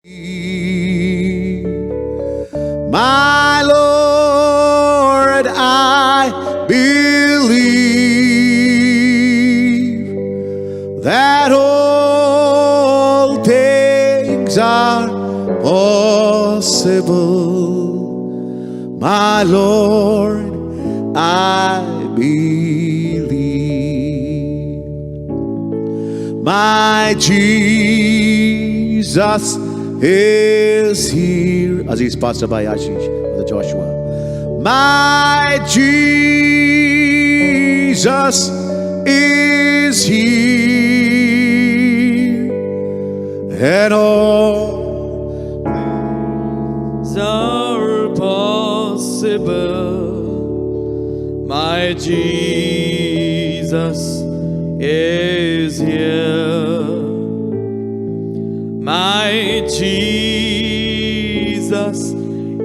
My Lord, I believe that all things are possible. My Lord, I believe. My Jesus is here. Aziz Pastor by Ashish, Brother Joshua. My Jesus is here, and all things are possible. My Jesus is here. My Jesus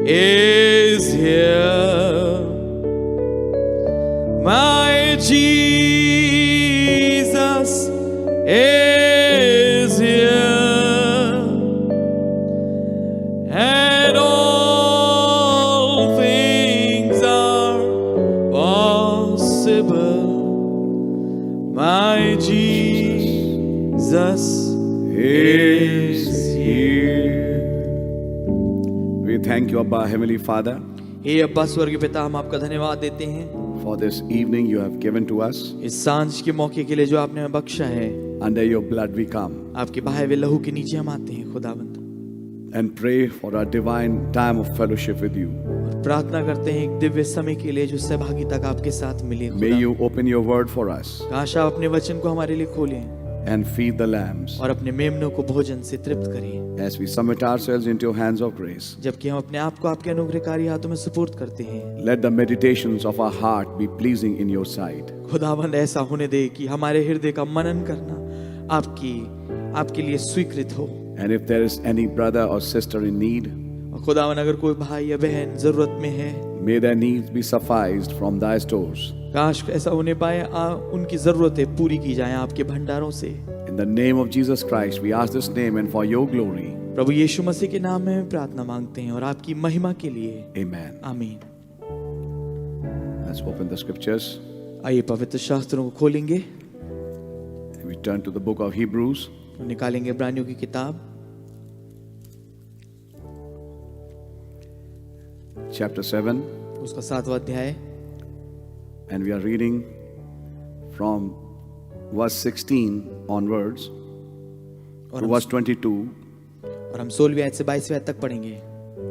is here. My Jesus is here. And all things are possible. My Jesus is here. We thank you, Abba, Heavenly Father, हे अब्बा स्वर्गीय पिता, हम आपका धन्यवाद देते हैं for this evening you have given to us. इस सांझ के मौके के लिए जो आपने हमें बख्शा है। Under your blood we come आपके बहाए हुए लहू के नीचे हम आते हैं खुदावंद, and pray for our divine time of fellowship with you. और प्रार्थना करते हैं एक दिव्य समय के लिए जो सहभागिता का आपके साथ मिले। May you open your word for us काश आप अपने वचन को हमारे लिए खोलें and feed the lambs और अपने मेमनों को भोजन से तृप्त करें, as we submit ourselves into your hands of grace. जबकि हम अपने आप को आपके अनुग्रहकारी हाथों में सुपुर्द करते हैं। Let the meditations of our heart be pleasing in your sight. खुदावंद ऐसा होने दे कि हमारे हृदय का मनन करना आपके लिए स्वीकृत हो। And if there is any brother or sister in need, और खुदावंद अगर कोई भाई या बहन जरूरत में है, may their needs be sufficed from thy stores. काश ऐसा होने पाए, उनकी जरूरतें पूरी की जाएं आपके भंडारों से। In the name of Jesus Christ, we ask this name and for your glory. प्रभु यीशु मसीह के नाम में प्रार्थना मांगते हैं और आपकी महिमा के लिए। Amen. आमीन। Let's open the scriptures. आइए पवित्र शास्त्रों को खोलेंगे, We turn to the book of Hebrews, निकालेंगे इब्रानियों की किताब chapter 7, उसका 7वां अध्याय, and we are reading from verse 16 onwards और to हम, verse 22, और हम 16वीं आयत से 22वीं आयत तक पढ़ेंगे,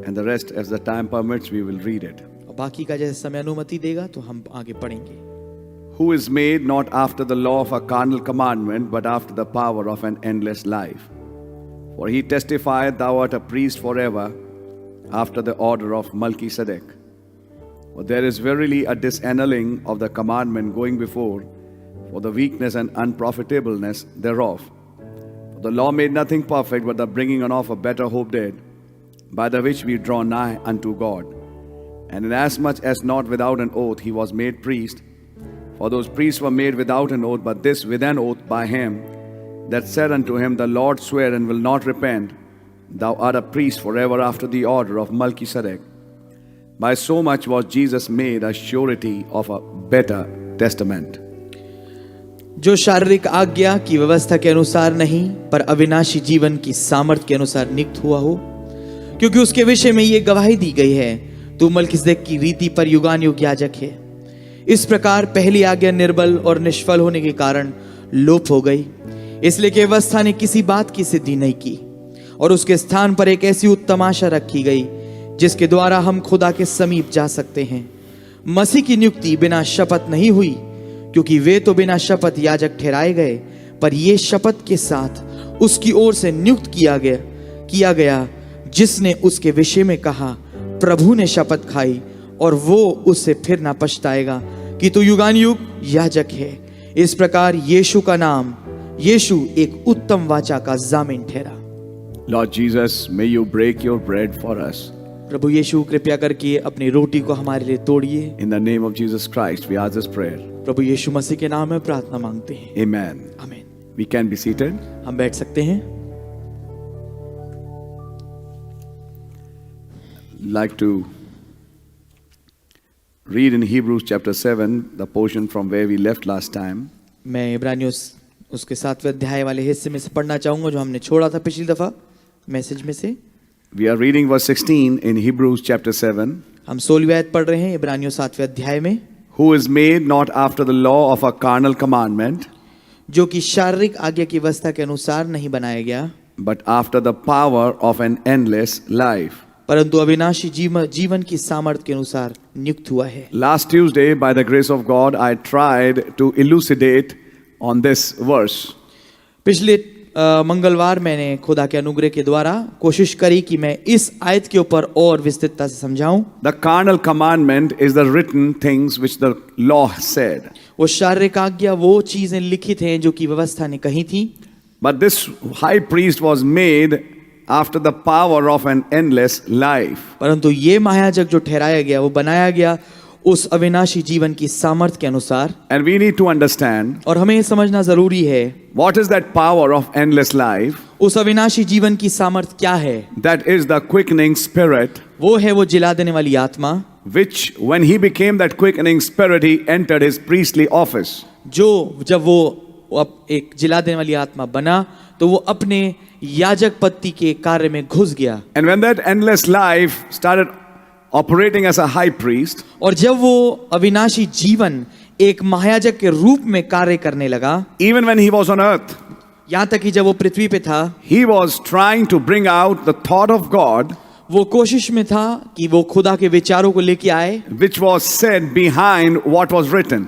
and the rest, as the time permits, we will read it. और बाकी का जैसे समय अनुमति देगा तो हम आगे पढ़ेंगे। Who is made not after the law of a carnal commandment, but after the power of an endless life. For he testified, thou art a priest forever, after the order of Melchizedek. For there is verily a disannulling of the commandment going before, for the weakness and unprofitableness thereof. For the law made nothing perfect, but the bringing on of a better hope did, by the which we draw nigh unto God. And inasmuch as not without an oath he was made priest, for those priests were made without an oath, but this with an oath by him that said unto him, the Lord sware and will not repent, thou art a priest forever after the order of Melchizedek. By so much was Jesus made a surety of a better testament. जो शारीरिक आज्ञा की व्यवस्था के अनुसार नहीं, पर अविनाशी जीवन की सामर्थ के अनुसार नियुक्त हुआ हो, क्योंकि उसके विषय में ये गवाही दी गई है, तू मलकिसदेक की रीति पर युगानुयुग याजक है। इस प्रकार पहली आज्ञा निर्बल और निष्फल होने के कारण लोप हो गई, इसलिए कि व्यवस्था ने किसी बात की सिद्धि नहीं की, और उसके स्थान पर एक ऐसी उत्तम आशा रखी गई जिसके द्वारा हम खुदा के समीप जा सकते हैं। मसीह की नियुक्ति बिना शपथ नहीं हुई, क्योंकि वे तो बिना शपथ याजक ठहराए गए, पर ये शपथ के साथ उसकी ओर से नियुक्त किया गया जिसने उसके विषय में कहा, प्रभु ने शपथ खाई और वो उससे फिर ना पछताएगा कि तू युगानुयुग याजक है। इस प्रकार यीशु का नाम, यीशु एक उत्तम वाचा का जामीन ठहरा। Lord Jesus, may you break your bread for us. प्रभु यीशु कृपया करके अपनी रोटी को हमारे लिए तोड़िए। In the name of Jesus Christ, we ask this prayer. प्रभु यीशु मसीह के नाम में प्रार्थना मांगते हैं। Amen. आमीन। We can be seated. हम बैठ सकते हैं। like to read in Hebrews chapter 7, the portion from where we left last time. मैं इब्रानियों उसके 7वें अध्याय वाले हिस्से में से पढ़ना चाहूंगा जो हमने छोड़ा था पिछली दफा मैसेज में से। We are reading verse 16 in Hebrews chapter 7. हम 16वीं आयत पढ़ रहे हैं इब्रानियों 7वें अध्याय में। Who is made not after the law of a carnal commandment, जो कि शारीरिक आज्ञा की व्यवस्था के अनुसार नहीं बनाया गया, but after the power of an endless life. परंतु अविनाशी जीवन की सामर्थ्य के अनुसार नियुक्त हुआ है। Last Tuesday, by the grace of God, I tried to elucidate on this verse. पिछले मंगलवार मैंने खुदा के अनुग्रह के द्वारा कोशिश करी कि मैं इस आयत के ऊपर और विस्तृतता से समझाऊं। The carnal commandment is the written things which the law said. वो शारीरिक आज्ञा वो चीजें लिखित हैं जो कि व्यवस्था ने कही थी। But this high priest was made after the power of an endless life. परंतु ये महायाजक जो ठहराया गया वो बनाया गया उस अविनाशी जीवन की सामर्थ्य के अनुसार। And we need to understand और हमें ये समझना जरूरी है what is that power of endless life. उस अविनाशी जीवन की सामर्थ्य क्या है। That is the quickening spirit, वो है वो जिला देने वाली आत्मा, which when he became that quickening spirit, he entered his priestly office. जो जब वो एक जिला देने वाली आत्मा बना तो वो अपने याजक पत्ती के कार्य में घुस गया। And when that endless life started operating as a high priest, और जब वो अविनाशी जीवन एक महायाजक के रूप में कार्य करने लगा, even when he was on earth, यहाँ तक कि जब वो पृथ्वी पे था, he was trying to bring out the thought of God, वो कोशिश में था कि वो खुदा के विचारों को लेके आए, which was said behind what was written.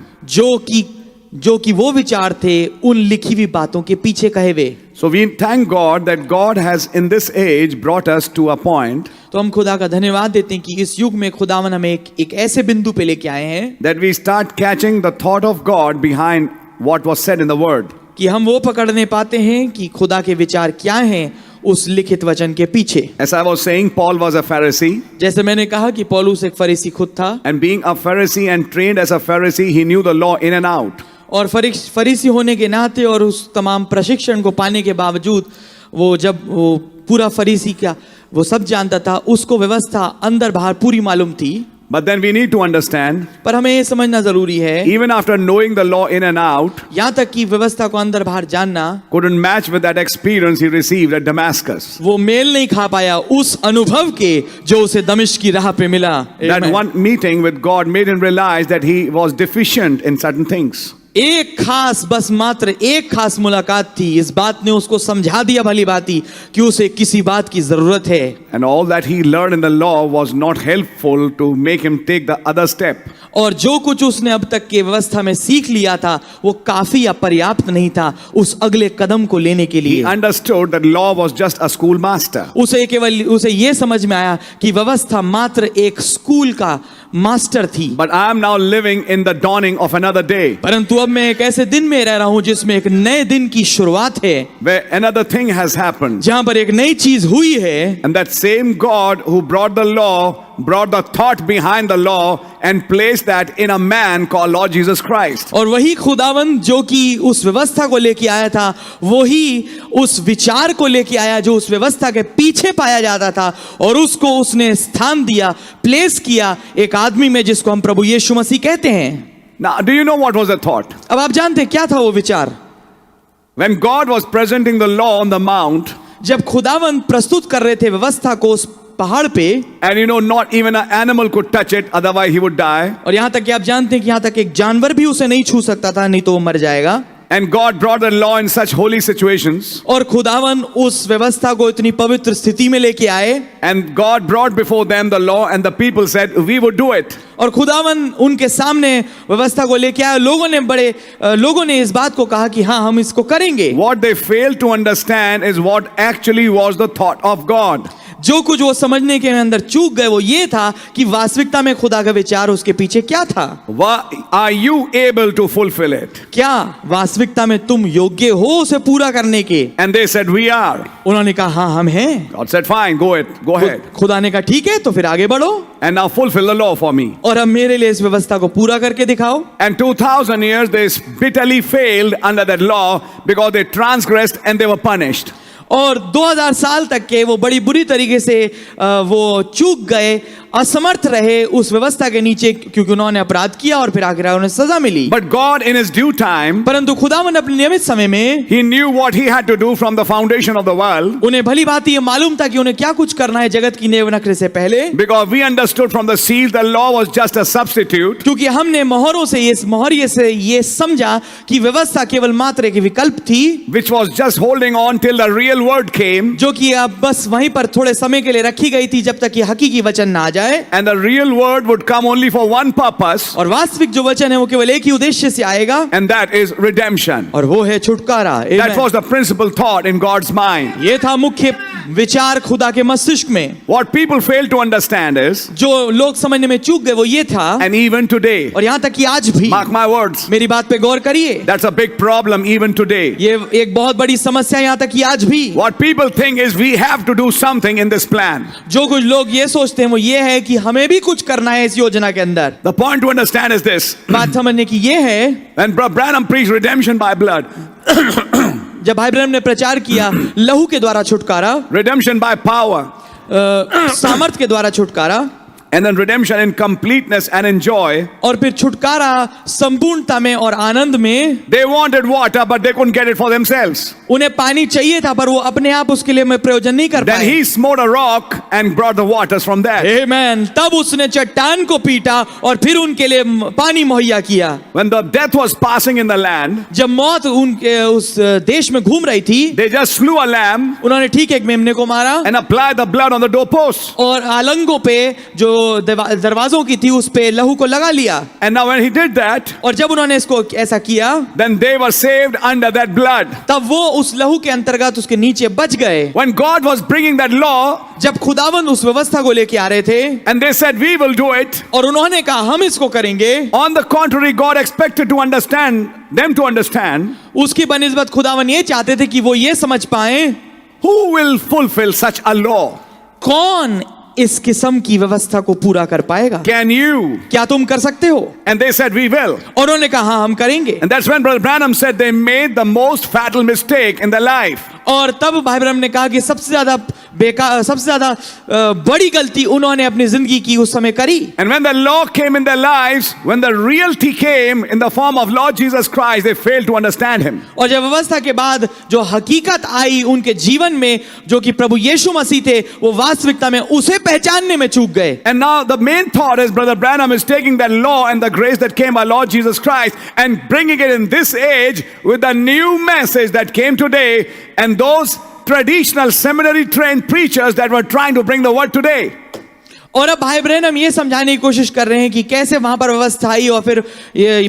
जो कि वो विचार थे उन लिखी हुई बातों के पीछे कहे हुए। So we thank God that God has in this age brought us to a point तो हम खुदा का धन्यवाद देते हैं कि इस युग में खुदावन हमें एक ऐसे बिंदु पे लेके आए हैं that we start catching the thought of God behind what was said in the word. कि हम वो पकड़ने पाते हैं कि खुदा के विचार क्या हैं उस लिखित वचन के पीछे। As I was saying, Paul was a Pharisee, जैसे मैंने कहा कि पौलुस एक फरीसी खुद था, and being a Pharisee and trained as a Pharisee, he knew the law in and out. और फरीसी होने के नाते और उस तमाम प्रशिक्षण को पाने के बावजूद जब वो पूरा फरीसी का वो सब जानता था, उसको व्यवस्था अंदर बाहर पूरी मालूम थी। But then we need to understand, पर हमें ये समझना जरूरी है, even after knowing the law in and out, यहाँ तक कि व्यवस्था को अंदर बाहर जानना couldn't match with that experience he received at Damascus. वो मेल नहीं खा पाया उस अनुभव के जो उसे दमिश्क की राह पे मिला। That one meeting with God made him realize that he was deficient in certain things. बस मात्र एक खास मुलाकात थी, इस बात ने उसको समझा दिया भली बाती कि उसे किसी बात की जरूरत है। And all that he learned in the law was not helpful to make him take the other step. और जो कुछ उसने अब तक के व्यवस्था में सीख लिया था वो काफी या पर्याप्त नहीं था उस अगले कदम को लेने के लिए। He understood that law was just a schoolmaster. उसे ये समझ में आया कि व्यवस्था मात्र एक स्कूल का मास्टर थी। But I am now living in the dawning of another day, परंतु अब मैं एक ऐसे दिन में रह रहा हूं जिसमें एक नए दिन की शुरुआत है, where another thing has happened. जहां पर एक नई चीज हुई है। And that same God who brought the law brought the thought behind the law and placed that in a man called Lord Jesus Christ. और वही खुदावन जो कि उस व्यवस्था को लेके आया था, वही उस विचार को लेके आया जो उस व्यवस्था के पीछे पाया जाता था, और उसको उसने स्थान दिया, प्लेस किया एक आदमी में जिसको हम प्रभु यीशु मसीह कहते हैं। Now, do you know what was the thought? अब आप जानते हैं क्या था वो विचार? When God was presenting the law on the mount, जब खुदावन प्रस्तुत कर रहे थे व्यवस्था को उस पहाड़ पे, and you know, not even an animal could touch it, otherwise he would die. और यहां तक कि आप जानते हैं कि यहां तक एक जानवर भी उसे नहीं छू सकता था, नहीं तो वो मर जाएगा। And God brought the law in such holy situations. और खुदावन उस व्यवस्था को इतनी पवित्र स्थिति में लेके आए, And God brought before them the law, and the people said, "We would do it." और खुदावन उनके सामने व्यवस्था को लेके आए। लोगों ने इस बात को कहा कि हाँ, हम इसको करेंगे। What they failed to understand is what actually was the thought of God. जो कुछ वो समझने के अंदर चूक गए वो ये था कि वास्तविकता में खुदा का विचार उसके पीछे क्या था। Are you able to fulfill it? क्या वास्तविकता में तुम योग्य हो उसे पूरा करने के? And they said, "We are." उन्होंने कहा हाँ, हम हैं। God said, "Fine, go ahead. खुदा ने कहा ठीक है, तो फिर आगे बढ़ो And now fulfill the law for me." और अब मेरे लिए इस व्यवस्था को पूरा करके दिखाओ। And 2000 years they bitterly failed under that law because they transgressed and they were punished. और 2000 साल तक के वो बड़ी बुरी तरीके से वो चूक गए, असमर्थ रहे उस व्यवस्था के नीचे, क्योंकि उन्होंने अपराध किया और फिर आखिर उन्हें सजा मिली। But God, in His due time, परंतु खुदावंद अपने नियमित समय में He knew what He had to do from the foundation of the world, उन्हें भली भांति ये मालूम था कि उन्हें क्या कुछ करना है जगत की नेव नखरे से पहले, because we understood from the seal the law was just a substitute, क्योंकि हमने मोहरों से मोहरिये से ये समझा कि व्यवस्था केवल मात्र एक विकल्प थी, which was just holding on till the real word came, जो कि अब बस वहीं पर थोड़े समय के लिए रखी गई थी जब तक कि हकीकी वचन ना आ जाए। and the real word would come only for one purpose, और वास्तविक जो वचन है वो केवल एक ही उद्देश्य से आएगा, and that is redemption. और वो है छुटकारा। That Amen। was the principal thought in God's mind. ये था मुख्य विचार खुदा के मस्तिष्क में। What people fail to understand is, जो लोग समझने में चूक गए वो ये था, and even today, और यहाँ तक कि आज भी, mark my words, मेरी बात पे गौर करिए, that's a big problem even today. ये एक बहुत बड़ी समस्या है यहाँ तक कि आज भी। What people think is we have to do something in this plan. जो कुछ लोग ये सोचते हैं वो ये है कि हमें भी कुछ करना है इस योजना के अंदर। The point to understand is this. बात समझने की ये है, When Branham preached redemption by blood, जब भाई ब्रैनम ने प्रचार किया लहू के द्वारा छुटकारा, redemption by power, सामर्थ के द्वारा छुटकारा, and then redemption in completeness and in joy, और फिर छुटकारा संपूर्णता में और आनंद में, they wanted water but they couldn't get it for themselves. उन्हें पानी चाहिए था पर वो अपने आप उसके लिए में प्रयोजन नहीं कर Then पाए। he smote a rock and brought the waters from that. आमेन। तब उसने चट्टान को पीटा और फिर उनके लिए पानी मुहैया किया। When the death was passing in the land, जब मौत उनके उस देश में घूम रही थी, they just slew a lamb उन्होंने ठीक एक मेमने को मारा and applied the blood on the doorposts. और आलंगों पे जो दरवाजों की थी उस पे लहू को लगा लिया। And now when he did that, और जब उन्होंने इसको ऐसा किया, then they were saved under that blood. तब वो उस लहू के अंतर्गत उसके नीचे बच गए। When God was bringing that law, जब खुदावंद उस व्यवस्था को लेके आ रहे थे and they said, we will do it. और उन्होंने कहा हम इसको करेंगे, On the contrary, God expected to understand, them to understand, उसकी बनिस्बत खुदावंद ये चाहते थे कि वो ये समझ पाए, who will fulfill such a law? कौन इस किस्म की व्यवस्था को पूरा कर पाएगा? Can you? क्या तुम कर सकते हो? And they said, we will. और उन्होंने कहा हाँ हम करेंगे। And that's when Brother Branham said they made the most fatal mistake in their life. और तब भाई ब्रैनम ने कहा कि सबसे ज्यादा बड़ी गलती उन्होंने अपनी जिंदगी की उस समय करी। And when the law came in their lives, when the reality came in the form of Lord Jesus Christ, they failed to understand Him. और जब व्यवस्था के बाद जो हकीकत आई उनके जीवन में, जो कि प्रभु यीशु मसीह थे, वो वास्तविकता में उसे पहचानने में चूक गए। And now the main thought is Brother Branham is taking that law and the grace that came by Lord Jesus Christ and bringing it in this age with the new message that came today, and those traditional seminary trained preachers that were trying to bring the word today. और अब भाई Branham ये समझाने की कोशिश कर रहे हैं कि कैसे वहां पर व्यवस्था आई और फिर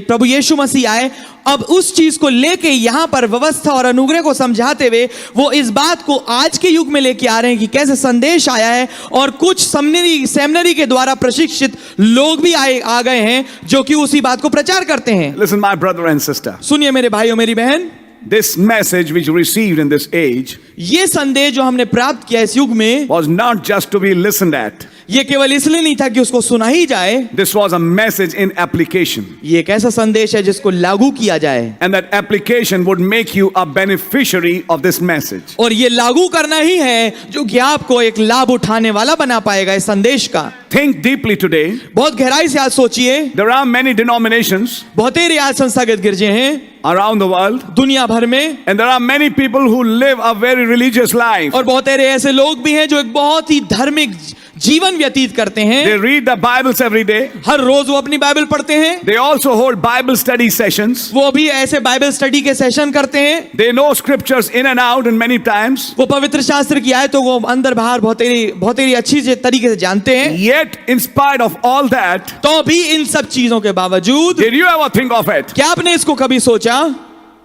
प्रभु यीशु मसीह आए। अब उस चीज को लेके यहाँ पर व्यवस्था और अनुग्रह को समझाते हुए वो इस बात को आज के युग में लेके आ रहे हैं कि कैसे संदेश आया है, और कुछ सेमिनरी के द्वारा प्रशिक्षित लोग भी आ गए हैं जो कि उसी बात को प्रचार करते हैं। Listen, my brother and sister. सुनिए मेरे भाई और मेरी बहन, This message which we received in this age ये संदेश जो हमने प्राप्त किया इस युग में, was not just to be listened at. ये केवल इसलिए नहीं था कि उसको सुना ही जाए। This was a message in application. ये एक ऐसा संदेश है जिसको लागू किया जाए, And that application would make you a beneficiary of this message. और ये लागू करना ही है जो कि आपको एक लाभ उठाने वाला बना पाएगा इस संदेश का। Think deeply today. बहुत गहराई से आज सोचिए, There are many denominations बहुतेरे आज संस्थागत गिरजे हैं around the world. दुनिया भर में, And there are many people who live a very religious life. और बहुतेरे ऐसे लोग भी हैं जो एक बहुत ही धार्मिक जीवन व्यतीत करते हैं। They read the Bibles every day. हर रोज वो अपनी बाइबल पढ़ते हैं। They also hold Bible study sessions. वो भी ऐसे बाइबल स्टडी के सेशन करते हैं। They know scriptures in and out and many times. वो पवित्र शास्त्र की आयतों को अंदर बाहर बहुत ही अच्छी तरीके से जानते हैं। Yet, in spite of all that, तो भी इन सब चीजों के बावजूद did you ever think of it क्या आपने इसको कभी सोचा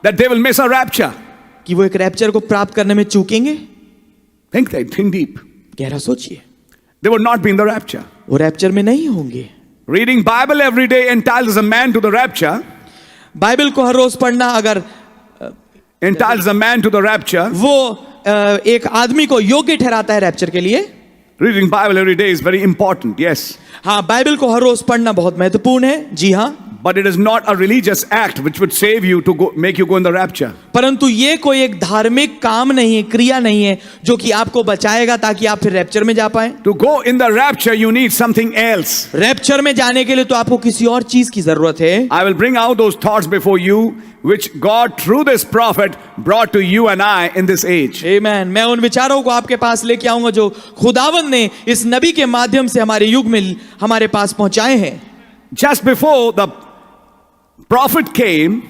that they will miss a rapture? कि वो एक रैप्चर को प्राप्त करने में चूकेंगे? Think deep. गहरा सोचिए, They would not be in the rapture. वो रैप्चर में नहीं होंगे। Reading Bible every day entitles a man to the rapture. Bible को हर रोज पढ़ना अगर Entitles a man to the rapture. वो एक आदमी को योग्य ठहराता है रैप्चर के लिए। Reading Bible every day is very important. Yes. हाँ, बाइबल को हर रोज पढ़ना बहुत महत्वपूर्ण है। जी हाँ। But it is not a religious act which would save you to go, make you go in the rapture. परंतु ये कोई एक धार्मिक काम नहीं है, क्रिया नहीं है जो कि आपको बचाएगा ताकि आप फिर रैप्चर में जा पाए। To go in the rapture, you need something else. Rapture में जाने के लिए तो आपको किसी और चीज की जरूरत है। I will bring out those thoughts before you, which God through this prophet brought to you and I in this age. आमीन। मैं उन विचारों को आपके पास लेके आऊंगा जो खुदावंद ने इस नबी के माध्यम से हमारे युग में हमारे पास पहुंचाए हैं। Just before the prophet came,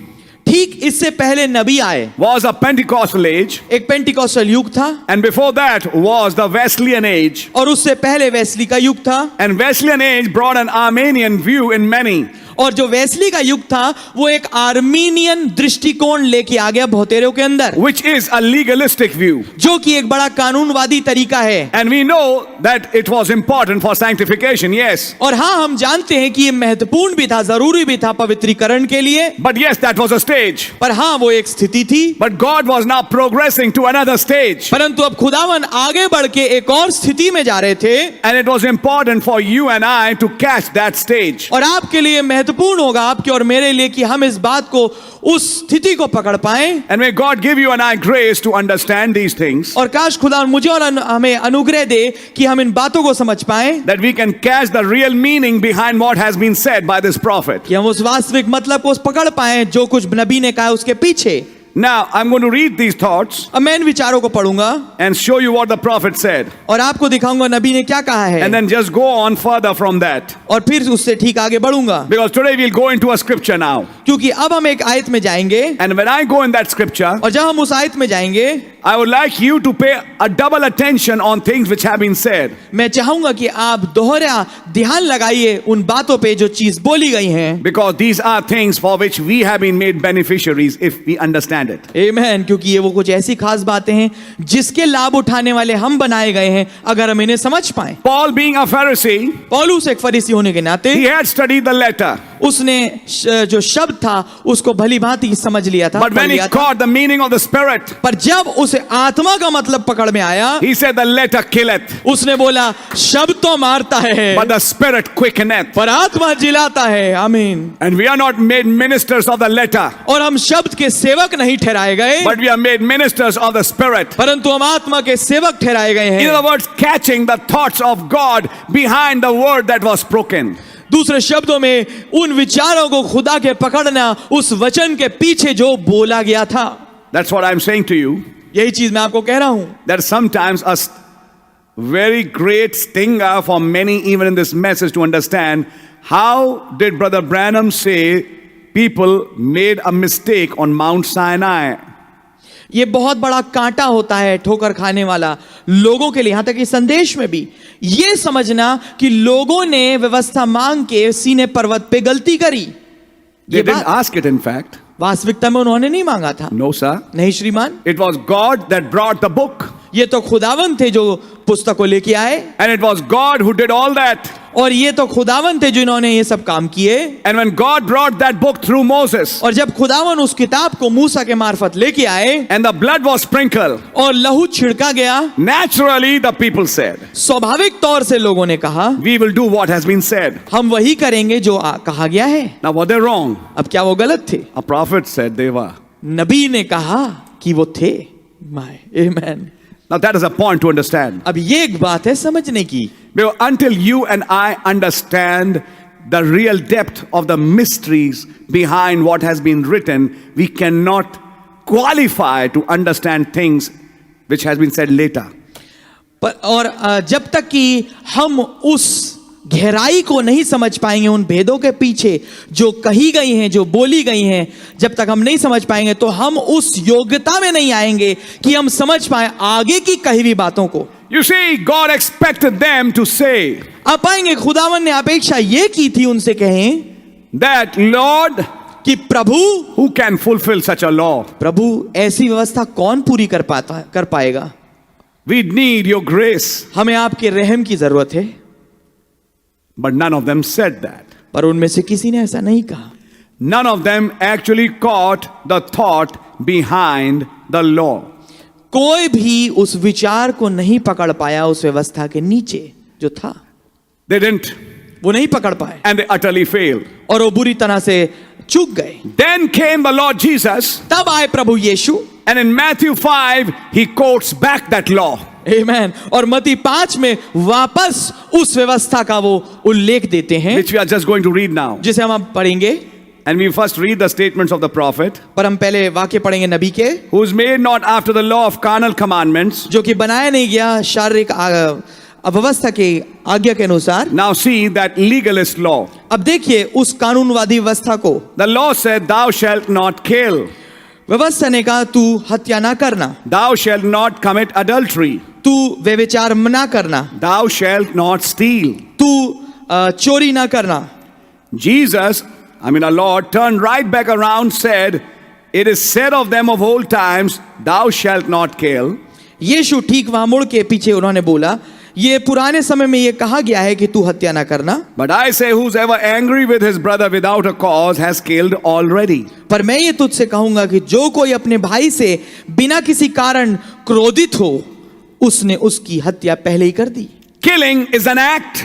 ठीक इससे पहले नबी आए, was a Pentecostal age, एक पेंटिकॉस्टल युग था, and before that was the Wesleyan age. और उससे पहले वेस्ली का युग था। And Wesleyan age brought an Armenian view in many. और जो वेस्ली का युग था वो एक आर्मीनियन दृष्टिकोण लेके आ गया बहुतेरों के अंदर, Which is a legalistic view. जो कि एक बड़ा कानूनवादी तरीका है। And we know that it was important for sanctification, yes. और हाँ, हम जानते हैं कि ये महत्वपूर्ण भी था, जरूरी भी था पवित्रीकरण के लिए। But yes, that was a stage. पर हाँ, वो एक स्थिति थी। But God was now progressing to another stage. परंतु अब खुदावन आगे बढ़ के एक और स्थिति में जा रहे थे, And it was important for you and I to catch that stage. और आपके लिए महत्वपूर्ण होगा, आपके और मेरे लिए, कि हम इस बात को, उस स्थिति को पकड़ पाएं। And may God give you and I grace to understand these things, और काश खुदा मुझे और हमें अनुग्रह दे कि हम इन बातों को समझ पाएं, that we can catch the real meaning behind what has been said by this prophet. कि हम उस वास्तविक मतलब को पकड़ पाएं जो कुछ नबी ने कहा उसके पीछे। Now, I'm going to read these thoughts अब मैं इन विचारों को पढ़ूंगा and show you what the prophet said. और आपको दिखाऊंगा नबी ने क्या कहा है, And then just go on further from that. और फिर उससे ठीक आगे बढ़ूंगा। Because today we'll go into a scripture now. क्योंकि अब हम एक आयत में जाएंगे, And when I go in that scripture, और जब हम उस आयत में जाएंगे, I would like you to pay a double attention on things which have been said. मैं चाहूंगा कि आप दोहरा ध्यान लगाइए उन बातों पे जो चीज बोली गई हैं। Because these are things for which we have been made beneficiaries if we understand it. आमीन। क्योंकि ये वो कुछ ऐसी खास बातें हैं जिसके लाभ उठाने वाले हम बनाए गए हैं अगर हम इन्हें समझ पाएं। Paul, being a Pharisee, पौलुस एक फरीसी होने के नाते he had studied the letter. उसने जो शब्द था उसको भली भांति समझ लिया था, But when he caught the meaning of the Spirit, पर जब उसे आत्मा का मतलब पकड़ में आया, he said, the letter killeth, उसने बोला शब्द तो मारता है but the Spirit quickeneth. पर आत्मा जिलाता है। आमीन। And we are not made ministers of the letter, और हम शब्द के सेवक नहीं ठहराए गए, but we are made ministers of the Spirit. परंतु हम आत्मा के सेवक ठहराए गए In हैं। other words, catching the thoughts of God behind the word that was spoken. दूसरे शब्दों में उन विचारों को खुदा के पकड़ना, उस वचन के पीछे जो बोला गया था। That's what I'm saying to you. यही चीज मैं आपको कह रहा हूं। That sometimes a very great stinger for many, even in this message, to understand how did Brother Branham say people made a mistake on Mount Sinai. ये बहुत बड़ा कांटा होता है, ठोकर खाने वाला लोगों के लिए, यहां तक कि संदेश में भी ये समझना कि लोगों ने व्यवस्था मांग के सीने पर्वत पे गलती करी। They didn't ask it, in fact. वास्तविकता में उन्होंने नहीं मांगा था। No, sir. नहीं श्रीमान, It was God that brought the book. ये तो खुदावन थे जो पुस्तक को लेके आए, And it was God who did all that. और ये तो खुदावन थे जिन्होंने ये सब काम किए। And when God brought that book through Moses, और जब खुदावन उस किताब को मूसा के मार्फत लेके आए and the blood was sprinkled, और लहू छिड़का गया, naturally the people said, स्वाभाविक तौर से लोगों ने कहा we will do what has been said. हम वही करेंगे जो कहा गया है। Now, were they wrong? अब क्या वो गलत थे? A prophet said they were. नबी ने कहा कि वो थे। My amen. Now, that is a point to understand. अब ये एक बात है समझने की। Because until you and I understand the real depth of the mysteries behind what has been written, we cannot qualify to understand things which has been said later. पर और जब तक कि हम उस गहराई को नहीं समझ पाएंगे, उन भेदों के पीछे जो कही गई हैं, जो बोली गई हैं, जब तक हम नहीं समझ पाएंगे तो हम उस योग्यता में नहीं आएंगे कि हम समझ पाए आगे की कही हुई बातों को। You see, God expected them to say आप पाएंगे खुदावन ने अपेक्षा ये की थी उनसे कहें that, Lord, कि प्रभु, who can fulfill such a law? प्रभु ऐसी व्यवस्था कौन पूरी कर पाएगा? We need your grace. हमें आपके रहम की जरूरत है। But none of them said that. पर उनमें से किसी ने ऐसा नहीं कहा। None of them actually caught the thought behind the law. कोई भी उस विचार को नहीं पकड़ पाया उस व्यवस्था के नीचे जो था। They didn't वो नहीं पकड़ पाए and they utterly failed. और वो बुरी तरह से चूक गए। Then came the Lord Jesus, तब आए प्रभु यीशु, and in Matthew 5, he quotes back that law. आमेन। और मत्ती 5 में वापस उस व्यवस्था का वो उल्लेख देते हैं, Which we are just going to read now. जिसे हम अब पढ़ेंगे। And we first read the statements of the prophet, पर हम पहले वाक्य पढ़ेंगे नबी के, who is made not after the law of carnal commandments. जो कि बनाया नहीं गया शारीरिक व्यवस्था के आज्ञा के अनुसार। Now see that legalist law. अब देखिए उस कानूनवादी व्यवस्था को। The law said, thou shalt not kill. व्यवस्था ने कहा तू हत्या ना करना, Thou shalt not commit adultery. तू व्यभिचार ना करना, Thou shalt not steal. तू चोरी ना करना। Jesus, our Lord, turned right back around, said, it is said of them of old times, thou shalt not kill. यीशु ठीक वहां मुड़ के पीछे उन्होंने बोला, ये पुराने समय में ये कहा गया है कि तू हत्या ना करना, But I say, whosoever angry with his brother without a cause has killed already. पर मैं ये तुझसे कहूंगा कि जो कोई अपने भाई से बिना किसी कारण क्रोधित हो, उसने उसकी हत्या पहले ही कर दी। Killing is an act,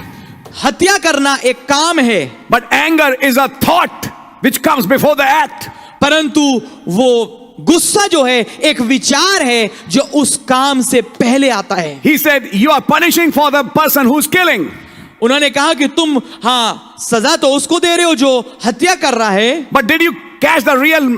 हत्या करना एक काम है, but anger is a thought which comes before the act. परंतु वो गुस्सा जो है एक विचार है जो उस काम से पहले आता है। He said, you are punishing for the person who's killing. उन्होंने कहा कि तुम हाँ सजा तो उसको दे रहे हो जो हत्या कर रहा है, But did you catch the real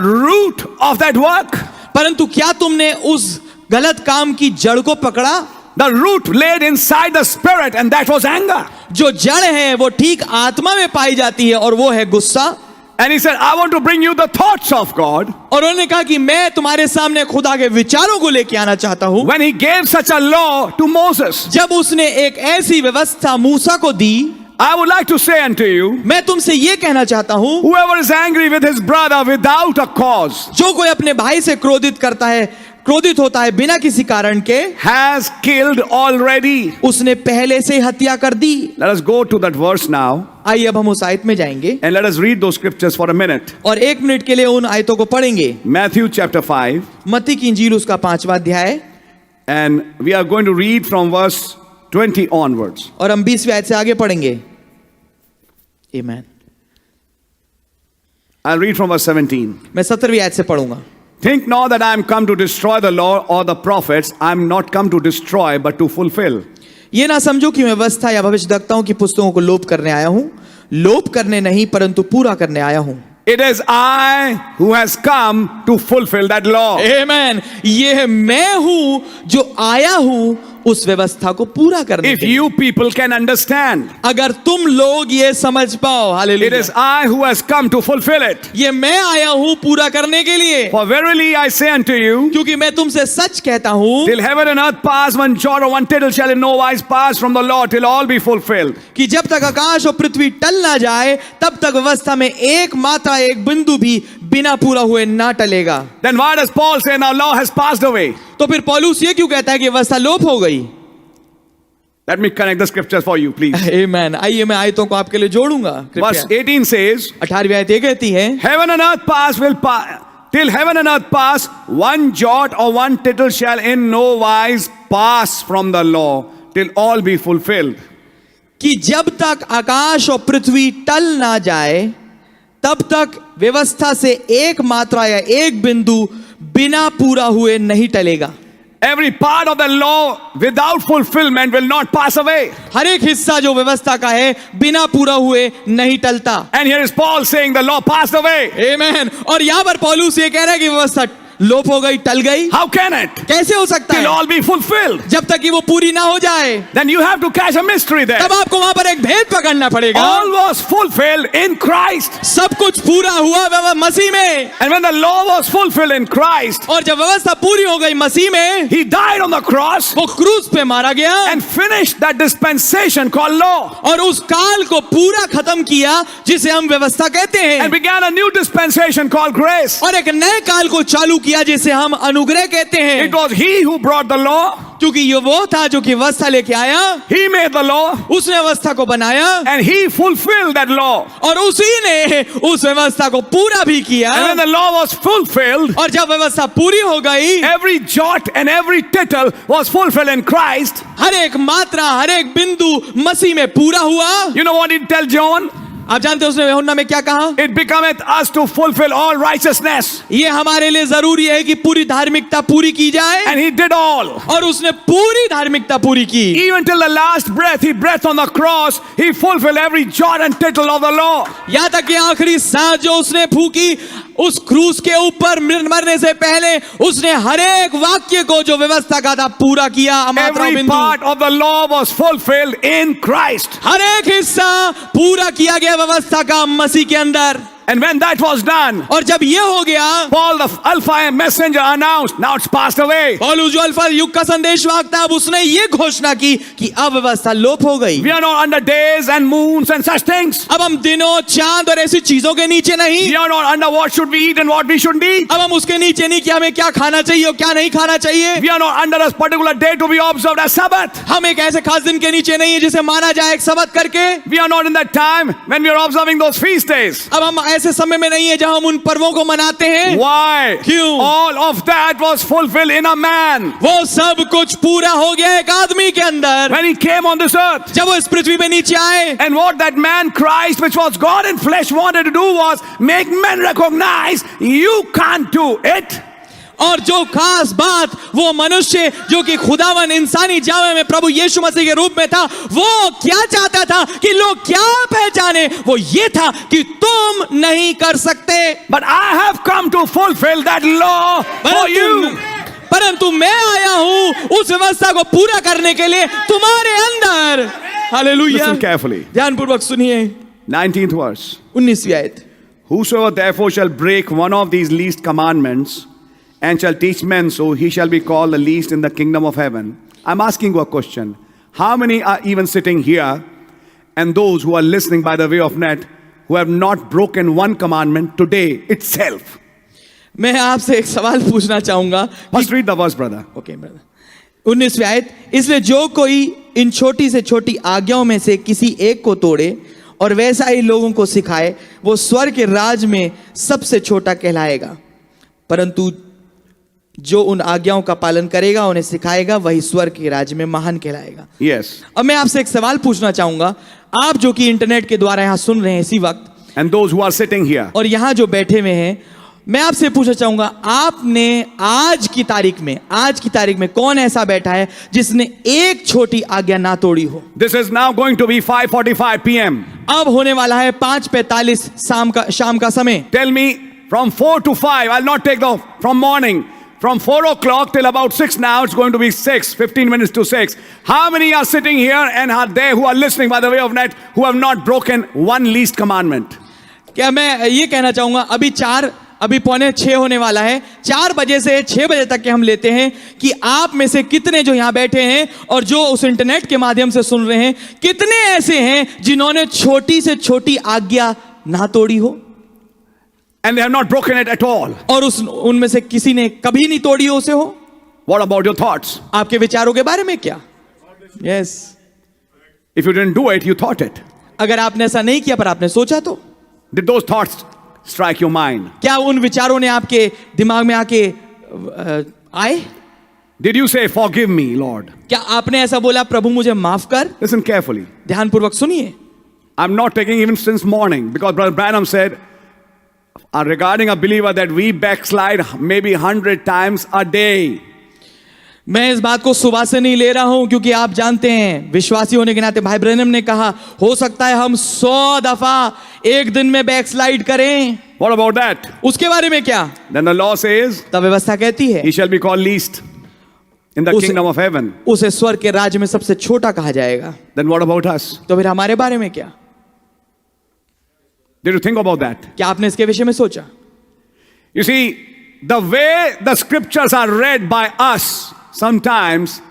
root of that work? परंतु क्या तुमने उस गलत काम की जड़ को पकड़ा? The root laid inside the spirit, and that was anger. जो जड़ है वो ठीक आत्मा में पाई जाती है और वो है गुस्सा। And he said, I want to bring you the thoughts of God. और उन्होंने कहा कि मैं तुम्हारे सामने खुदा के विचारों को लेके आना चाहता हूं। When he gave such a law to Moses, जब उसने एक ऐसी व्यवस्था मूसा को दी, I would like to say unto you, मैं तुमसे ये कहना चाहता हूं, whoever is angry with his brother without a cause जो कोई अपने भाई से क्रोधित होता है बिना किसी कारण के, has killed already. उसने पहले से हत्या कर दी। Let us go to that verse now, आइए अब हम उस आयत में जाएंगे and let us read those scriptures for a minute. और 1 मिनट के लिए उन आयतों को पढ़ेंगे। Matthew chapter 5, मत्ती की इंजील उसका 5वां अध्याय, and we are going to read from verse 20 onwards. और हम 20वीं आयत से आगे पढ़ेंगे। आमीन। I'll read from verse 17. मैं 17वीं आयत से पढ़ूंगा। Think not that I am come to destroy the law or the prophets. I am not come to destroy, but to fulfill. ये ना समझो कि मैं व्यवस्था या भविष्यद्वक्ताओं की पुस्तकों को लोप करने आया हूं, लोप करने नहीं परंतु पूरा करने आया हूं। It is I who has come to fulfill that law. आमीन। ये मैं हूं जो आया हूं उस व्यवस्था को पूरा करने If के लिए। you people can understand, अगर तुम लोग ये समझ पाओ, it hallelujah, is I who has come to fulfill it. ये मैं आया हूं पूरा करने के लिए। For verily I say unto you, क्योंकि मैं तुमसे सच कहता हूं till heaven and earth pass, one jot or one tittle shall in no wise pass from the law till all be fulfilled. कि जब तक आकाश और पृथ्वी टल ना जाए तब तक व्यवस्था में एक मात्रा एक बिंदु भी बिना पूरा हुए ना टलेगा। Then why does Paul say now law has passed away? तो फिर पौलुस ये क्यों कहता है कि व्यवस्था लोप हो गई? Let me connect the scriptures for you, please. आमीन। आइए मैं आयतों को आपके लिए जोड़ूंगा। Verse कृपया 18 says, 18वीं आयत ये कहती है, heaven and earth pass will pass. Till heaven and earth pass, one jot or one tittle shall in no wise pass from the law till all be fulfilled. कि जब तक आकाश और पृथ्वी टल ना जाए तब तक व्यवस्था से एक मात्रा या एक बिंदु बिना पूरा हुए नहीं टलेगा। Every part of the law without fulfillment will not pass away. हर एक हिस्सा जो व्यवस्था का है बिना पूरा हुए नहीं टलता। And here is Paul saying the law passed away. आमीन। और यहाँ पर पौलुस ये कह रहा है कि व्यवस्था लोप हो गई, टल गई। How can it? कैसे हो सकता Till है? all be fulfilled. जब तक कि वो पूरी ना हो जाए Then you have to catch a mystery there. तब आपको वहां पर एक भेद पकड़ना पड़ेगा। All was fulfilled in Christ. सब कुछ पूरा हुआ मसीह में, And when the law was fulfilled in Christ, और जब व्यवस्था पूरी हो गई मसीह में, he died on the cross वो क्रूस पे मारा गया and finished that dispensation called law और उस काल को पूरा खत्म किया जिसे हम व्यवस्था कहते हैं, and began a new dispensation called grace. और एक नए काल को चालू किया जिसे हम अनुग्रह कहते हैं, It was He who brought the law. क्योंकि ये वो था जो कि व्यवस्था लेके आया, He made the law उसने व्यवस्था को बनाया and He fulfilled that law. और उसी ने उस व्यवस्था को पूरा भी किया। And when the law was fulfilled, और जब व्यवस्था पूरी हो गई, every jot and every tittle was fulfilled in Christ. हर एक मात्रा, हर एक बिंदु मसीह में पूरा हुआ। You know what He tell John? आप जानते हैं उसने यूहन्ना में क्या कहा? It becometh us to fulfill all righteousness. ये हमारे लिए जरूरी है कि पूरी धार्मिकता पूरी की जाए, And He did all. और उसने पूरी धार्मिकता पूरी की। Even till the last breath, He breathed on the cross, He fulfilled every jot and tittle of the law. यहाँ तक कि आखिरी सांस जो उसने फूकी उस क्रूस के ऊपर मरने से पहले उसने हर एक वाक्य को जो व्यवस्था का था पूरा किया। मात्रा Every बिंदु, part of the law was fulfilled in Christ. हर एक हिस्सा पूरा किया गया व्यवस्था का मसीह के अंदर। And when that was done, और जब ये हो गया, Paul the Alpha messenger announced, now it's passed away. पौलुस जो अल्फा युग का संदेशवाहक था, अब उसने ये घोषणा की कि अब व्यवस्था लोप हो गई। We are not under days and moons and such things. अब हम दिनों, चांद और ऐसी चीजों के नीचे नहीं, We are not under what should we eat and what we shouldn't eat. अब हम उसके नीचे नहीं कि हमें क्या खाना चाहिए और क्या नहीं खाना चाहिए। We are not under a particular day to be observed as Sabbath. हम एक ऐसे खास दिन के नीचे नहीं है जिसे माना जाए एक सबत करके। We are not in that time when we are observing those feast days. अब हम ऐसे समय में नहीं है जहां हम उन पर्वों को मनाते हैं। Why? क्यों? All of that was fulfilled in a man. वो सब कुछ पूरा हो गया एक आदमी के अंदर, When He came on this earth. जब वो इस पृथ्वी पे नीचे आए। And what that man Christ, which was God in flesh, wanted to do was make men recognize you can't do it. और जो खास बात वो मनुष्य जो कि खुदावन इंसानी जामे में प्रभु यीशु मसीह के रूप में था, वो क्या चाहता था कि लोग क्या पहचाने, वो ये था कि तुम नहीं कर सकते, But I have come to fulfill that law for you. परंतु मैं आया हूं उस व्यवस्था को पूरा करने के लिए तुम्हारे अंदर। हालेलुया। Listen carefully. ध्यानपूर्वक सुनिए 19th verse. 19वीं आयत। Whosoever therefore shall break one of these least commandments and shall teach men so, he shall be called the least in the kingdom of heaven. I'm asking you a question. How many are even sitting here and those who are listening by the way of net who have not broken one commandment today itself? मैं आपसे एक सवाल पूछना चाहूंगा। First read the verse, brother. Okay brother. 19वीं आयत, इसलिए जो कोई इन छोटी से छोटी आज्ञाओं में से किसी एक को तोड़े और वैसा ही लोगों को सिखाए, वो स्वर्ग के राज में सबसे छोटा कहलाएगा, परंतु जो उन आज्ञाओं का पालन करेगा, उन्हें सिखाएगा, वही स्वर्ग के राज्य में महान कहलाएगा। Yes. अब मैं आपसे एक सवाल पूछना चाहूंगा, आप जो कि इंटरनेट के द्वारा यहां सुन रहे हैं इसी वक्त, And those who are sitting here. और यहां जो बैठे हुए हैं, मैं आपसे पूछना चाहूंगा, आपने आज की तारीख में कौन ऐसा बैठा है जिसने एक छोटी आज्ञा ना तोड़ी हो? This is now going to be 5:45 p.m. अब होने वाला है 5:45 शाम का समय। Tell me from 4 to 5. I'll not take the from morning. From 4 o'clock till about 6 now, it's going to be 15 minutes to 6. How many are sitting here and are there who are listening by the way of net who have not broken one least commandment? क्या मैं ये कहना चाहूंगा, अभी 5:45 होने वाला है, 4 बजे से 6 बजे तक के हम लेते हैं कि आप में से कितने जो यहाँ बैठे हैं और जो उस इंटरनेट के माध्यम से सुन रहे हैं, कितने ऐसे हैं जिन्होंने छोटी से छोटी आज्ञा ना तोड़ी हो And they have not broken it at all. और उनमें से किसी ने कभी नहीं तोड़ी हो उसे हो? What about your thoughts? आपके विचारों के बारे में क्या? Yes. If you didn't do it, you thought it. अगर आपने ऐसा नहीं किया पर आपने सोचा तो? Did those thoughts strike your mind? क्या उन विचारों ने आपके दिमाग में आके आए? Did you say, forgive me, Lord? क्या आपने ऐसा बोला, प्रभु मुझे माफ कर? Listen carefully. ध्यानपूर्वक सुनिए। I'm not taking even since morning because Brother Branham said regarding a believer that we backslide maybe 100 times a day. मैं इस बात को सुबह से नहीं ले रहा हूं, क्योंकि आप जानते हैं विश्वासी होने के नाते भाई ब्रैनम ने कहा हो सकता है हम 100 दफा एक दिन में बैकस्लाइड करें। What about that? उसके बारे में क्या? Then the law says तब व्यवस्था कहती है he shall be called least in the kingdom of heaven. उसे स्वर्ग के राज्य में सबसे छोटा कहा जाएगा। Then what about us? तो फिर हमारे बारे में क्या? Did you think about that? क्या आपने इसके विषय में सोचा? You see, the way the scriptures are read by us sometimes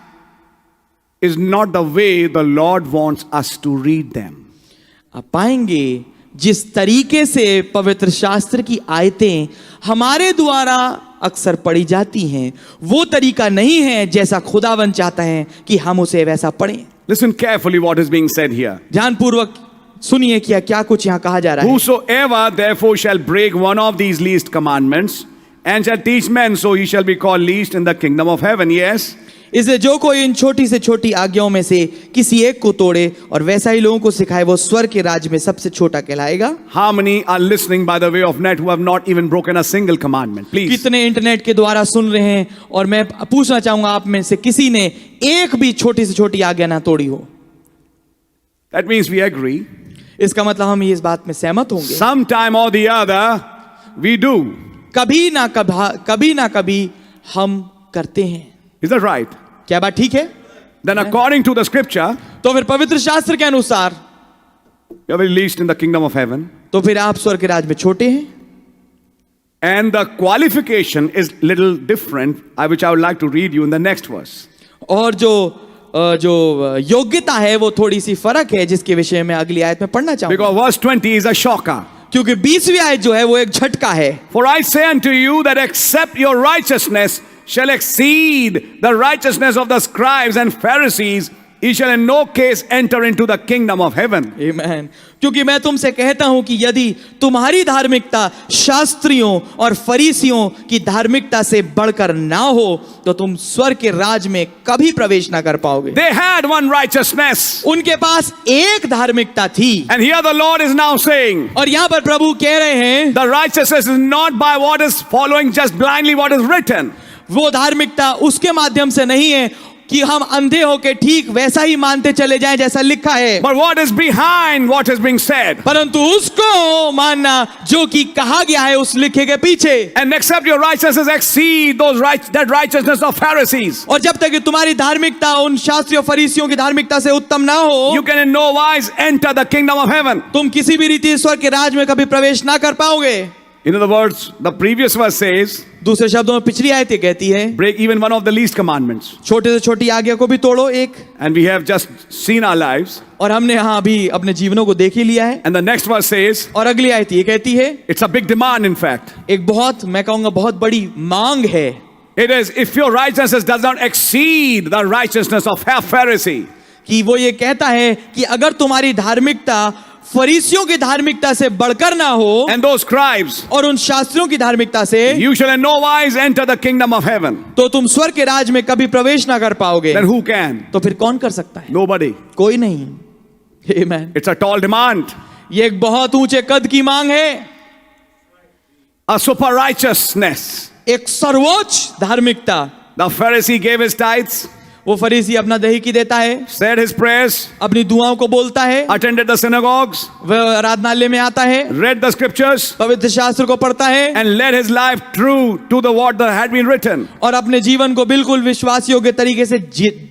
is not the way the Lord wants us to read them. आप पाएंगे जिस तरीके से पवित्र शास्त्र की आयतें हमारे द्वारा अक्सर पढ़ी जाती हैं, वो तरीका नहीं है जैसा खुदावन चाहता है कि हम उसे वैसा पढ़ें। Listen carefully what is being said here. ध्यानपूर्वक सुनिए कि क्या कुछ यहाँ कहा जा रहा है। Whosoever therefore shall break one of these least commandments and shall teach men, so he shall be called least in the kingdom of heaven. Yes. इसलिए जो कोई इन छोटी से छोटी आज्ञाओं में से किसी एक को तोड़े और वैसा ही लोगों को सिखाए, वो स्वर्ग के राज्य में सबसे छोटा कहलाएगा। How many are listening by the way of net who have not even broken a single commandment? Please. कितने इंटरनेट के द्वारा सुन रहे हैं, और मैं पूछना चाहूंगा आप में से किसी ने एक भी छोटी से छोटी आज्ञा ना तोड़ी हो? That means we agree. इसका मतलब हम इस बात में सहमत होंगे। Sometime or the other we do. कभी ना कभी हम करते हैं। Is that right? क्या बात ठीक है? Then according to the scripture, तो फिर पवित्र शास्त्र के अनुसार you are very least in the kingdom of heaven. तो फिर आप स्वर्ग के राज्य में छोटे हैं। And the qualification is little different, which I would like to read you in the next verse. और जो योग्यता है वो थोड़ी सी फर्क है, जिसके विषय में अगली आयत में पढ़ना चाहूंगा। Because verse 20 is a shocker. क्योंकि 20वीं आयत जो है वो एक झटका है। For I say unto you that except your righteousness shall exceed the righteousness of the scribes and Pharisees, ye shall in no case enter into the kingdom of heaven. आमीन। क्योंकि मैं तुमसे कहता हूं कि यदि तुम्हारी धार्मिकता शास्त्रियों और फरीसियों की धार्मिकता से बढ़कर ना हो, तो तुम स्वर्ग के राज में कभी प्रवेश ना कर पाओगे। They had one righteousness. उनके पास एक धार्मिकता थी। And here the Lord is now saying, और यहां पर प्रभु कह रहे हैं, the righteousness is not by what is following just blindly what is written. वो धार्मिकता उसके माध्यम से नहीं है कि हम अंधे होके ठीक वैसा ही मानते चले जाएं जैसा लिखा है, But what is behind what is being said. परंतु उसको मानना जो कि कहा गया है उस लिखे के पीछे। And except your righteousness exceed that righteousness of Pharisees, और जब तक कि तुम्हारी धार्मिकता उन शास्त्रियों फरीसियों की धार्मिकता से उत्तम ना हो, you can in no wise enter the kingdom of heaven. तुम किसी भी रीति स्वर्ग के राज में कभी प्रवेश ना कर पाओगे। In other words, the previous verse says, दूसरे शब्दों में पिछली आयत ये कहती है, break even one of the least commandments. छोटे से छोटी आज्ञा को भी तोड़ो एक। And we have just seen our lives. और हमने यहाँ अभी अपने जीवनों को देख ही लिया है। And the next verse says, और अगली आयत ये कहती है, it's a big demand in fact. एक बहुत, मैं कहूंगा बहुत बड़ी मांग है। It is, if your righteousness does not exceed the righteousness of a Pharisee, कि वो ये कहता है कि अगर तुम्हारी धार्मिकता फरीसियों की धार्मिकता से बढ़कर ना हो, and those scribes, और उन शास्त्रियों की धार्मिकता से, you shall in no wise enter the kingdom of heaven. तो तुम स्वर्ग के राज में कभी प्रवेश ना कर पाओगे। Then who can? तो फिर कौन कर सकता है? Nobody. कोई नहीं। आमीन। It's a tall demand. ये एक बहुत ऊंचे कद की मांग है। A super righteousness. एक सर्वोच्च धार्मिकता। The Pharisee gave his tithes, वो फरीसी अपना दही की देता है, said his prayers, अपनी दुआओं को बोलता है, attended the synagogues, वह आराधनालय में आता है, read the scriptures, पवित्र शास्त्र को पढ़ता है, and led his life true to the what that had been written. और अपने जीवन को बिल्कुल विश्वासियों के तरीके से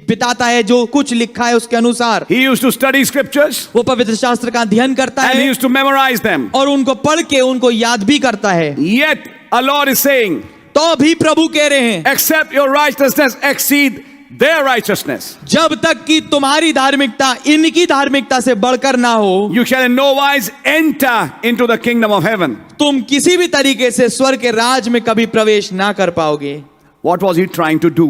बिताता है, जो कुछ लिखा है उसके अनुसार। He used to study scriptures, वो पवित्र शास्त्र का अध्ययन करता and he है used to memorize them. और उनको पढ़ के उनको याद भी करता है। Yet, our Lord is saying, तो भी प्रभु कह रहे हैं, except your righteousness exceed their righteousness, जब तक कि तुम्हारी धार्मिकता इनकी धार्मिकता से बढ़कर ना हो, you shall in no wise enter into the kingdom of heaven. तुम किसी भी तरीके से स्वर्ग के राज में कभी प्रवेश ना कर पाओगे। What was he trying to do?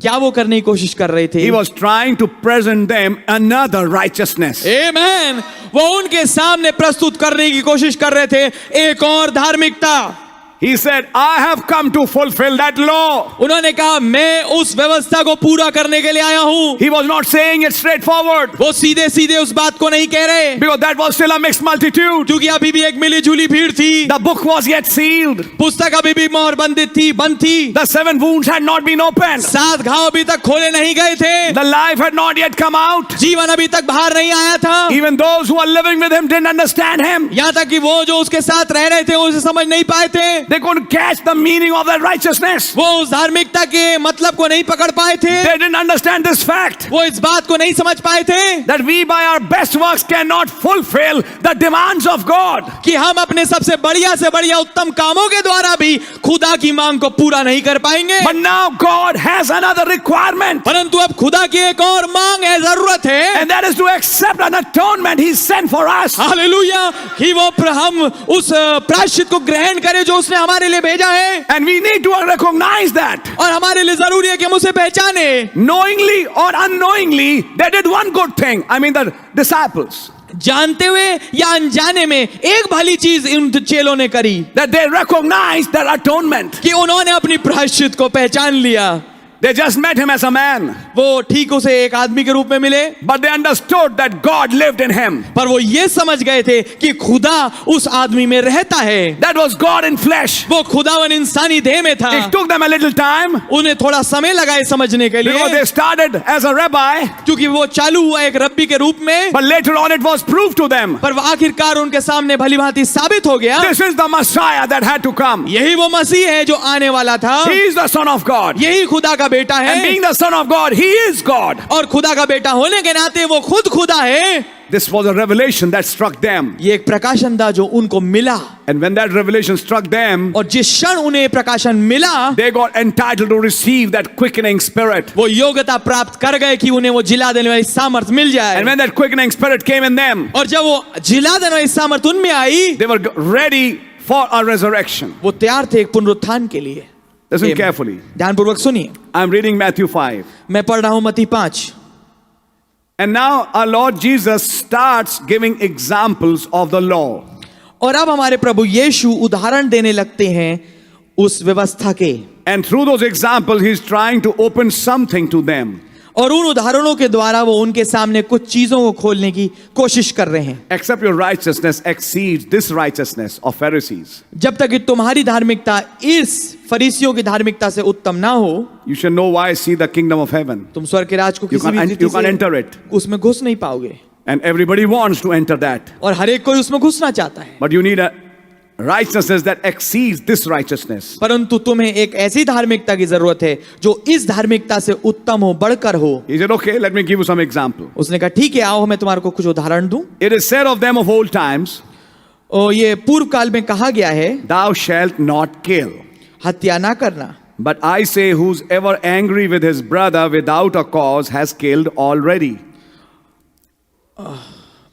क्या वो करने की कोशिश कर रहे थे? He was trying to present them another righteousness. आमीन। वो उनके सामने प्रस्तुत करने की कोशिश कर रहे थे एक और धार्मिकता। He said, I have come to fulfill that law. उन्होंने कहा मैं उस व्यवस्था को पूरा करने के लिए आया हूं। He was not saying it straightforward, वो सीधे सीधे उस बात को नहीं कह रहे, because that was still a mixed multitude. क्योंकि अभी भी एक मिली जुली भीड़ थी। The book was yet sealed. पुस्तक अभी भी मोहर बंद थी। The 7 wounds had not been opened. 7 घाव अभी तक खोले नहीं गए थे। The life had not yet come out. जीवन अभी तक बाहर नहीं आया था। Even those who were living with him didn't understand him. यहाँ तक कि वो जो उसके साथ रह रहे थे उसे समझ नहीं पाए थे। They couldn't catch the meaning of that righteousness. वो उस धार्मिकता के मतलब को नहीं पकड़ पाए थे, They didn't understand this fact वो इस बात को नहीं समझ पाए थे that we by our best works cannot fulfill the demands of God. कि हम अपने सबसे बढ़िया से बढ़िया उत्तम कामों के द्वारा भी खुदा की मांग को पूरा नहीं कर पाएंगे। But now God has another requirement, परंतु अब खुदा की एक और मांग है, जरूरत है, and that is to accept an atonement He sent for us. Hallelujah, कि वो हम उस प्रायश्चित को ग्रहण करें जो उसने हमारे लिए भेजा है, And we need to recognize that. और हमारे लिए जरूरी है कि हम उसे पहचाने। Knowingly or unknowingly, they did one good thing. I mean, the disciples. जानते हुए या अनजाने में एक भली चीज इन चेलों ने करी, That they recognized their atonement. कि उन्होंने अपनी प्रायश्चित को पहचान लिया। They just met Him as a man, वो ठीक उसे एक आदमी के रूप में मिले, but they understood that God lived in him. पर वो ये समझ गए थे कि खुदा उस आदमी में रहता है। That was God in flesh. वो खुदावन इंसानी देह में था। It took them a little time उन्हें थोड़ा समय लगा ये समझने के because लिए, they started as a rabbi, क्योंकि वो चालू हुआ एक रब्बी के रूप में, but later on it was proved to them. पर वो आखिरकार उनके सामने भली भांति साबित हो गया, This is the Messiah that had to come. यही वो मसीह है जो आने वाला था, He is the Son of God. यही खुदा का बेटा And है, being the Son of God, He is God. और खुदा का बेटा होने के नाते वो खुद खुदा है। This was a revelation that struck them. ये एक प्रकाशन था जो उनको मिला, And when that revelation struck them, और जिस क्षण उन्हें प्रकाशन मिला, they got entitled to receive that quickening spirit. वो योग्यता प्राप्त कर गए कि उन्हें वो जिला देने वाली सामर्थ मिल जाए। And when that quickening spirit came in them, और जब वो जिला देने वाली सामर्थ उनमें आई, they were ready for a resurrection. वो तैयार थे एक पुनरुत्थान के लिए। Listen carefully. ध्यानपूर्वक सुनिए, I'm reading Matthew 5. मैं पढ़ रहा हूं मत्ती 5। And now our Lord Jesus starts giving examples of the law. और अब हमारे प्रभु यीशु उदाहरण देने लगते हैं उस व्यवस्था के, And through those examples, He's trying to open something to them. और उन उदाहरणों के द्वारा वो उनके सामने कुछ चीजों को खोलने की कोशिश कर रहे हैं। Except your righteousness exceeds this righteousness of Pharisees. जब तक कि तुम्हारी धार्मिकता इस फरीसियों की धार्मिकता से उत्तम ना हो, You shall know why see the kingdom of heaven. तुम स्वर्ग के राज को You किसी भी can't रीति enter से it. उसमें घुस नहीं पाओगे, And everybody wants to enter that. और हर एक कोई उसमें घुसना चाहता है, But you need a righteousness that exceeds this righteousness. परंतु तुम्हें एक ऐसी धार्मिकता की जरूरत है जो इस धार्मिकता से उत्तम हो, बढ़कर हो। He said, okay, let me give you some example. उसने कहा ठीक है, आओ मैं तुम्हारे को कुछ उदाहरण दूं। It is said of them of old times, और ये पूर्व काल में कहा गया है, thou shalt not kill. हत्या ना करना। But I say, who's ever angry with his brother without a cause has killed already.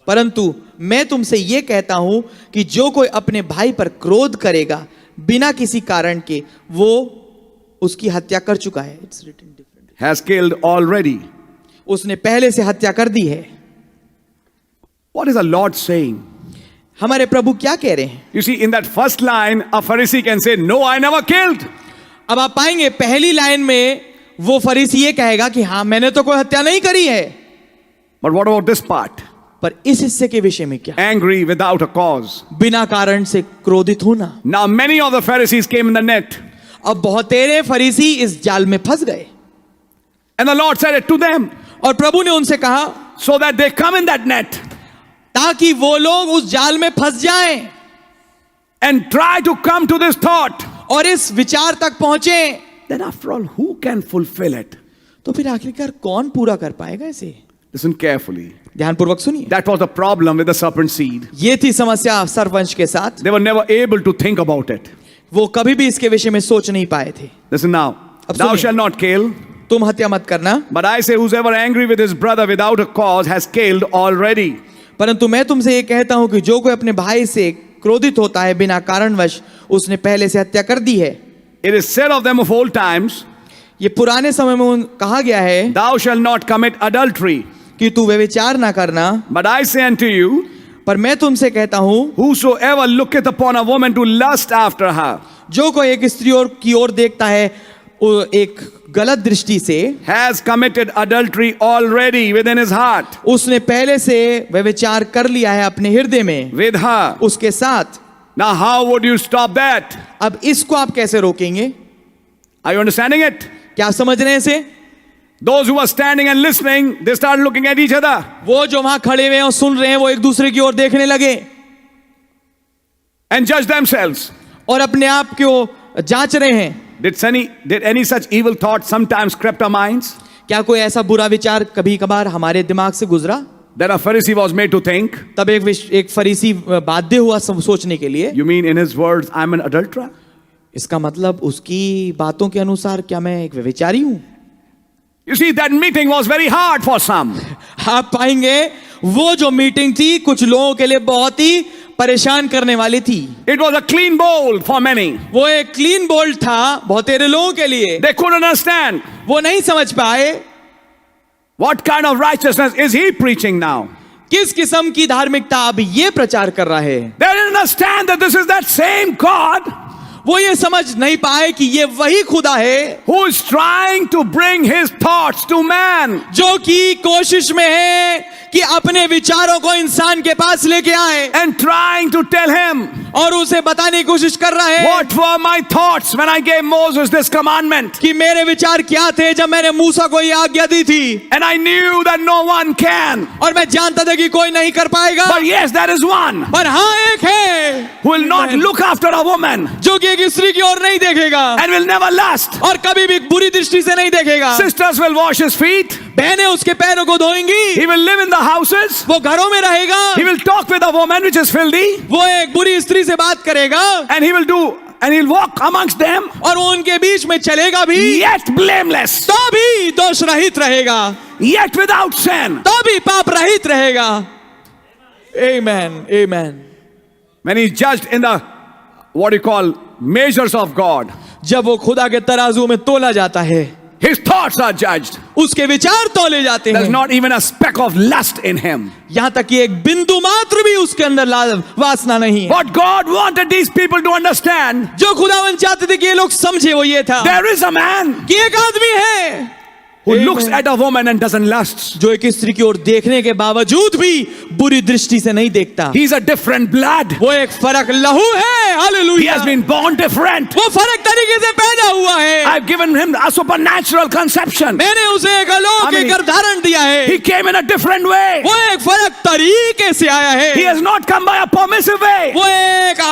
परंतु मैं तुमसे ये कहता हूं कि जो कोई अपने भाई पर क्रोध करेगा बिना किसी कारण के, वो उसकी हत्या कर चुका है। It's written differently. Has killed already. उसने पहले से हत्या कर दी है। What is the Lord saying? हमारे प्रभु क्या कह रहे हैं? You see, in that first line, a Pharisee can say, no, I never killed. अब आप पाएंगे पहली लाइन में वो फरीसी ये कहेगा कि हाँ मैंने तो कोई हत्या नहीं करी है, But what about this part? पर इस हिस्से के विषय में क्या? Angry without a cause. बिना कारण से क्रोधित होना। Now, many of the Pharisees came in the net. अब बहुतेरे फरीसी इस जाल में फंस गए, And the Lord said it to them, और प्रभु ने उनसे कहा so that they come in that net ताकि वो लोग उस जाल में फंस जाएं and try to come to this thought. और इस विचार तक पहुंचे, Then after all, who can fulfill it? तो फिर आखिरकार कौन पूरा कर पाएगा इसे? Listen carefully. ध्यानपूर्वक सुनिए, That was the problem with the serpent seed. ये थी समस्या सर्पवंश के साथ। They were never able to think about it. वो कभी भी इसके विषय में सोच नहीं पाए थे। Listen now. अब Thou सुनिए। shalt not kill. तुम हत्या मत करना, But I say, whosoever angry with his brother without a cause has killed already. परंतु मैं तुमसे ये कहता हूं कि जो कोई अपने भाई से क्रोधित होता है बिना कारणवश, उसने पहले से हत्या कर दी है। It is said of them of old times, ये पुराने समय में कहा गया है thou shalt not commit adultery. कि तू व्यभिचार ना करना, But I say unto you, पर मैं तुमसे कहता हूं whosoever looketh upon a woman to lust after her जो कोई एक स्त्री और की ओर देखता है वो एक गलत दृष्टि से, has committed adultery already within his heart उसने पहले से व्यभिचार कर लिया है अपने हृदय में with her. उसके साथ। Now how would you stop that? अब इसको आप कैसे रोकेंगे? Are you understanding it? क्या आप समझ रहे हैं इसे? Those who were standing and listening, they started looking at each other. वो जो वहां खड़े हुए हैं और सुन रहे हैं, वो एक दूसरे की ओर देखने लगे And judge themselves. और अपने आप को जांच रहे हैं। Did any such evil thought sometimes crept our minds? क्या कोई ऐसा बुरा विचार कभी कभार हमारे दिमाग से गुजरा? Then a Pharisee was made to think, तब एक फरीसी बाध्य हुआ सोचने के लिए, you mean in his words, I'm an adulterer? इसका मतलब उसकी बातों के अनुसार क्या मैं एक व्यभिचारी हूं? You see, that meeting was very hard for some. आप पाएंगे वो जो मीटिंग थी कुछ लोगों के लिए बहुत ही परेशान करने वाली थी। It was a clean bowl for many. वो एक क्लीन बोल्ट था बहुत तेरे लोगों के लिए। They couldn't understand. वो नहीं समझ पाए What kind of righteousness is he preaching now? किस किस्म की धार्मिकता अब ये प्रचार कर रहा है। They didn't understand that this is that same God वो ये समझ नहीं पाए कि ये वही खुदा है who is trying to bring his thoughts to man. जो कि कोशिश में है कि अपने विचारों को इंसान के पास लेके आए And trying to tell him, और उसे बताने की कोशिश कर रहा है what were my thoughts when I gave Moses this commandment? कि मेरे विचार क्या थे जब मैंने मूसा को ये आज्ञा दी थी। And I knew that no one can. और मैं जानता था कि कोई नहीं कर पाएगा, But yes, there is one पर हाँ एक है who will not look after a woman जो कि एक स्त्री की ओर नहीं देखेगा and will never lust. और कभी भी बुरी दृष्टि से नहीं देखेगा। Sisters will wash his feet. बहनें उसके पैरों को धोएंगी, He will live in the houses. वो घरों में रहेगा, He will talk with a woman which is filthy. वो एक बुरी स्त्री से बात करेगा And he will walk amongst them, और वो उनके बीच में चलेगा भी, yet blameless, तो भी दोष रहित रहेगा, yet without sin. तो भी पाप रहित रहेगा। Amen, amen. When he judged in the, what you call, measures of God, जब वो खुदा के तराजू में तोला जाता है, his thoughts are judged. उसके विचार तोले जाते There's हैं। not even a speck of lust in him. यहाँ तक कि एक बिंदु मात्र भी उसके अंदर वासना नहीं है। What God wanted these people to understand, जो खुदावन चाहते थे कि ये लोग समझे वो ये था there is a man कि एक आदमी है who Amen. looks at a woman and doesn't lust. जो एक स्त्री की ओर देखने के बावजूद भी बुरी दृष्टि से नहीं देखता। He's a different blood. वो एक फर्क लहू है। He hallelujah. has been born different. वो फर्क तरीके से पैदा हुआ है। I've given him a supernatural conception. मैंने उसे एक अलौकिक गर्भाधारण दिया है। He came in a different way. वो एक फर्क तरीके से आया है। He has not come by a permissive way. वो एक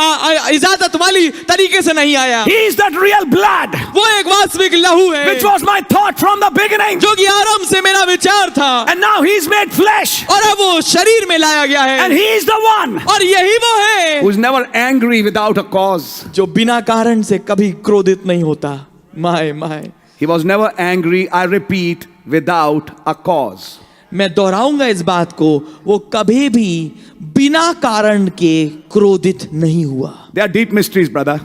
इजाजत वाली तरीके से नहीं आया। He is that real blood, वो एक वास्तविक लहू है which was my thought from the beginning. जो कि आरंभ से मेरा विचार था And now he's made flesh. और अब वो शरीर में लाया गया है And he is the one और यही वो है who's never angry without a cause. जो बिना कारण से कभी क्रोधित नहीं होता। My my He was never angry, I repeat, without a cause. मैं दोहराऊंगा इस बात को, वो कभी भी बिना कारण के क्रोधित नहीं हुआ। They are deep mysteries, brother.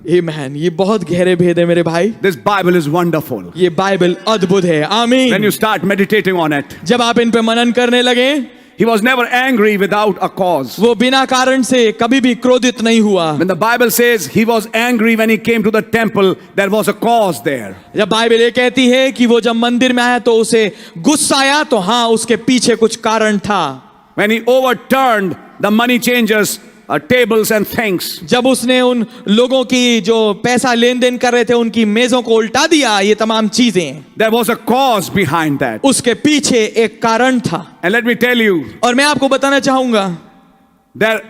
आमीन। ये बहुत गहरे भेद है मेरे भाई। This Bible is wonderful. ये बाइबल अद्भुत है। When आमीन। you start meditating on it, जब आप इन पे मनन करने लगे, he was never angry without a cause. वो बिना कारण से कभी भी क्रोधित नहीं हुआ। When the Bible says he was angry when he came to the temple, there was a cause there. जब बाइबल ये कहती है कि वो जब मंदिर में आया तो उसे गुस्सा आया, तो हाँ उसके पीछे कुछ कारण था। When he overturned the money changers' tables and things, जब उसने उन लोगों की जो पैसा लेन देन कर रहे थे उनकी मेजों को उल्टा दिया, ये तमाम चीजें, there was a cause behind that. उसके पीछे एक कारण था। And let me tell you, और मैं आपको बताना चाहूंगा, there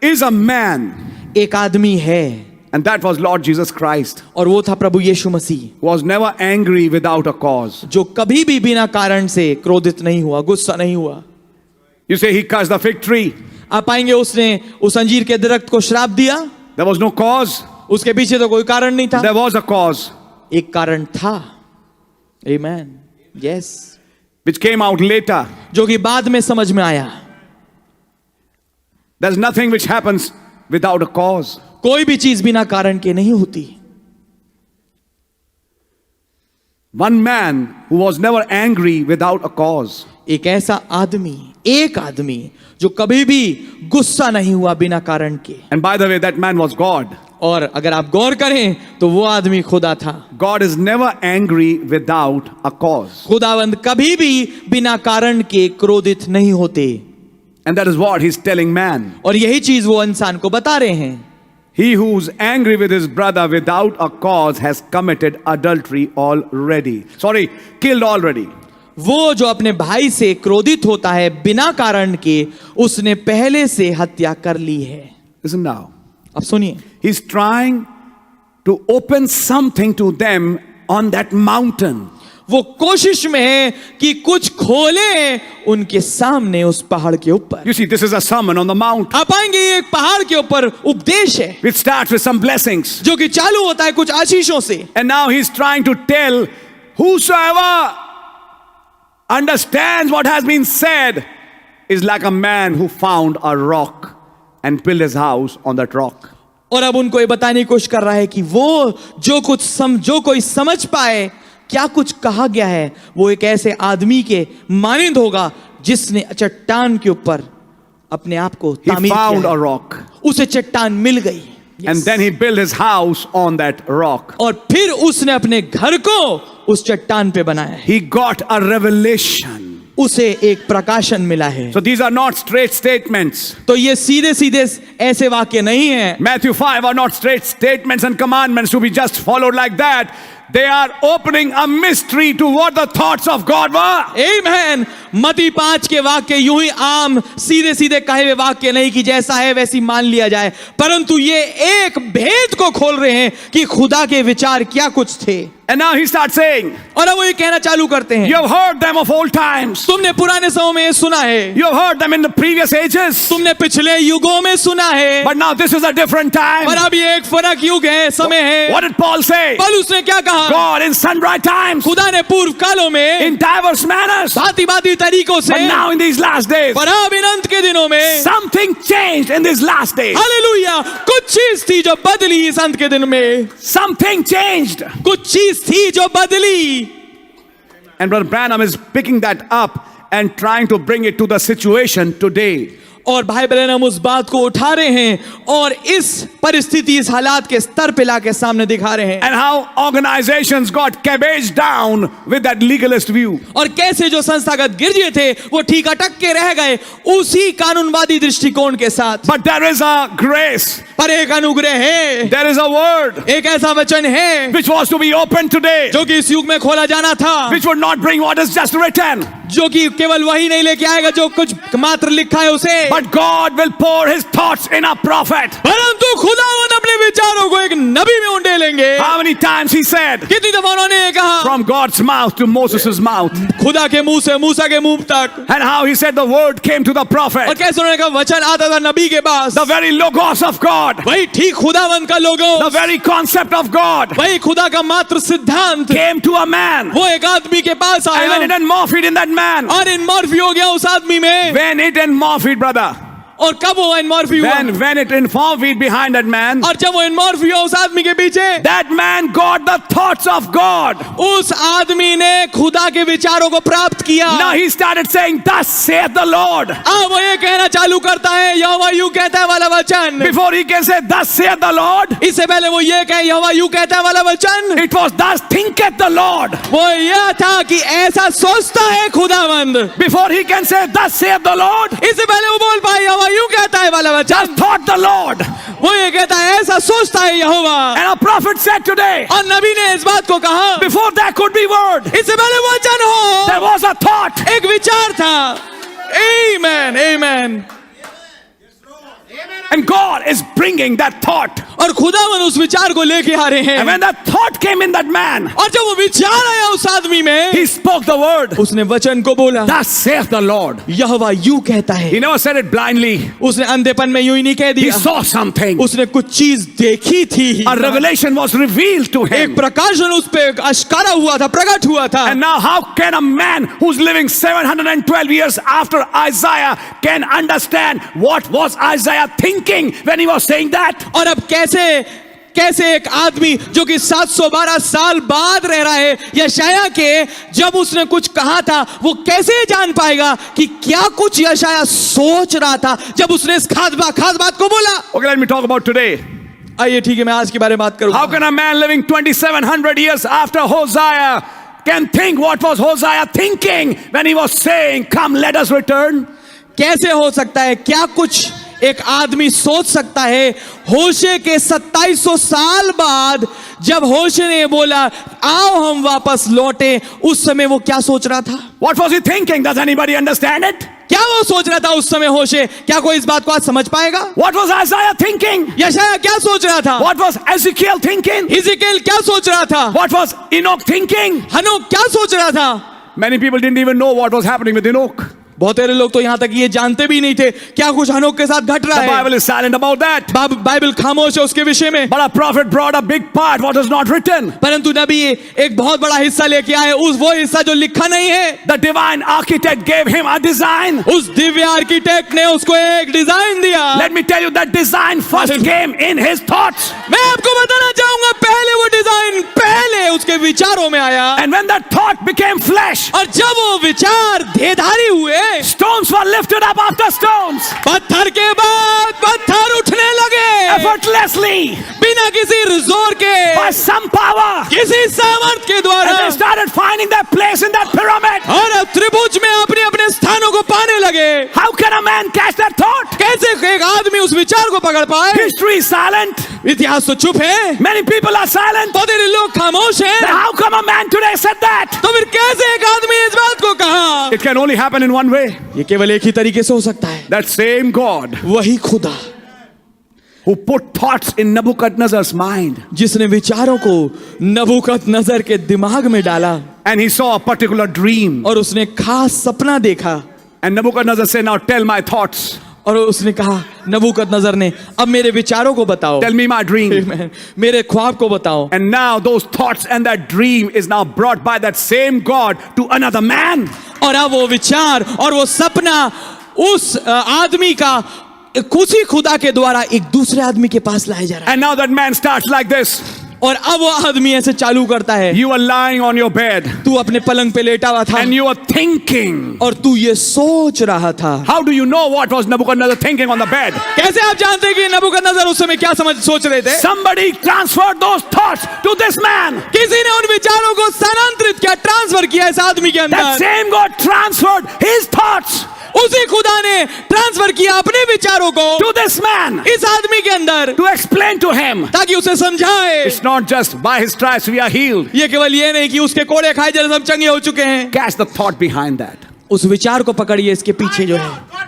is a man, एक आदमी है and that was Lord Jesus Christ, और वो था प्रभु यीशु मसीह, who was never angry without a cause. जो कभी भी बिना कारण से क्रोधित नहीं हुआ, गुस्सा नहीं हुआ। You say he cursed the fig tree. आप पाएंगे उसने उस अंजीर के दरख्त को श्राप दिया, There was no cause. उसके पीछे तो कोई कारण नहीं था। There was a cause एक कारण था। आमीन। Yes. which came out later. जो कि बाद में समझ में आया। There's nothing which happens without a cause. कोई भी चीज बिना कारण के नहीं होती। One man who was never angry without a cause. एक ऐसा आदमी, एक आदमी जो कभी भी गुस्सा नहीं हुआ बिना कारण के। And by the way, that man was God. और अगर आप गौर करें तो वो आदमी खुदा था। God is never angry without a cause. खुदावंद कभी भी बिना कारण के क्रोधित नहीं होते। And that is what he's telling man. और यही चीज वो इंसान को बता रहे हैं। He who's angry with his brother without a cause has committed adultery already. Sorry, killed already. वो जो अपने भाई से क्रोधित होता है बिना कारण के, उसने पहले से हत्या कर ली है। Listen now. अब सुनिए, He's trying to open something to them on that mountain. वो कोशिश में है कि कुछ खोले उनके सामने उस पहाड़ के ऊपर। You see, this is a sermon on the mount. आप पाएंगे ये एक पहाड़ के ऊपर उपदेश है It starts with some blessings. जो कि चालू होता है कुछ आशीषों से, And now he's trying to tell whosoever understands what has been said is like a man who found a rock and built his house on that rock. और अब उनको ये बताने की कोशिश कर रहा है कि वो जो कोई समझ पाए क्या कुछ कहा गया है, वो एक ऐसे आदमी के मानिंद होगा जिसने चट्टान के ऊपर अपने आप को He तामीर found किया a है। rock. उसे चट्टान मिल गई। And then he built his house on that rock. और फिर उसने अपने घर को उस चट्टान पे बनाया है। He got a revelation. उसे एक प्रकाशन मिला है। So these are not straight statements. तो ये सीधे सीधे ऐसे वाक्य नहीं है। Matthew 5 are not straight statements and commandments to be just followed like that. They are opening a mystery to what the thoughts of God were. आमेन। मत्ती 5 के वाक्य यूं ही आम सीधे सीधे कहे हुए वाक्य नहीं कि जैसा है वैसी मान लिया जाए, परंतु ये एक भेद को खोल रहे हैं कि खुदा के विचार क्या कुछ थे। And now he starts saying, और अब वो ये कहना चालू करते हैं, you have heard them of old times. तुमने पुराने समय में ये सुना है, You have heard them in the previous ages. तुमने पिछले युगों में सुना है, But now this is a different time. पर अब ये एक फर्क युग है, समय है। What did Paul say? पौलुस ने क्या कहा? God in sundry times, खुदा ने पूर्व कालों में in diverse manners. भांति भांति तरीकों से, But now in these last days, पर अब इन अंत के दिनों में something changed in these last days. Hallelujah, कुछ चीज थी जो बदली इस अंत के दिन में। Something changed. कुछ चीज थी जो बदली। And Brother Branham is picking that up and trying to bring it to the situation today. और भाई ब्रैनम उस बात को उठा रहे हैं और इस परिस्थिति, इस हालात के स्तर पे लाके सामने दिखा रहे हैं। And how organizations got cabbaged down with that legalist view. और कैसे जो संस्थागत गिरजे थे वो ठीक अटक के रह गए उसी कानूनवादी दृष्टिकोण के साथ। But there is a grace. पर एक अनुग्रह है, There is a word एक ऐसा वचन है which was to be opened today, जो कि इस युग में खोला जाना था, which would not bring what is just written. जो कि केवल वही नहीं लेके आएगा जो कुछ मात्र लिखा है उसे, But God will pour his thoughts in a prophet. परंतु खुदावंद अपने विचारों को एक नबी में उंडेलेंगे। How many times he said, कितनी दफा उन्होंने ये कहा? from God's mouth to Moses' mouth. खुदा के मुंह से मूसा के मुंह तक। And how he said the word came to the और prophet. कैसे उन्होंने कहा वचन आता था नबी के पास, The very logos of God. वही ठीक खुदावंद का लोगो, The very concept of God वही खुदा का मात्र सिद्धांत came to a man. वो एक आदमी के पास And when it आया enmorphed in that man. और इनमॉर्फी हो गया उस आदमी में। When it enmorphed, brother. और कब वो इनमॉर्फी हुआ? When it enmorphed behind that man. और जब वो इनमॉर्फी हुआ उस आदमी के पीछे, That man got the thoughts of God. उस आदमी ने खुदा के विचारों को प्राप्त किया। Now he started saying, thus saith the Lord. अब वो ये कहना चालू करता है यहोवा यूं कहता है वाला वचन। Before he can say, thus saith the Lord, इससे पहले वो ये कहे यहोवा यूं कहता है वाला वचन, it was thus thinketh the Lord. वो यह था कि ऐसा सोचता है खुदावंद। Before he can say, thus saith the Lord, इससे पहले वो बोल पाए यहोवा यूं कहता है वाला just वचन, thought the Lord. वो ये कहता है ऐसा सोचता है यहोवा। And a prophet said today, और नबी ने इस बात को कहा, before there could be word, इससे पहले वचन हो, there was a thought. एक विचार था। आमेन, आमेन। And God is bringing that thought. और खुदावन उस विचार को लेके आ रहे And हैं। when that thought came in that man, और जब वो विचार आया उस आदमी में, he spoke the word. उसने वचन को बोला, Thus saith the Lord. यहोवा यूं कहता है। He never said it blindly. उसने अंधेपन में यूं ही नहीं कह He दिया, saw something. उसने कुछ चीज देखी थी। A revelation was revealed to एक him. प्रकाशन उस पे आश्कारा हुआ था, प्रकट हुआ था। And now how can a man who's living 712 years after Isaiah can understand what was Isaiah thinking when he was saying that? और अब कैसे एक आदमी जो कि 712 साल बाद रह रहा है यशाया के, जब उसने कुछ कहा था वो कैसे जान पाएगा कि क्या कुछ यशाया सोच रहा था जब उसने इस खास बात को बोला। Okay, let me talk about today. आइए ठीक है, मैं आज के बारे में बात करूंगा। How can a man living 2700 years after Hosea can think what was Hosea thinking when he was saying, come let us return? कैसे हो सकता है, क्या कुछ एक आदमी सोच सकता है होशे के 2700 साल बाद जब होशे ने बोला आओ हम वापस लौटे, उस समय वो क्या सोच रहा था? What was he thinking? Does anybody understand it? क्या वो सोच रहा था उस समय होशे? क्या कोई इस बात को आज समझ पाएगा? What was Isaiah thinking? यशायाह क्या सोच रहा था? What was Ezekiel thinking? हिजकिय्याह क्या सोच रहा था? What was Enoch thinking? हनोक क्या सोच रहा था? Many people didn't even know what was happening with Enoch. बहुत सारे लोग तो यहाँ तक ये जानते भी नहीं थे क्या कुछ हनोक के साथ घट रहा The है। Bible is silent about that. Bible खामोश है उसके विषय में। But a prophet brought a big part what is not written. परंतु नबी एक बहुत बड़ा हिस्सा लेके आए, उस वो हिस्सा जो लिखा नहीं है। The divine architect gave him a design. उस दिव्य आर्किटेक्ट ने उसको एक डिजाइन दिया। Let me tell you that design first came in his thoughts. मैं आपको बताना चाहूंगा पहले वो डिजाइन पहले उसके विचारों में आया, And when that thought became flesh, और जब वो विचार देहधारी हुए, stones were lifted up after stones. पत्थर के बाद पत्थर उठने लगे Effortlessly. बिना किसी जोर के, By some power. किसी सामर्थ के द्वारा। And they started finding their place in that pyramid. और अब त्रिभुज में अपने अपने स्थानों को पाने लगे। How can a man catch that thought? कैसे एक आदमी उस विचार को पकड़ पाए? History is silent. इतिहास तो चुप है, Many people are silent. बहुत सारे लोग खामोश Then हैं। how come a man today said that? तो फिर कैसे एक आदमी इस बात को कहा? It can only happen in one way. ये केवल एक ही तरीके से हो सकता है। That same God वही खुदा who put thoughts in Nebuchadnezzar's mind, जिसने विचारों को नबूकदनजर के दिमाग में डाला and he saw a particular dream. और उसने खास सपना देखा, And Nebuchadnezzar said, "Now tell my thoughts. और उसने कहा नबूकदनजर ने, अब मेरे विचारों को बताओ, Tell me my dream." मेरे ख्वाब को बताओ। And now those thoughts and that dream is now brought by that same God to another man. और अब वो विचार और वो सपना उस आदमी का उसी खुदा के द्वारा एक दूसरे आदमी के पास लाया जा रहा है। And now that man starts like this. और अब वो आदमी ऐसे चालू करता है, You are lying on your bed तू अपने पलंग पे लेटा हुआ था and you are thinking. और तू ये सोच रहा था। How do you know what was Nebuchadnezzar thinking on the bed? कैसे आप जानते हैं कि नबूकदनजर उस समय क्या सोच रहे थे? Somebody transferred those thoughts to this man. किसी ने उन विचारों को स्थानांतरित किया, ट्रांसफर किया इस आदमी के That अंदर। same God transferred his thoughts उसी खुदा ने ट्रांसफर किया अपने विचारों को to this man इस आदमी के अंदर, to explain to him. ताकि उसे समझाए। It's not just by his stripes we are healed. ये केवल ये नहीं कि उसके कोड़े खाए जैसे हम चंगे हो चुके हैं। Catch the thought behind that. उस विचार को पकड़िए, इसके पीछे जो है।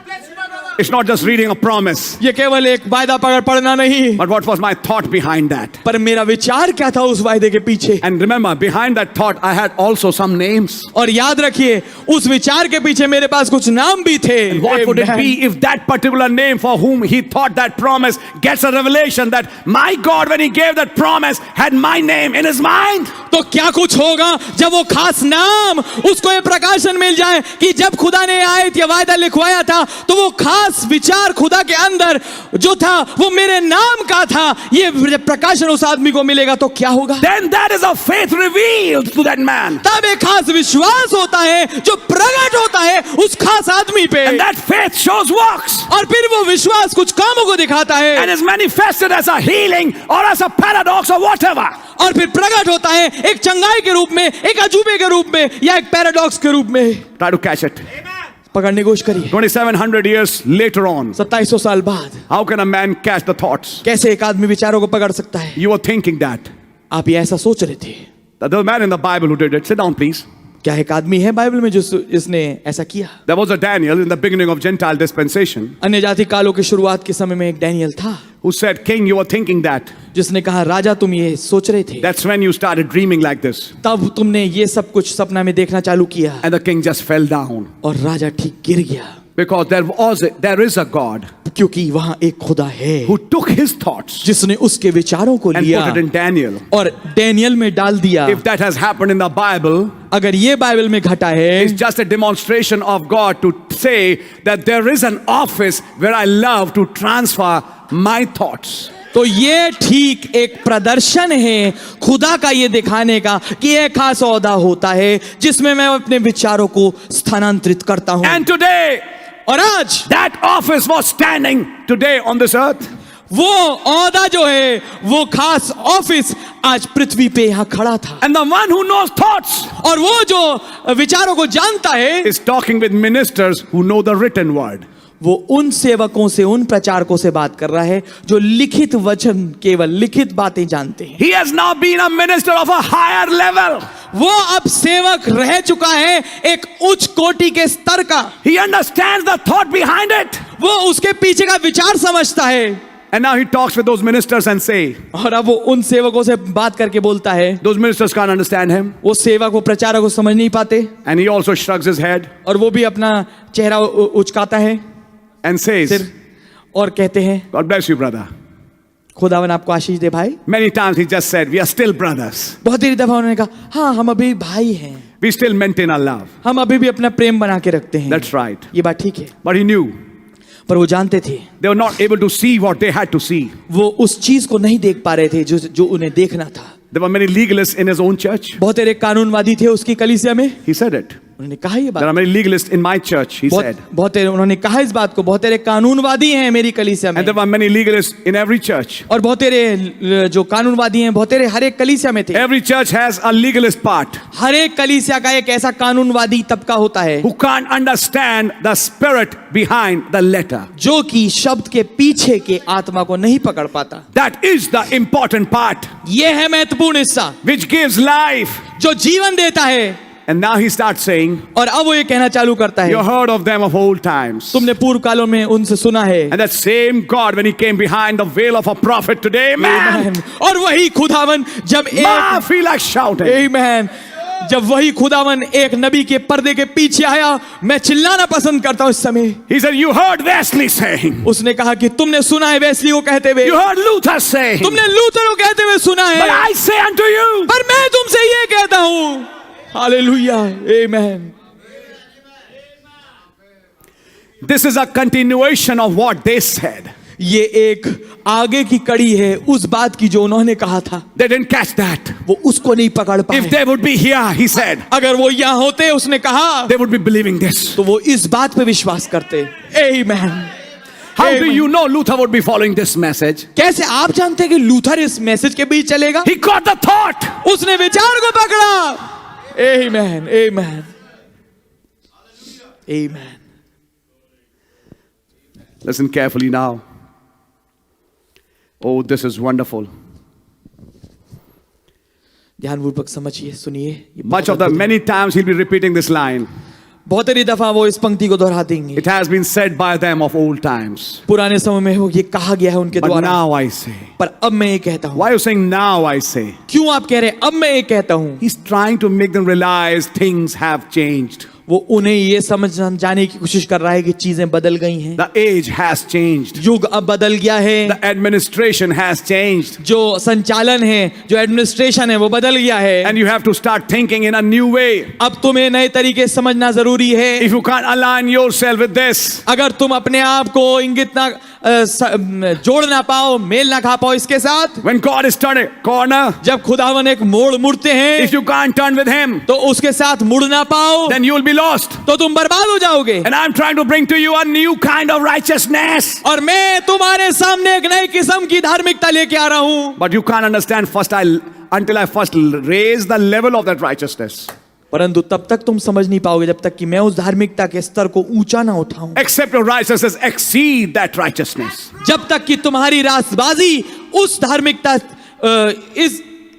It's not just reading a promise, ये केवल एक वायदा पढ़ना नहीं, but what was my thought behind that? पर मेरा विचार क्या था उस वायदे के पीछे। And remember, behind that thought, I had also some names. और याद रखिए उस विचार के पीछे मेरे पास कुछ नाम भी थे। What would it be if that particular name for whom he thought that promise gets a revelation that my God, when he gave that promise, had my name in his mind? तो क्या कुछ होगा जब वो खास नाम उसको ये प्रकाशन मिल जाए कि जब खुदा ने आयत या वायदा लिखवाया था तो वो खास विचार खुदा के अंदर जो था वो मेरे नाम का था, ये प्रकाशन उस आदमी को मिलेगा तो क्या होगा? Then that is a faith revealed to that man. तब एक खास विश्वास होता है जो प्रकट होता है उस खास आदमी पे, And that faith shows works और फिर वो विश्वास कुछ कामों को दिखाता है and is manifested as a healing or as a paradox or whatever. और फिर प्रकट होता है एक चंगाई के रूप में, एक अजूबे के रूप में या एक पैराडॉक्स के रूप में। Try to catch it. पकड़ने की कोशिश करिए। 2700 years later on, 2700 साल बाद how can a man catch the thoughts? कैसे एक आदमी विचारों को पकड़ सकता है? You were thinking that. आप ये ऐसा सोच रहे थे। The man in the Bible who did it, sit down please. क्या एक आदमी है बाइबल में जिसने ऐसा किया? There was a Daniel in the beginning of Gentile dispensation अन्य जाति कालों के शुरुआत के समय में एक डैनियल था who said, King, you were thinking that. जिसने कहा राजा तुम ये सोच रहे थे, That's when you started dreaming like this. तब तुमने ये सब कुछ सपना में देखना चालू किया। And the king just fell down. और राजा ठीक गिर गया Because there is a God क्योंकि वहां एक खुदा है who took his thoughts जिसने उसके विचारों को and लिया put it in Daniel. और डैनियल में डाल दिया। If that has happened in the Bible, अगर ये बाइबल में घटा है it's just a demonstration of God to say that there is an office where I love to transfer my thoughts. तो ये ठीक एक प्रदर्शन है खुदा का ये दिखाने का कि एक खास औहदा होता है जिसमें मैं अपने विचारों को स्थानांतरित करता हूं। And today, और आज that office was standing today on this earth. वो औहदा जो है वो खास ऑफिस आज पृथ्वी पे यहाँ खड़ा था। And the one who knows thoughts और वो जो विचारों को जानता है is talking with ministers who know the written word. वो उन सेवकों से, उन प्रचारकों से बात कर रहा है जो लिखित वचन, केवल लिखित बातें जानते हैं। He has now been a minister of a higher level. वो अब सेवक रह चुका है एक उच्च कोटि के स्तर का। He understands the thought behind it. वो उसके पीछे का विचार समझता है। And now he talks with those ministers and say, और अब वो उन सेवकों से बात करके बोलता है। those ministers can't understand him. वो सेवक, वो प्रचारक को समझ नहीं पाते, And he also shrugs his head और वो भी अपना चेहरा उचकाता है and says, सिर, और कहते हैं, God bless you, brother. खुदावन आपको आशीष दे भाई। Many times he just said, we are still brothers. बहुत देरी दफा उन्होंने कहा, हाँ हम अभी भाई हैं, We still maintain our love. हम अभी भी अपना प्रेम बना के रखते हैं। That's right. ये बात ठीक है, But he knew पर वो जानते थे they were not able to see what they had to see. वो उस चीज को नहीं देख पा रहे थे जो उन्हें देखना था। There were many legalists in his own church. बहुत सारे कानूनवादी थे उसकी कलीसिया में। He said it. उन्होंने कहा ये There बात, are many legalists in my church, he said. बहुत उन्होंने कहा इस बात को, बहुत सारे कानूनवादी हैं मेरी कलीसिया में, And there were many legalists in every church. और बहुत सारे जो कानूनवादी हैं बहुत सारे हर एक कलीसिया में थे। Every church has a legalist part हर एक कलीसिया का एक ऐसा कानूनवादी तबका होता है who can't understand the spirit behind the letter. जो कि शब्द के पीछे के आत्मा को नहीं पकड़ पाता। That is the important part ये है महत्वपूर्ण हिस्सा which gives life. जो जीवन देता है। And now he starts saying, और अब वो ये कहना चालू करता है, you heard of them of old times. तुमने पूर्व कालों में उनसे सुना है। And that same God, when he came behind the veil of a prophet today, man, Amen. और वही खुदावन जब I feel like shouting. Amen. जब वही खुदावन एक नबी के पर्दे के पीछे आया, मैं चिल्लाना पसंद करता हूं इस समय। He said, you heard Wesley saying. उसने कहा कि तुमने सुना है वेस्ली को कहते हुए, You heard Luther saying. तुमने लूथर को कहते हुए सुना है, But I say unto you. पर मैं तुमसे ये कहता हूं। Hallelujah, amen. This is a continuation of what they said. ये एक आगे की कड़ी है उस बात की जो उन्होंने कहा था। They didn't catch that. वो उसको नहीं पकड़ पाए। If they would be here, he said, अगर वो यहाँ होते, उसने कहा, they would be believing this. तो वो इस बात पे विश्वास करते। आमेन। How do you know Luther would be following this message? कैसे आप जानते हैं कि लूथर इस मैसेज के बीच चलेगा? He got the thought. उसने विचार को पकड़ा। आमेन, आमेन, आमेन। Listen carefully now. Oh, this is wonderful. ध्यानपूर्वक समझिए, सुनिए। ये Much of the many times he'll be repeating this line. बहुत सारी दफा वो इस पंक्ति को दोहरा देंगे। It has been said by them of old times. पुराने समय में वो ये कहा गया है उनके But द्वारा। now I say. पर अब मैं ये कहता हूँ। Why are you saying now I say? क्यों आप कह रहे हैं अब मैं ये कहता हूँ? He's trying to make them realize things have changed. वो उन्हें ये समझ जाने की कोशिश कर रहा है कि चीजें बदल गई हैं। The age has changed. युग अब बदल गया है। The administration has changed. जो संचालन है, जो एडमिनिस्ट्रेशन है, वो बदल गया है। And you have to start thinking in a new way. अब तुम्हें नए तरीके से समझना जरूरी है। If you can't align yourself with this, अगर तुम अपने आप को इंगित ना जोड़ ना पाओ, मेल ना खा पाओ इसके साथ, when God is turning corner, जब खुदावन एक मोड़ मुड़ते हैं, if you can't turn with Him, तो उसके साथ मुड़ ना पाओ, then you will be lost. तो तुम बर्बाद हो जाओगे। And I'm trying to bring to you a new kind of righteousness. और मैं तुम्हारे सामने एक नई किस्म की धार्मिकता लेके आ रहा हूं। But you can't understand until I first raise the level of that righteousness. परंतु तब तक तुम समझ नहीं पाओगे जब तक कि मैं उस धार्मिकता के स्तर को ऊंचा ना उठाऊं। Except your righteousness exceed that righteousness. जब तक कि तुम्हारी रासबाजी उस धार्मिकता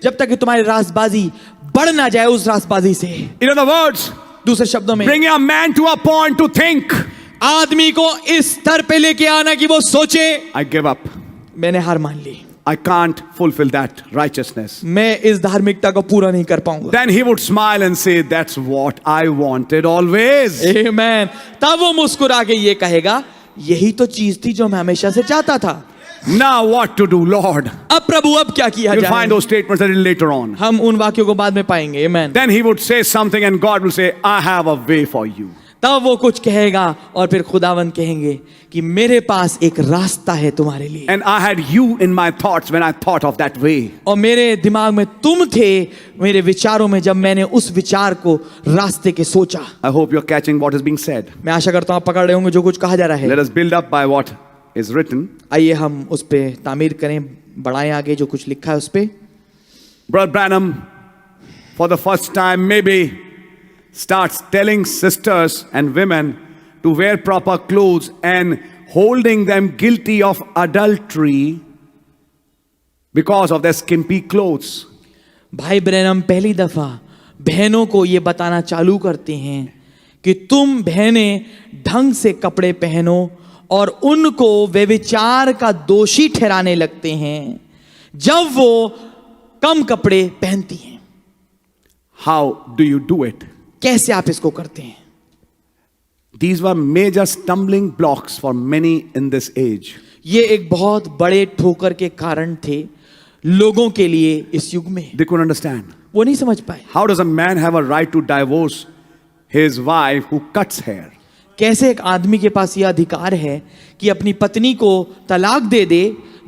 जब तक कि तुम्हारी रासबाजी बढ़ ना जाए उस रासबाजी से। In other words, दूसरे शब्दों में, bring a man to a point to think. आदमी को इस स्तर पे लेके आना कि वो सोचे, I give up. मैंने हार मान ली, I can't fulfill that righteousness. मैं इस धार्मिकता को पूरा नहीं कर पाऊंगा। Then he would smile and say, that's what I wanted always. आमेन। तब वो मुस्कुरा के ये कहेगा, यही तो चीज थी जो मैं हमेशा से चाहता था। Now what to do, Lord? अब प्रभु अब क्या किया You'll जाए? find those statements a little later on. हम उन वाक्यों को बाद में पाएंगे। आमेन। Then he would say something and God will say, I have a way for you. तब वो कुछ कहेगा और फिर खुदावन कहेंगे कि मेरे पास एक रास्ता है तुम्हारे लिए। And I had you in my thoughts when I thought of that way. और मेरे दिमाग में तुम थे, मेरे विचारों में, जब मैंने उस विचार को रास्ते के सोचा। I hope you're catching what is being said. मैं आशा करता हूं आप पकड़ रहे होंगे जो कुछ कहा जा रहा है। Let us build up by what is written. आइए हम उस पे तामीर करें, बढ़ाएं आगे जो कुछ लिखा है उस पे। Brother Branham, for the first time maybe, starts telling sisters and women to wear proper clothes and holding them guilty of adultery because of their skimpy clothes. भाई ब्रैनम पहली दफा बहनों को ये बताना चालू करते हैं कि तुम बहनें ढंग से कपड़े पहनो और उनको व्यभिचार का दोषी ठहराने लगते हैं जब वो कम कपड़े पहनती हैं। How do you do it? कैसे आप इसको करते हैं? These were major stumbling blocks for many in this age. ये एक बहुत बड़े ठोकर के कारण थे लोगों के लिए इस युग में। They couldn't understand. वो नहीं समझ पाए। How does a man have a right to divorce his wife who cuts hair? कैसे एक आदमी के पास यह अधिकार है कि अपनी पत्नी को तलाक दे दे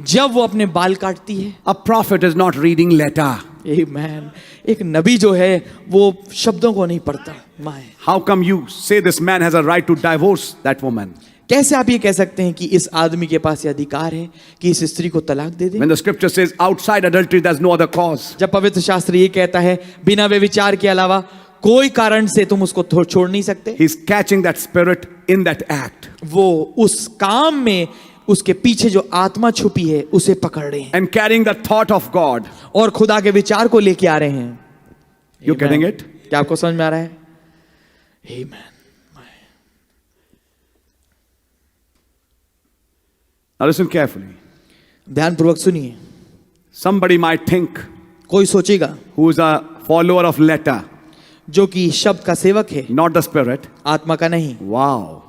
जब वो अपने बाल काटती है? A prophet is not reading letter. आमेन। एक नबी जो है वो शब्दों को नहीं पढ़ता। My How come you say this man has a right to divorce that woman? कैसे आप ये कह सकते हैं कि इस आदमी के पास ये अधिकार है कि इस स्त्री को तलाक दे दे? When the scripture says outside adultery, there's no other cause. जब पवित्र शास्त्र ये कहता है बिना व्यभिचार के अलावा कोई कारण से तुम उसको छोड़ नहीं सकते। He's catching that spirit in that act वो उस काम में उसके पीछे जो आत्मा छुपी है उसे पकड़ रहे हैं and carrying the thought of God. और खुदा के विचार को लेके आ रहे हैं। You getting it? क्या आपको समझ में आ रहा है? आमेन। Now listen carefully. ध्यानपूर्वक सुनिए। Somebody might think कोई सोचेगा who is a follower of letter, जो कि शब्द का सेवक है, not the spirit. आत्मा का नहीं। Wow.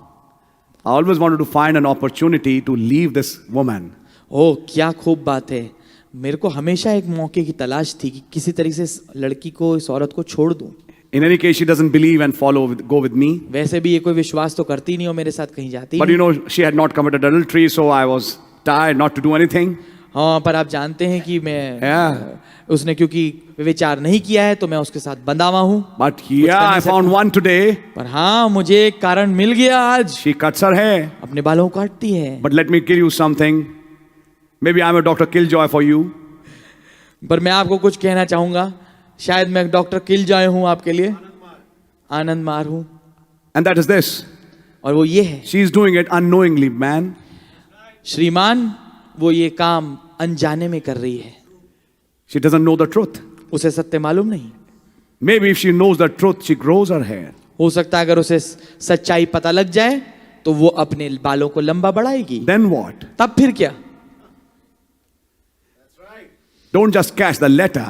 I always wanted to find an opportunity to leave this woman. ओ क्या खूब बात है। मेरे को हमेशा एक मौके की तलाश थी कि किसी तरीके से इस लड़की को, इस औरत को छोड़ दूं। In any case, she doesn't believe and go with me. वैसे भी ये कोई विश्वास तो करती नहीं और मेरे साथ कहीं जाती But नहीं। you know, she had not committed adultery, so I was tired not to do anything. हाँ, पर आप जानते हैं कि मैं Yeah. उसने क्योंकि विचार नहीं किया है तो मैं उसके साथ बंधा हुआ हूँ। But yeah, I found one today. पर हाँ, मुझे एक कारण मिल गया आज। She cuts her hair. अपने बालों को काटती है। But let me give you something. Maybe I'm a Dr. Killjoy for you. पर मैं आपको कुछ कहना चाहूंगा। शायद मैं डॉक्टर किलजॉय हूँ आपके लिए, आनंद मार हूँ। And that is this. और वो ये है, She's doing it unknowingly, man. श्रीमान वो ये काम अनजाने में कर रही है। She doesn't know the truth. उसे सत्य मालूम नहीं। Maybe if she knows the truth, she grows her hair. हो सकता है अगर उसे सच्चाई पता लग जाए तो वो अपने बालों को लंबा बढ़ाएगी। Then what? तब फिर क्या? Don't just catch the letter.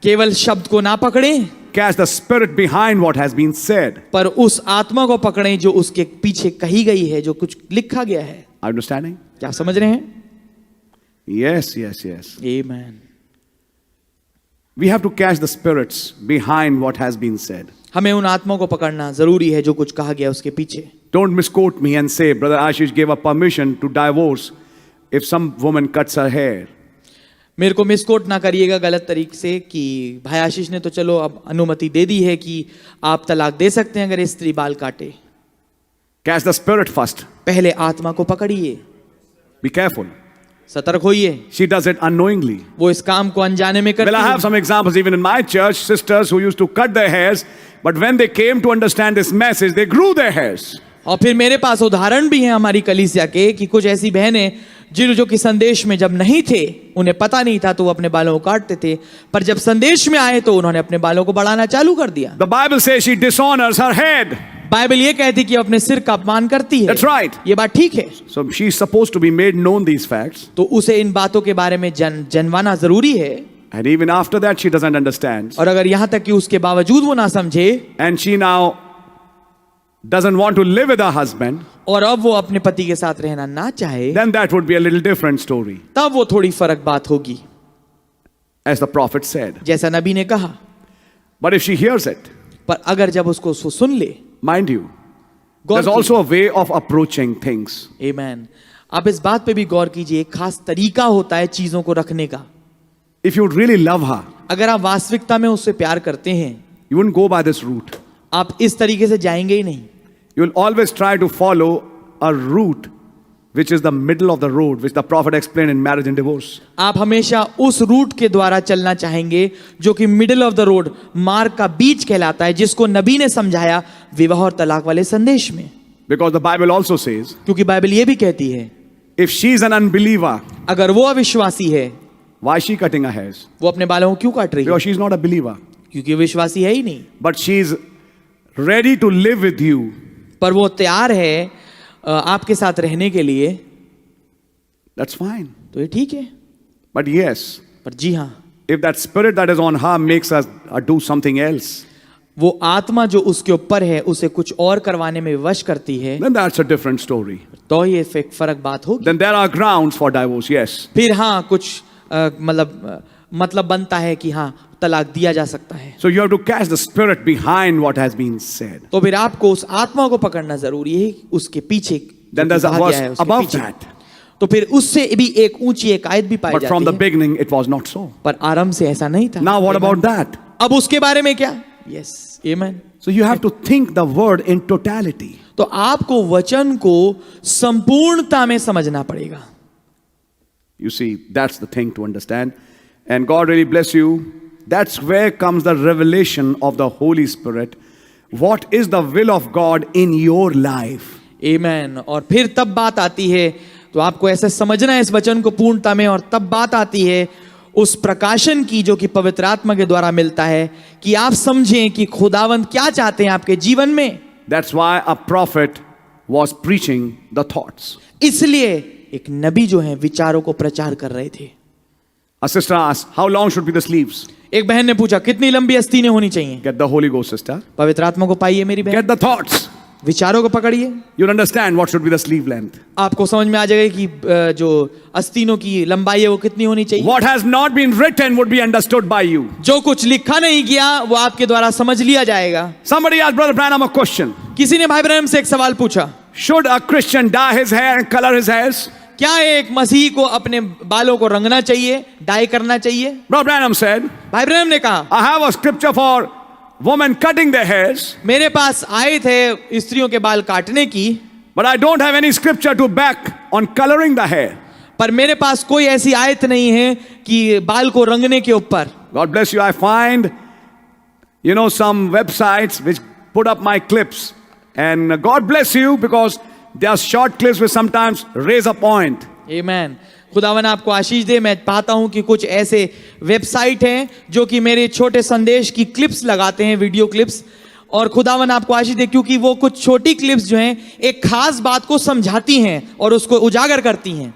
केवल शब्द को ना पकड़ें, Catch the spirit behind what has been said. पर उस आत्मा को पकड़ें जो उसके पीछे कही गई है, जो कुछ लिखा गया है। Are you understanding? क्या समझ रहे हैं? Yes, yes, yes. Amen. We have to catch the spirits behind what has been said. हमें उन आत्मा को पकड़ना जरूरी है जो कुछ कहा गया उसके पीछे। Don't misquote me and say, Brother Ashish gave a permission to divorce if some woman cuts her hair. मेरे को मिसकोट ना करिएगा गलत तरीके से कि भाई आशीष ने तो चलो अब अनुमति दे दी है कि आप तलाक दे सकते हैं अगर स्त्री बाल काटे। Catch the spirit first. पहले आत्मा को पकड़िए, Be careful. सतर्क होइए। She does it unknowingly. वो इस काम को अनजाने में करती Well, I have है। some examples even in my church, sisters who used to cut their hairs, but when they came to understand this message, they grew their hairs. और फिर मेरे पास उदाहरण भी हैं हमारी कलीसिया के कि कुछ ऐसी बहनें जो कि संदेश में जब नहीं थे, उन्हें पता नहीं था तो वो अपने बालों को काटते थे, पर जब संदेश में आए तो उन्होंने अपने बालों को बढ़ाना चालू कर दिया। The Bible says she dishonors her head. Bible ये कहती कि अपने सिर का अपमान करती है। That's right. ये बात ठीक है। So she's supposed to be made known these facts. तो उसे इन बातों के बारे में जनवाना जरूरी है। And even after that, she doesn't understand. और अगर यहां तक कि उसके बावजूद वो ना समझे And she now doesn't want to live with her husband, और अब वो अपने पति के साथ रहना ना चाहे, then that would be a little different story. तब वो थोड़ी फर्क बात होगी, As the prophet said. जैसा नबी ने कहा। But if she hears it, पर अगर जब उसको सुन ले, mind you, Gaur there's also a way of approaching things. आमेन। आप इस बात पे भी गौर कीजिए, एक खास तरीका होता है चीजों को रखने का। If you really love her, अगर आप वास्तविकता में उससे प्यार करते हैं, you wouldn't go by this route. आप इस तरीके से जाएंगे ही नहीं। You will always try to follow a route which is the middle of the road, which the prophet explained in marriage and divorce. आप हमेशा उस रूट के द्वारा चलना चाहेंगे जो कि मिडिल ऑफ द रोड, मार्ग का बीच कहलाता है, जिसको नबी ने समझाया विवाह और तलाक वाले संदेश में। Because the Bible also says, क्योंकि बाइबल ये भी कहती है if she is an unbeliever, अगर वो अविश्वासी है why is she cutting her hairs? वो अपने बालों को क्यों काट रही है? Because she is not a believer. क्योंकि वो विश्वासी है ही नहीं, But she is ready to live with you. पर वो तैयार है आपके साथ रहने के लिए, That's fine. तो ये ठीक है। But yes, पर जी हाँ, if that spirit that is on her makes us do something else, वो आत्मा जो उसके ऊपर है उसे कुछ और करवाने में विवश करती है, then that's a different story. तो ये फर्क बात होगी। Then there are grounds for divorce, yes. फिर हाँ कुछ मतलब बनता है कि हाँ तलाक दिया जा सकता है। So you have to catch the spirit behind what has been said. तो फिर आपको उस आत्मा को पकड़ना जरूरी है, उसके पीछे Then there's a कहा गया है, verse उसके above पीछे। that. तो फिर उससे भी एक ऊंची एक आयत भी पाई But from the जाती है, beginning, it was not so. पर आरंभ से ऐसा नहीं था। Now, what about that? अब उसके बारे में क्या? Yes, amen. So you have to think the word in totality. तो आपको वचन को संपूर्णता में समझना पड़ेगा। You see, that's the thing to understand. And God really bless you. That's where comes the revelation of the Holy Spirit. What is the will of God in your life? आमेन। और फिर तब बात आती है, तो आपको ऐसे समझना है इस वचन को पूर्णता में, और तब बात आती है उस प्रकाशन की जो कि पवित्र आत्मा के द्वारा मिलता है, कि आप समझें कि खुदावंद क्या चाहते हैं आपके जीवन में। That's why a prophet was preaching the thoughts. इसलिए एक नबी जो है विचारों को प्रचार कर रहे थे। A sister asked, how long should be the sleeves? एक बहन ने पूछा कितनी लंबी आस्तीनें होनी चाहिए? Get the Holy Ghost, sister. पवित्र आत्मा को पाइए मेरी बहन, Get the thoughts. विचारों को पकड़िए, You'll understand what should be the sleeve length. आपको समझ में आ जाएगा कि जो आस्तीनों की लंबाई है वो कितनी होनी चाहिए। What has not been written would be understood by you. जो कुछ लिखा नहीं गया वो आपके द्वारा समझ लिया जाएगा। Somebody asked Brother Branham a question. किसी ने भाई ब्रैनम से एक सवाल पूछा, Should a Christian dye his hair and color his hairs? क्या एक मसीही को अपने बालों को रंगना चाहिए, डाई करना चाहिए? Brother Branham said, भाई ब्रैनम ने कहा, I have a scripture for women cutting their hairs, मेरे पास आयत है स्त्रियों के बाल काटने की, but I don't have any scripture to back on coloring the hair. पर मेरे पास कोई ऐसी आयत नहीं है कि बाल को रंगने के ऊपर। God bless you. I find, some websites which put up my clips. And God bless you because they are short clips which sometimes raise a point. आमेन। खुदावन आपको आशीष दे। मैं पाता हूं कि कुछ ऐसे वेबसाइट हैं जो कि मेरे छोटे संदेश की क्लिप्स लगाते हैं, वीडियो क्लिप्स, और खुदावन आपको आशीष दे क्योंकि वो कुछ छोटी क्लिप्स जो हैं एक खास बात को समझाती हैं और उसको उजागर करती हैं।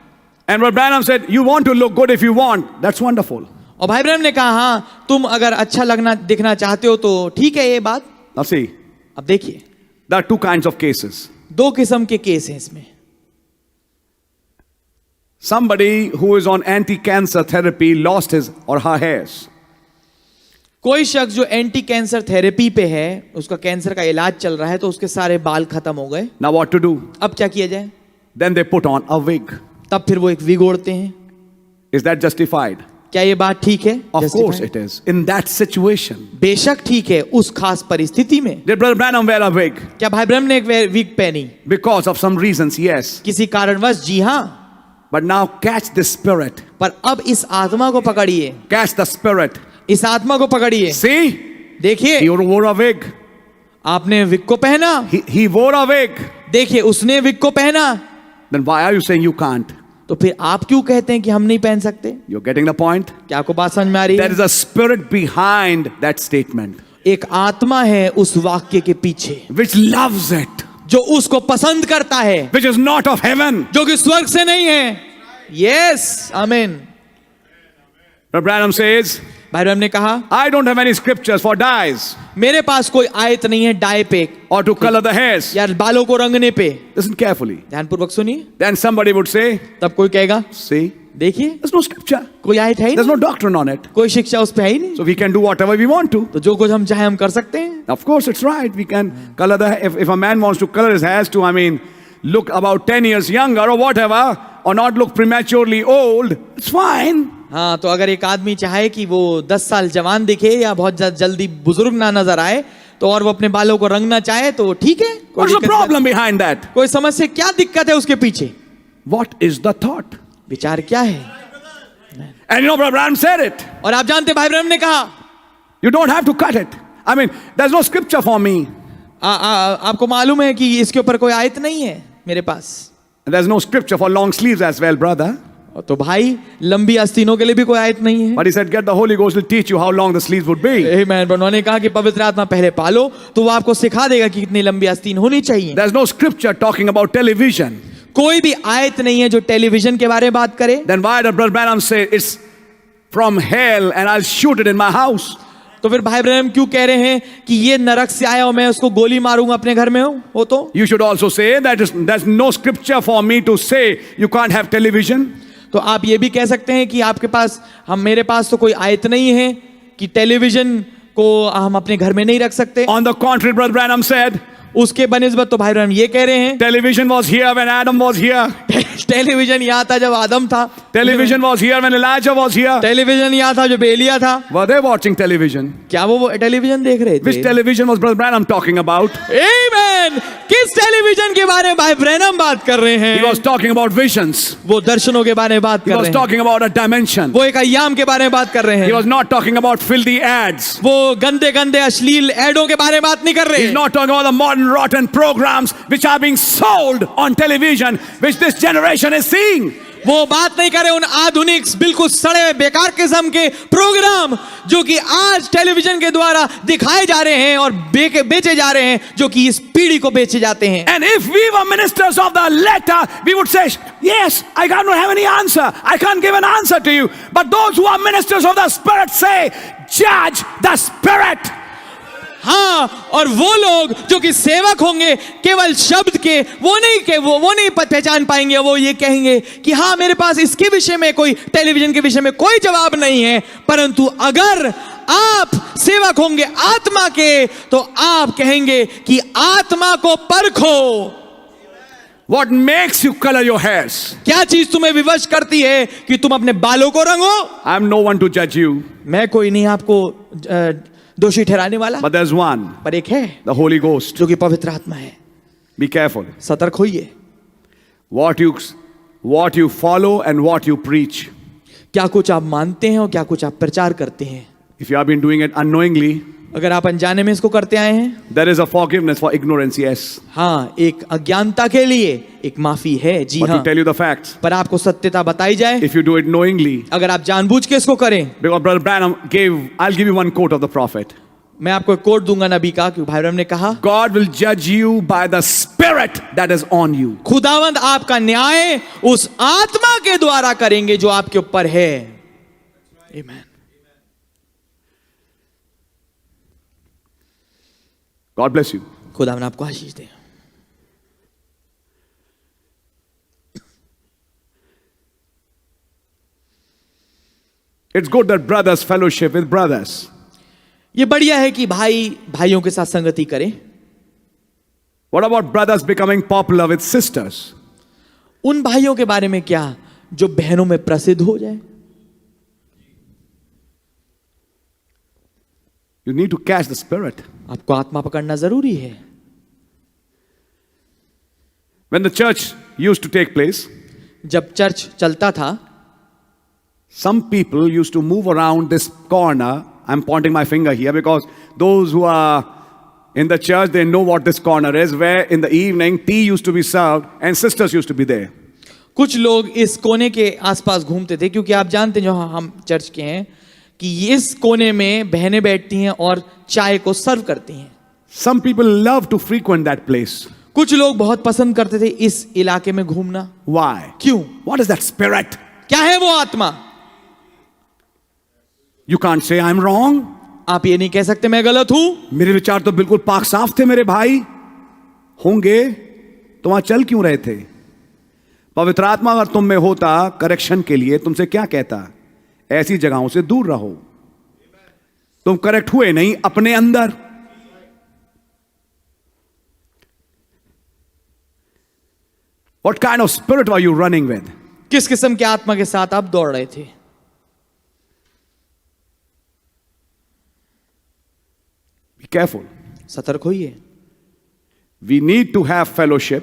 And what Branham said, you want to look good if you want. That's wonderful. और भाई ब्रैनम ने कहा हाँ, तुम अगर अच्छा लगना दिखना चाहते हो तो ठीक है ये बात। Now see, अब देखिए, there are two kinds of cases. दो किस्म के केस हैं इसमें। Somebody who is on anti-cancer therapy lost his or her hairs. कोई शख्स जो एंटी कैंसर थेरेपी पे है, उसका कैंसर का इलाज चल रहा है, तो उसके सारे बाल खत्म हो गए। Now what to do? अब क्या किया जाए? Then they put on a wig. तब फिर वो एक विग ओढ़ते हैं। Is that justified? क्या ये बात ठीक है? Of Justified? course it is. In that situation. बेशक ठीक है उस खास परिस्थिति में। Did Brother Branham wear a wig? क्या भाई ब्रह्म ने एक विग पहनी? Because of some reasons, yes. किसी कारणवश, जी हाँ। But now catch the spirit. पर अब इस आत्मा को पकड़िए, Catch the spirit. इस आत्मा को पकड़िए। See? देखिए, He wore a wig. आपने विग को पहना, He wore a wig. देखिए उसने विग को पहना, Then why are you saying you can't? तो फिर आप क्यों कहते हैं कि हम नहीं पहन सकते? You're getting the point? क्या आपको बात समझ में आ रही There है? is a spirit behind that statement एक आत्मा है उस वाक्य के पीछे which loves it, जो उसको पसंद करता है, which is not of heaven. जो कि स्वर्ग से नहीं है। यस, आमीन। Brother Branham says, भाई ब्रह्म ने कहा I don't have any scriptures for dyes मेरे पास कोई आयत नहीं है डाई पे or to color the hairs. या बालों को रंगने पे। Listen carefully. ध्यानपूर्वक सुनिए। Then somebody would say, तब कोई कहेगा see, देखिए there's no scripture. कोई आयत है ही There's नहीं, no doctrine on it. कोई शिक्षा उस पे है ही नहीं, So we can do whatever we want to. तो जो कुछ हम चाहे हम कर सकते हैं। Of course, it's right. We can color if a man wants to color his hairs to, look about 10 years younger or whatever, or not look prematurely old, it's fine. हाँ, तो अगर एक आदमी चाहे कि वो 10 साल जवान दिखे या बहुत जल्दी बुजुर्ग ना नजर आए, तो और वो अपने बालों को रंगना चाहे तो ठीक है। कोई What's the दिक्कत problem behind that? कोई समस्या, क्या दिक्कत है उसके पीछे? What is the thought? विचार क्या है? And Brother Branham said it. और आप जानते भाई ब्रह्म ने कहा You don't have to cut it. There's no scripture for me. आपको मालूम है कि इसके ऊपर कोई आयत नहीं है मेरे पास। There's no scripture for long sleeves as well, brother. तो भाई लंबी आस्तीनों के लिए भी कोई आयत नहीं है। But he said, get the Holy Ghost will teach you how long the sleeves would be. आमेन। उन्होंने कहा कि पवित्र आत्मा पहले पालो तो वो आपको सिखा देगा कि कितनी लंबी आस्तीन होनी चाहिए। There's no scripture talking about television. कोई भी आयत नहीं है जो टेलीविजन के बारे में बात करे। Then why did Brother Branham say it's from hell and I'll shoot it in my house? तो फिर भाई ब्रैनम क्यों कह रहे हैं कि ये नरक से आया और मैं उसको गोली मारूंगा अपने घर में हो तो? You should also say that there's no scripture for me to say you can't have television. तो आप ये भी कह सकते हैं कि आपके पास मेरे पास तो कोई आयत नहीं है कि टेलीविजन को हम अपने घर में नहीं रख सकते। On the contrary, Brother Branham said, उसके बनिस्बत तो भाई ब्रैनम ये कह रहे हैं television was here when Adam was here. Television यहाँ था जब आदम था। Television was here when Elijah was here. Television यहाँ था जब एलिया था। Were they watching television? क्या वो टेलीविजन देख रहे थे? Which television was Brother Branham talking about? आमेन। किस टेलीविजन के बारे में भाई ब्रैनम बात कर रहे हैं? He was talking about visions. वो दर्शनों के बारे में बात He कर was रहे हैं। talking about a dimension. वो एक अय्याम के बारे में बात कर रहे He हैं। was not talking about filthy ads. वो गंदे गंदे अश्लील एडों के बारे में बात नहीं कर रहे He's हैं। not talking about the modern rotten programs which are being sold on television, which this generation is seeing. वो बात नहीं कर रहे उन आधुनिक बिल्कुल सड़े हुए बेकार किस्म के प्रोग्राम जो कि आज टेलीविजन के द्वारा दिखाए जा रहे हैं और बेचे जा रहे हैं, जो कि इस पीढ़ी को बेचे जाते हैं। And if we were ministers of the letter, we would say, yes, I don't have any answer. I can't give an answer to you. But those who are ministers of the Spirit say, judge the Spirit. हाँ, और वो लोग जो कि सेवक होंगे केवल शब्द के वो नहीं पहचान पाएंगे। वो ये कहेंगे कि हाँ मेरे पास इसके विषय में कोई टेलीविजन के विषय में कोई जवाब नहीं है, परंतु अगर आप सेवक होंगे आत्मा के तो आप कहेंगे कि आत्मा को परखो। What makes you color your hairs? क्या चीज तुम्हें विवश करती है कि तुम अपने बालों को रंगो? I am no one to judge you. मैं कोई नहीं आपको दोषी ठहराने वाला, But there's one, पर एक है the Holy Ghost. जो कि पवित्र आत्मा है। Be careful. सतर्क होइए। What you follow and what you preach. क्या कुछ आप मानते हैं और क्या कुछ आप प्रचार करते हैं। If you have been doing it unknowingly, अगर आप अनजाने में इसको करते आए हैं, there is a forgiveness for ignorance, yes. हाँ, एक अज्ञानता के लिए एक माफी है, जी But हाँ। to tell you the facts, पर आपको सत्यता बताई जाए, if you do it knowingly, अगर आप जानबूझ के इसको करें। because Brother Branham I'll give you one quote of the prophet. मैं आपको एक कोट दूंगा नबी का, कि भाई ब्रह्म ने कहा, God will judge you by the Spirit that is on you. खुदावंद आपका न्याय उस आत्मा के द्वारा करेंगे जो आपके ऊपर है। आमीन। God bless you. खुदावंद आपको आशीष दे। It's good that brothers fellowship with brothers. ये बढ़िया है कि भाई भाइयों के साथ संगति करें। What about brothers becoming popular with sisters? उन भाइयों के बारे में क्या जो बहनों में प्रसिद्ध हो जाए। You need to catch the Spirit. आपको आत्मा पकड़ना जरूरी है। When the church used to take place, जब चर्च चलता था, some people used to move around this corner. I'm pointing my finger here because those who are in the church, they know what this corner is, where in the evening tea used to be served and sisters used to be there. कुछ लोग इस कोने के आसपास घूमते थे, क्योंकि आप जानते हैं जो हम चर्च के हैं कि इस कोने में बहनें बैठती हैं और चाय को सर्व करती हैं। Some people love to frequent that place. कुछ लोग बहुत पसंद करते थे इस इलाके में घूमना। Why? क्यों? What is that spirit? क्या है वो आत्मा? You can't say I'm wrong. आप ये नहीं कह सकते मैं गलत हूं। मेरे विचार तो बिल्कुल पाक साफ थे मेरे भाई। होंगे तो वहां चल क्यों रहे थे? पवित्र आत्मा अगर तुम में होता करेक्शन के लिए, तुमसे क्या कहता? ऐसी जगहों से दूर रहो। तुम करेक्ट हुए नहीं अपने अंदर। What kind of spirit were you running with? किस किस्म के आत्मा के साथ आप दौड़ रहे थे? Be careful. सतर्क होइए। We need to have fellowship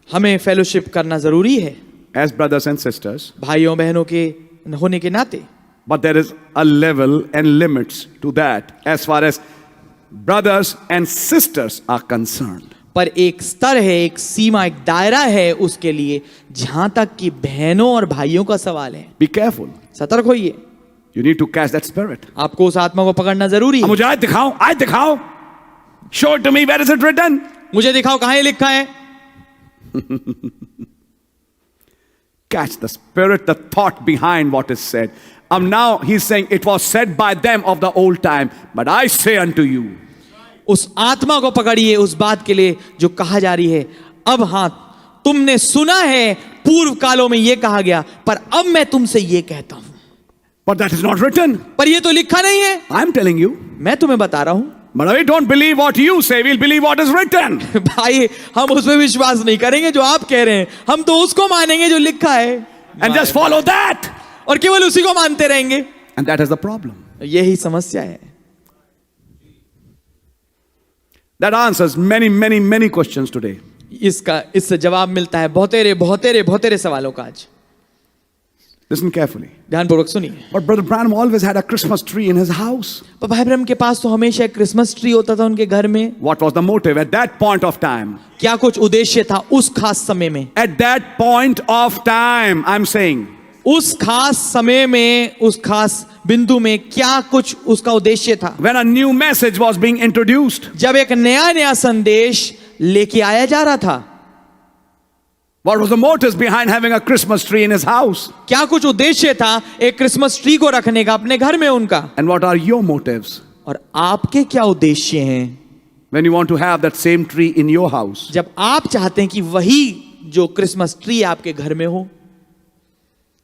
हमें फेलोशिप करना जरूरी है as brothers and sisters, भाइयों बहनों के होने के नाते। but there is a level and limits to that as far as brothers and sisters are concerned. पर एक स्तर है, एक सीमा, एक दायरा है उसके लिए, जहां तक कि बहनों और भाइयों का सवाल है। Be careful. सतर्क होइए, You need to catch that spirit. आपको उस आत्मा को पकड़ना जरूरी है। मुझे आज दिखाओ. Show it to me. Where is it written? मुझे दिखाओ कहां ये लिखा है। Catch the spirit, the thought behind what is said. Now he's saying it was said by them of the old time, but I say unto you. उस आत्मा को पकड़िए उस बात के लिए जो कहा जा रही है। अब हाँ, तुमने सुना है पूर्व कालों में ये कहा गया, पर अब मैं तुमसे ये कहता हूं। But that is not written. पर ये तो लिखा नहीं है। I'm telling you. मैं तुम्हें बता रहा हूं। But we don't believe what you say, we'll believe what is written. भाई, हम उसमें विश्वास नहीं करेंगे जो आप कह रहे हैं, हम तो उसको मानेंगे जो लिखा है। And just follow that. और केवल उसी को मानते रहेंगे। And that is the problem. यही समस्या है। That answers many questions today. इससे जवाब मिलता है बहुतेरे सवालों का आज। Listen carefully. ध्यानपूर्वक सुनिए। But Brother Branham always had a Christmas tree in his house. पर भाई ब्रह्म के पास तो हमेशा एक क्रिसमस ट्री होता था उनके घर में। What was the motive at that point of time? क्या कुछ उद्देश्य था उस खास समय में? At that point of time, I'm saying. उस खास समय में, उस खास बिंदु में क्या कुछ उसका उद्देश्य था? When a new message was being introduced. जब एक नया संदेश लेके आया जा रहा था। What was the motives behind having a Christmas tree in his house? क्या कुछ उद्देश्य था एक क्रिसमस ट्री को रखने का अपने घर में उनका? And what are your motives? और आपके क्या उद्देश्य हैं when you want to have that same tree in your house? जब आप चाहते हैं कि वही जो क्रिसमस ट्री आपके घर में हो?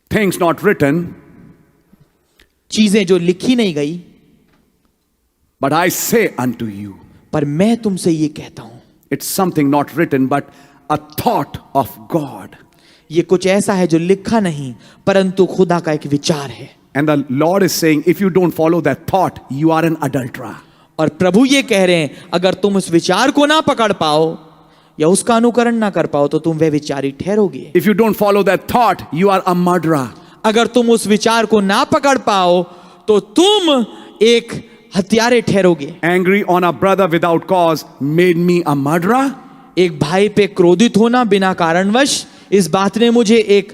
Things not written, चीजें जो लिखी नहीं गई, but I say unto you. पर मैं तुमसे ये कहता हूं। It's something not written, but a thought of God. ये कुछ ऐसा है जो लिखा नहीं परंतु खुदा का एक विचार है। And the Lord is saying, if you don't follow that thought, you are an adulterer. और प्रभु ये कह रहे हैं, अगर तुम उस विचार को ना पकड़ पाओ या उसका अनुकरण ना कर पाओ तो तुम वे विचारी ठहरोगे। If you don't follow that thought, you are a murderer. अगर तुम उस विचार को ना पकड़ पाओ तो तुम एक हत्यारे ठहरोगे। Angry on a brother without cause made me a murderer. एक भाई पे क्रोधित होना बिना कारणवश, इस बात ने मुझे एक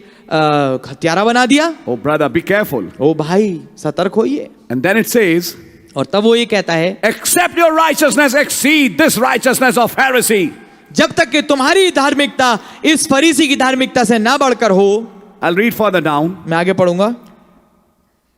हत्यारा बना दिया। Oh brother, be careful. ओ भाई, सतर्क होइए। And then it says, और तब वो ये कहता है, except your righteousness exceed this righteousness of Pharisee. जब तक कि तुम्हारी धार्मिकता इस फरीसी की धार्मिकता से ना बढ़कर हो। I'll read further down. मैं आगे पढ़ूंगा।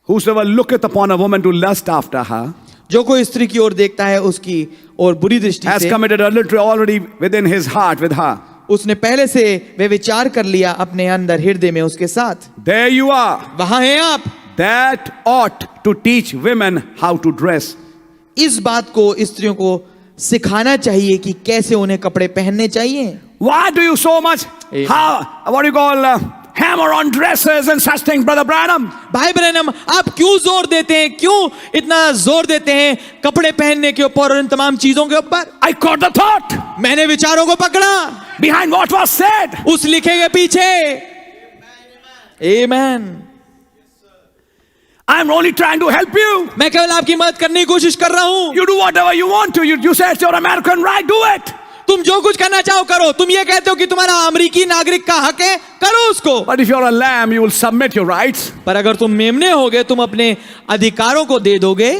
Whosoever looketh upon a woman to lust after her जो कोई स्त्री की ओर देखता है उसकी और बुरी दृष्टि has से, committed adultery already within his heart with her. उसने पहले से वे विचार कर लिया अपने अंदर हृदय में उसके साथ। There you are. वहां हैं आप। That ought to teach women how to dress. इस बात को स्त्रियों को सिखाना चाहिए कि कैसे उन्हें कपड़े पहनने चाहिए। Why do you so much what do you call hammer on dresses and such things, Brother Branham? भाई ब्रैनम, आप क्यों जोर देते हैं, क्यों इतना जोर देते हैं कपड़े पहनने के ऊपर और इन तमाम चीजों के ऊपर? I caught the thought. मैंने विचारों को पकड़ा Behind what was said. उस लिखे के पीछे। Amen. I'm only trying to help you. मैं केवल आपकी मदद करने की कोशिश कर रहा हूं। You do whatever you want to. You say it's your American right, do it. तुम जो कुछ करना चाहो करो। तुम ये कहते हो कि तुम्हारा अमेरिकी नागरिक का हक है, करो उसको। But if you're a lamb, you will submit your rights. पर अगर तुम मेमने होगे, तुम अपने अधिकारों को दे दोगे।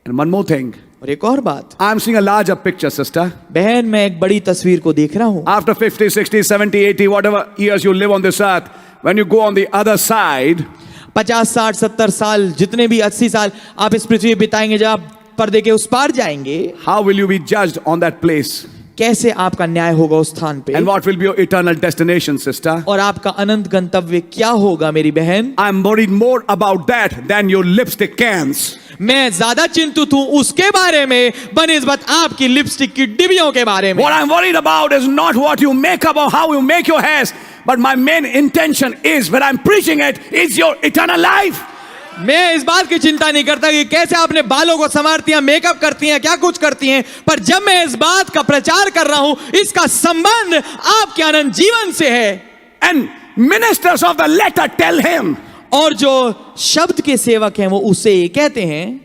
And one more thing. और एक और बात, I'm seeing a larger picture, sister. बहन, मैं एक बड़ी तस्वीर को देख रहा हूं। After 50, 60, 70, 80, whatever years you live on this earth, when you go on the other side, 50, 60, 70 साल, जितने भी 80 साल आप इस पृथ्वी पे बिताएंगे, जब आप पर्दे के उस पार जाएंगे, how will you be judged on that place? कैसे आपका न्याय होगा उस स्थान पे? And what will be your eternal destination, sister? और आपका अनंत गंतव्य क्या होगा मेरी बहन? I'm worried more about that than your lipstick cans. मैं ज्यादा चिंतित हूं उसके बारे में बनिस्बत आपकी लिपस्टिक की डिबियों के बारे में। What I'm worried about is not what you make up or how you make your hairs, but my main intention is when I'm preaching it is your eternal life. मैं इस बात की चिंता नहीं करता कि कैसे आपने बालों को संवारती हैं, मेकअप करती हैं, क्या कुछ करती हैं, पर जब मैं इस बात का प्रचार कर रहा हूं, इसका संबंध आपके अनंत जीवन से है। And ministers of the letter tell him. और जो शब्द के सेवक हैं वो उससे ये कहते हैं,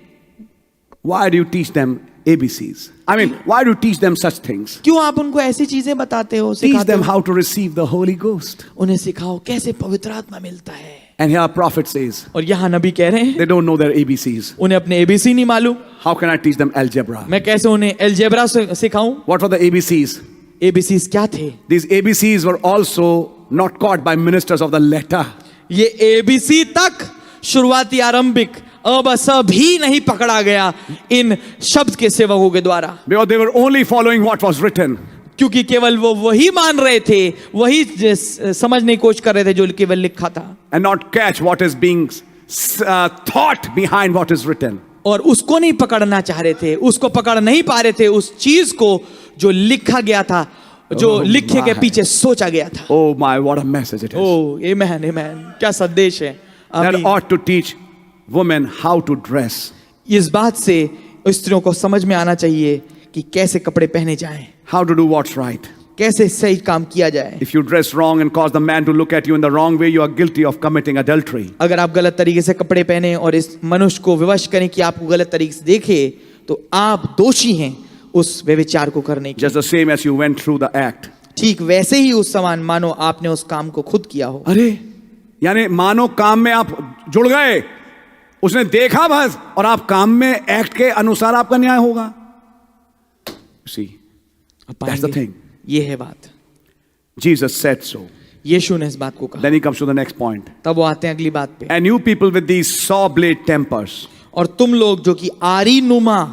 Why do you teach them ABCs. I mean, why do you teach them such things? क्यों आप उनको ऐसी चीजें बताते हो, Teach सिखाते them हो? how to receive the Holy Ghost. उन्हें सिखाओ कैसे पवित्र आत्मा मिलता है। And here our prophet says, और यहाँ नबी कह रहे हैं they don't know their ABCs. उन्हें अपने एबीसी नहीं मालूम, How can I teach them algebra? मैं कैसे उन्हें अलजेब्रा सिखाऊं? What were the ABCs? ABC क्या थे? These ABCs were also not caught by ministers of the letter. ये एबीसी तक शुरुआती आरंभिक अब भी नहीं पकड़ा गया इन शब्द के सेवकों के द्वारा, Because they were only following what was written. क्योंकि केवल वो वही मान रहे थे, वही समझने की कोशिश कर रहे थे जो केवल लिखा था, And not catch what is being thought behind what is written. और उसको नहीं पकड़ना चाह रहे थे, उसको पकड़ नहीं पा रहे थे उस चीज को जो लिखा गया था, जो लिखे के पीछे सोचा गया था। Oh my, what a message it is. ओ आमेन आमेन, क्या संदेश है। That आमीन। ought to teach women how to dress. इस बात से स्त्रियों को समझ में आना चाहिए कि कैसे कपड़े पहने जाएं, How to do what's right. कैसे सही काम किया जाए। If you dress wrong and cause the man to look at you in the wrong way, you are guilty of committing adultery. अगर आप गलत तरीके से कपड़े पहने और इस मनुष्य को विवश करें कि आपको गलत तरीके से देखे, तो आप दोषी हैं उस व्यभिचार को करने के। Just the same as you went through the act. ठीक वैसे ही उस समान मानो आपने उस काम को खुद किया हो। अरे यानी मानो काम में आप जुड़ गए, उसने देखा बस, और आप काम में एक्ट के अनुसार आपका न्याय होगा। See, आप that's the पाएंगे, thing. ये है बात। Jesus said so. यीशु ने इस बात को कहा। Then he comes to the next point. तब वो आते हैं अगली बात पे। And you people with these saw blade tempers, और तुम लोग जो कि आरी नुमा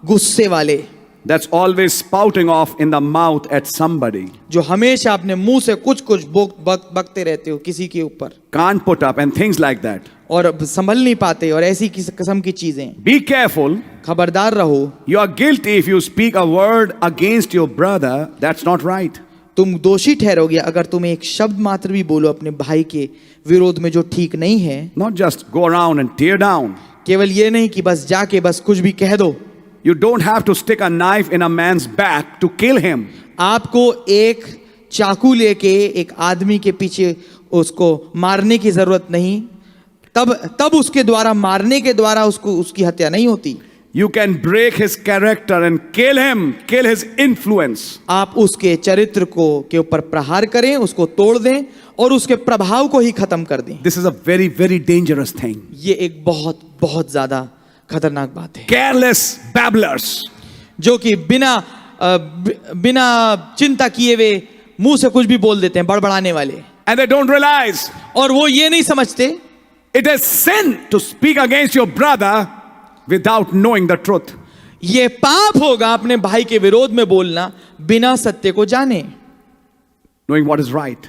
गुस्से वाले, that's always spouting off in the mouth at somebody, जो हमेशा अपने मुंह से कुछ कुछ बकते रहते हो किसी के ऊपर, can't put up and things like that. और संभल नहीं पाते और ऐसी किस्म की चीजें। Be careful. खबरदार रहो, You are guilty if you speak a word against your brother. That's not right. तुम दोषी ठहरोगे अगर तुम एक शब्द मात्र भी बोलो अपने भाई के विरोध में जो ठीक नहीं है। Not just go around and tear down. केवल ये नहीं कि बस जाके बस कुछ भी कह दो। You don't have to stick a knife in a man's back to kill him. आपको एक चाकू लेके एक आदमी के पीछे उसको मारने की जरूरत नहीं, तब उसके द्वारा मारने के द्वारा उसकी हत्या नहीं होती। You can break his character and kill him, kill his influence. आप उसके चरित्र को के ऊपर प्रहार करें, उसको तोड़ दें और उसके प्रभाव को ही खत्म कर दें। This is a very, very dangerous thing. ये एक बहुत बहुत ज्यादा खतरनाक बात है। Careless babblers. जो कि बिना चिंता किए वे मुंह से कुछ भी बोल देते हैं, बड़बड़ाने वाले, And they don't realize और वो ये नहीं समझते it is sin to speak against your brother without knowing the truth. ये पाप होगा अपने भाई के विरोध में बोलना बिना सत्य को जाने, Knowing what is right.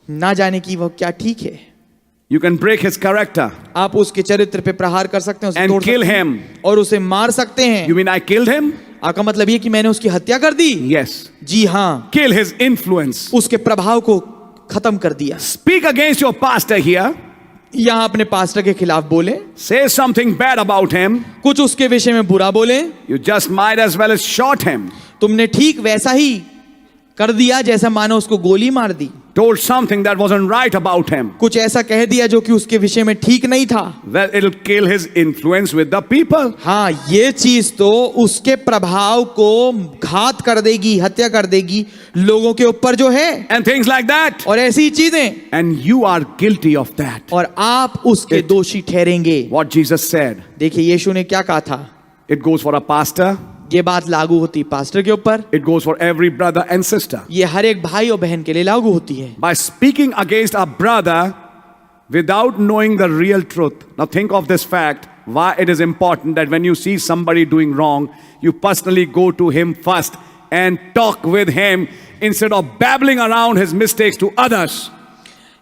ना जाने की वह क्या ठीक है। You can break his character आप उसके चरित्र पे प्रहार कर सकते हैं, उसे and तोड़ kill सकते हैं him. और उसे मार सकते हैं। You mean I killed him? आपका मतलब ये कि मैंने उसकी हत्या कर दी? Yes. जी हाँ, Kill his influence. उसके प्रभाव को खत्म कर दिया। Speak against your pastor here. यहाँ अपने पास्टर के खिलाफ बोले, Say something bad about him. कुछ उसके विषय में बुरा बोले, You just might as well as shot him. तुमने ठीक वैसा ही कर दिया जैसा मानो उसको गोली मार दी। Told something that wasn't right about him. कुछ ऐसा कह दिया जो कि उसके विषय में ठीक नहीं था। Well, it'll kill his influence with the people. हाँ, ये चीज तो उसके प्रभाव को घात कर देगी, हत्या कर देगी लोगों के ऊपर जो है, And things like that. और ऐसी चीजें, And you are guilty of that. और आप उसके दोषी ठहरेंगे। What Jesus said. देखिए यीशु ने क्या कहा था। It goes for a pastor. ये बात लागू होती पास्टर के ऊपर, It goes for every brother and sister. ये हर एक भाई और बहन के लिए लागू होती है। By speaking against a brother without knowing the real truth. Now think of this fact, why it is important that when you see somebody doing wrong, you personally go to him first and talk with him instead of babbling around his mistakes to others.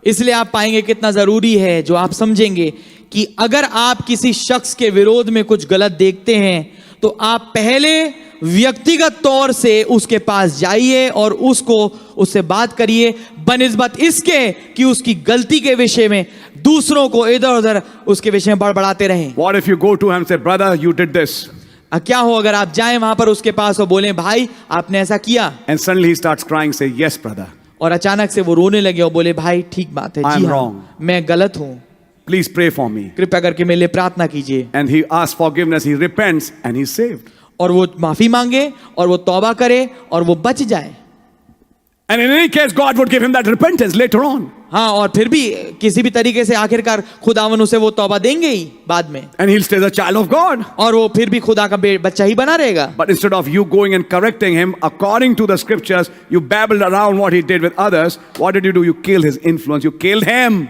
इसलिए आप पाएंगे कितना जरूरी है जो आप समझेंगे कि अगर आप किसी शख्स के विरोध में कुछ गलत देखते हैं तो आप पहले व्यक्तिगत तौर से उसके पास जाइए और उससे बात करिए, बनिस्बत इसके कि उसकी गलती के विषय में दूसरों को इधर उधर उसके विषय में बड़बड़ाते रहें। What if you go to him and say, brother, you did this? क्या हो अगर आप जाएं वहां पर उसके पास और बोलें, भाई आपने ऐसा किया, And suddenly he starts crying, say, yes, brother. और अचानक से वो रोने लगे और बोले, भाई ठीक बात है, I am जी हाँ, wrong. मैं गलत हूं, Please pray for me. कृपया करके मेरे लिए प्रार्थना कीजिए। And he asks forgiveness, he repents, and he's saved. और वो माफी मांगे और वो तौबा करे और वो बच जाए। And in any case, God would give him that repentance later on. हाँ, और फिर भी किसी भी तरीके से आखिरकार खुदावन उसे वो तौबा देंगे ही बाद में, And he'll stay the child of God. और वो फिर भी खुदा का बच्चा ही बना रहेगा। But instead of you going and correcting him according to the scriptures, you babbled around what he did with others. What did you do? You killed his influence. You killed him.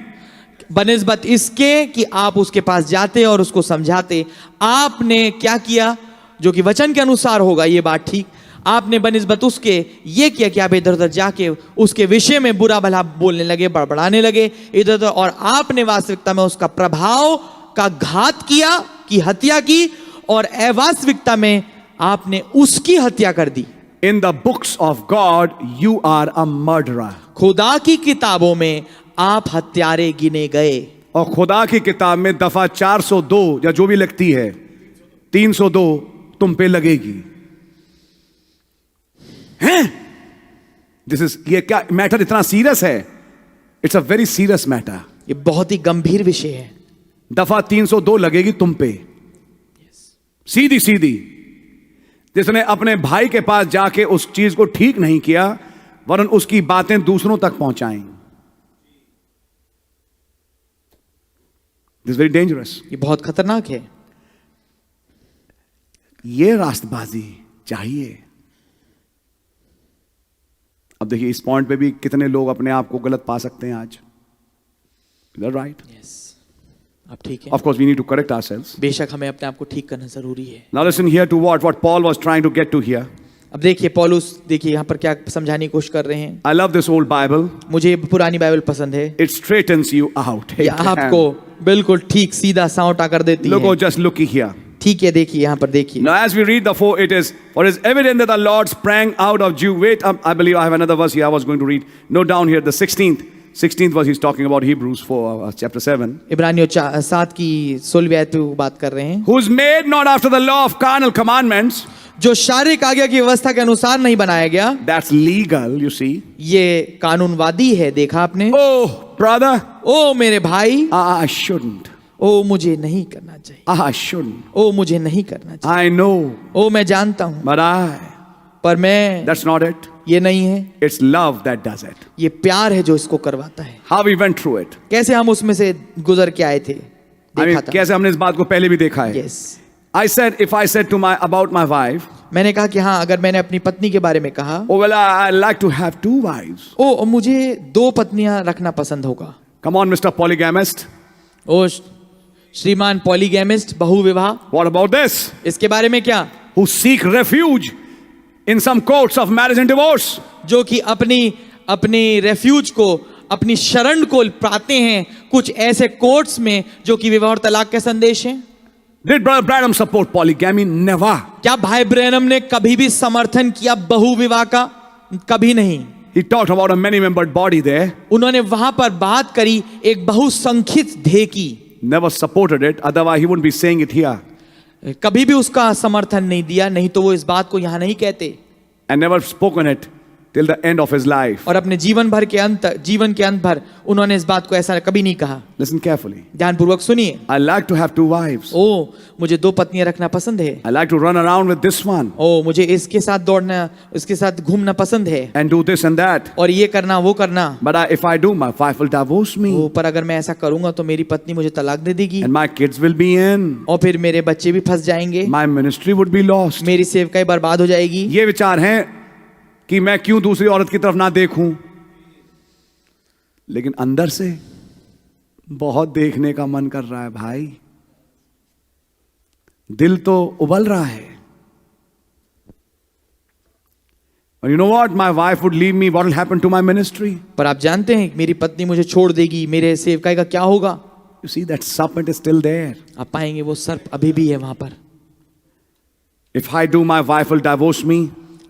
बनिस्बत इसके कि आप उसके पास जाते और उसको समझाते, आपने क्या किया जो कि वचन के अनुसार होगा, ये बात ठीक, आपने बनिस्बत उसके ये किया कि आप इधर उधर जाके उसके विषय में बुरा भला बोलने लगे, बड़बड़ाने लगे इधर उधर, और आपने वास्तविकता में उसका प्रभाव का घात किया, की हत्या की, और अवास्तविकता में आपने उसकी हत्या कर दी। In the books of God, you are a murderer. खुदा की किताबों में आप हत्यारे गिने गए। और खुदा की किताब में दफा 402 या जो भी लिखती है 302 तुम पे लगेगी। हैं? ये क्या मैटर इतना सीरियस है? It's a very serious matter. ये बहुत ही गंभीर विषय है। दफा 302 लगेगी तुम पे, सीधी सीधी। जिसने अपने भाई के पास जाके उस चीज को ठीक नहीं किया, वरन उसकी बातें दूसरों तक पहुंचाई। This very dangerous. ये बहुत खतरनाक है। ये रास्तबाजी चाहिए। अब देखिए इस पॉइंट पे भी कितने लोग अपने आप को गलत पा सकते हैं आज। राइट? यस, आप ठीक है। Of course we need to correct ourselves. बेशक हमें अपने आप को ठीक करना जरूरी है। Now listen here to what Paul was trying to get to here. अब देखिए पौलुस, देखिए यहाँ पर क्या समझाने की कोशिश कर रहे हैं। I love this old Bible. मुझे पुरानी बाइबल पसंद है। It straightens you out. ये आपको बिल्कुल ठीक सीधा सांवटा कर देती Look, है। just look here. ठीक है, देखिए यहाँ पर देखिए। Now as we read the 4, it is, for it is evident that the Lord sprang out of Jew. Wait, I believe I have another verse here I was going to read. Note down here the 16th verse he's talking about, Hebrews 4, chapter 7. इब्रानियों 7 की 16वीं आयत पे बात कर रहे हैं। Who's made not after the law of carnal commandments. जो शारीरिक आज्ञा की व्यवस्था के अनुसार नहीं बनाया गया। That's legal, you see. ये कानूनवादी है, देखा आपने। Oh, brother. ओ मेरे भाई, I shouldn't. ओ मुझे नहीं करना चाहिए। I shouldn't. ओ मुझे नहीं करना चाहिए। I know. ओ मैं जानता हूँ, But पर मैं, that's not it. ये नहीं है। It's love that does it. ये प्यार है जो इसको करवाता है। How we went through it. कैसे हम उसमें से गुजर के आए थे, I देखा mean, था। कैसे हमने इस बात को पहले भी देखा है। Yes. If I said about my wife, मैंने कहा कि हाँ, अगर मैंने अपनी पत्नी के बारे में कहा, oh well, I like to have 2 wives. ओ मुझे 2 पत्नियां रखना पसंद होगा। Come on, Mr. Polygamist. ओ श्रीमान पॉलीगैमिस्ट, बहुविवाह। What about this? इसके बारे में क्या? Who seek refuge in some courts of marriage and divorce. जो कि अपनी रेफ्यूज को, अपनी शरण को पाते हैं कुछ ऐसे कोर्ट्स में जो कि विवाह और तलाक के संदेश हैं। Did Brother Branham support polygamy? Never. क्या भाई ब्रैनम ने कभी भी समर्थन किया बहुविवाह का? कभी नहीं। He talked about a many-membered body there. उन्होंने वहां पर बात करी एक बहुसंख्यित देह की। Never supported it. Otherwise, he wouldn't be saying it here. कभी भी उसका समर्थन नहीं दिया, नहीं तो वो इस बात को यहां नहीं कहते। And never spoken it till the end of his life. और अपने जीवन के अंत भर उन्होंने इस बात को ऐसा कभी नहीं कहा। Listen carefully. ध्यानपूर्वक सुनिए। I like to have 2 wives. ओ मुझे 2 पत्नियां रखना पसंद है। I like to run around with this one ओ मुझे इसके साथ दौड़ना, इसके साथ घूमना पसंद है, and do this and that. और ये करना वो करना। But if I do, my wife will divorce me. ओ पर अगर मैं ऐसा करूंगा तो मेरी पत्नी मुझे तलाक दे देगी, And my kids will be in. और फिर मेरे बच्चे भी फंस जाएंगे, My ministry would be lost. मेरी सेवकाई बर्बाद हो जाएगी। ये विचार हैं कि मैं क्यों दूसरी औरत की तरफ ना देखूं, लेकिन अंदर से बहुत देखने का मन कर रहा है भाई। दिल तो उबल रहा है। And you know what? My wife would leave me. What will happen to my ministry? पर आप जानते हैं मेरी पत्नी मुझे छोड़ देगी, मेरे सेवकाई का क्या होगा? You see, that serpent is still there. आप पाएंगे वो सर्प अभी भी है वहां पर। If I do, my wife will divorce me.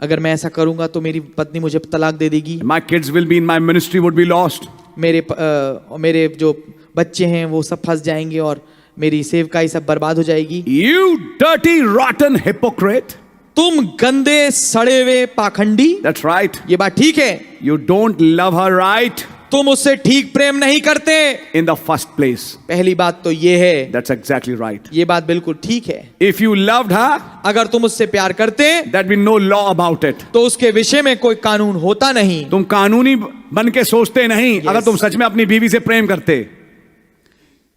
अगर मैं ऐसा करूंगा तो मेरी पत्नी मुझे तलाक दे देगी, My kids will be in my ministry would be lost. मेरे जो बच्चे हैं वो सब फंस जाएंगे और मेरी सेवकाई सब बर्बाद हो जाएगी। You dirty, rotten hypocrite. तुम गंदे सड़े हुए पाखंडी। That's right. ये बात ठीक है। You don't love her right. तुम उससे ठीक प्रेम नहीं करते। in the first place. पहली बात तो ये है, That's exactly right. ये बात बिल्कुल ठीक है। If you loved her, अगर तुम उससे प्यार करते there'd be no law about it. तो उसके विषय में कोई कानून होता नहीं। तुम कानूनी बन के सोचते नहीं। Yes. अगर तुम सच में अपनी बीवी से प्रेम करते,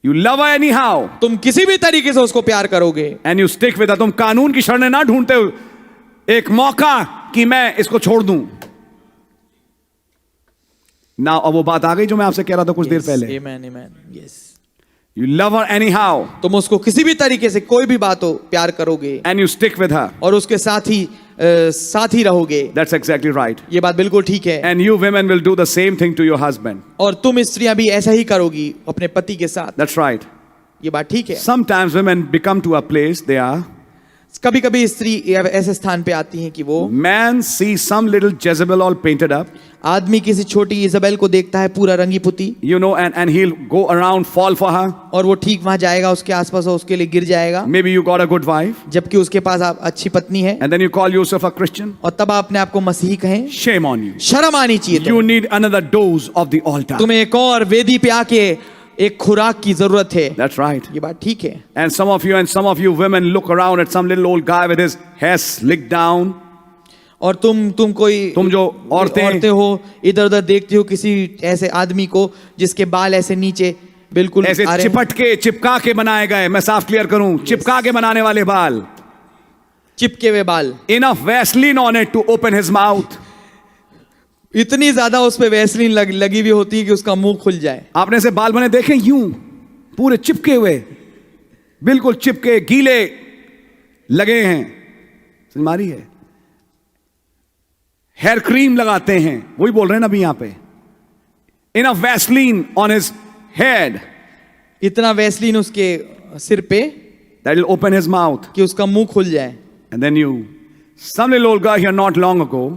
you love her anyhow तुम किसी भी तरीके से उसको प्यार करोगे and you stick with her. तुम कानून की शरणें ना ढूंढते हो एक मौका कि मैं इसको छोड़ दूं ना। अब वो बात आ गई जो मैं आपसे कह रहा था कुछ देर पहले। Amen, amen. Yes. You love her anyhow तुम उसको किसी भी तरीके से कोई भी बात हो प्यार करोगे and you stick with her. और उसके साथ ही रहोगे। That's exactly right. ये बात बिल्कुल ठीक है। And you women will do the same thing to your husband. और तुम स्त्रियां भी ऐसा ही करोगी अपने पति के साथ। That's right. ये बात ठीक है। Sometimes women become to a place they are. कभी कभी स्त्री ऐसे स्थान पे आती हैं कि वो Man sees some little Jezebel all painted up, आदमी किसी छोटी इजाबेल को देखता है पूरा रंगी पुती, you know, and he'll go around fall for her. और वो ठीक वहां जाएगा उसके आसपास और उसके लिए गिर जाएगा। Maybe you got a good wife जबकि उसके पास अच्छी पत्नी है and then you call yourself a Christian. और तब आप अपने आप को मसीही कहें। Shame on you. शर्म आनी चाहिए You need another dose of the altar. तुम्हें एक और वेदी पे आके एक खुराक की जरूरत है। That's right. ये बात ठीक है। And some of you women look around at some little old guy with his hair slicked down. और तुम जो औरतें हो इधर उधर देखती हो किसी ऐसे आदमी को जिसके बाल ऐसे नीचे बिल्कुल ऐसे चिपका के बनाए गए। मैं साफ क्लियर करूं, चिपका के बनाने वाले बाल, चिपके हुए बाल, enough Vaseline on it to open his mouth. इतनी ज्यादा उस पे वैसलीन लगी हुई होती है कि उसका मुंह खुल जाए। आपने ऐसे बाल बने देखे यूं पूरे चिपके हुए, बिल्कुल चिपके गीले लगे हैं। समझ मारी है। हेयर क्रीम लगाते हैं, वही बोल रहे हैं ना अभी यहां पे। Enough Vaseline on his head. इतना वैसलीन उसके सिर पे that will open his mouth. कि उसका मुंह खुल जाए। And then some little old guy here not long ago.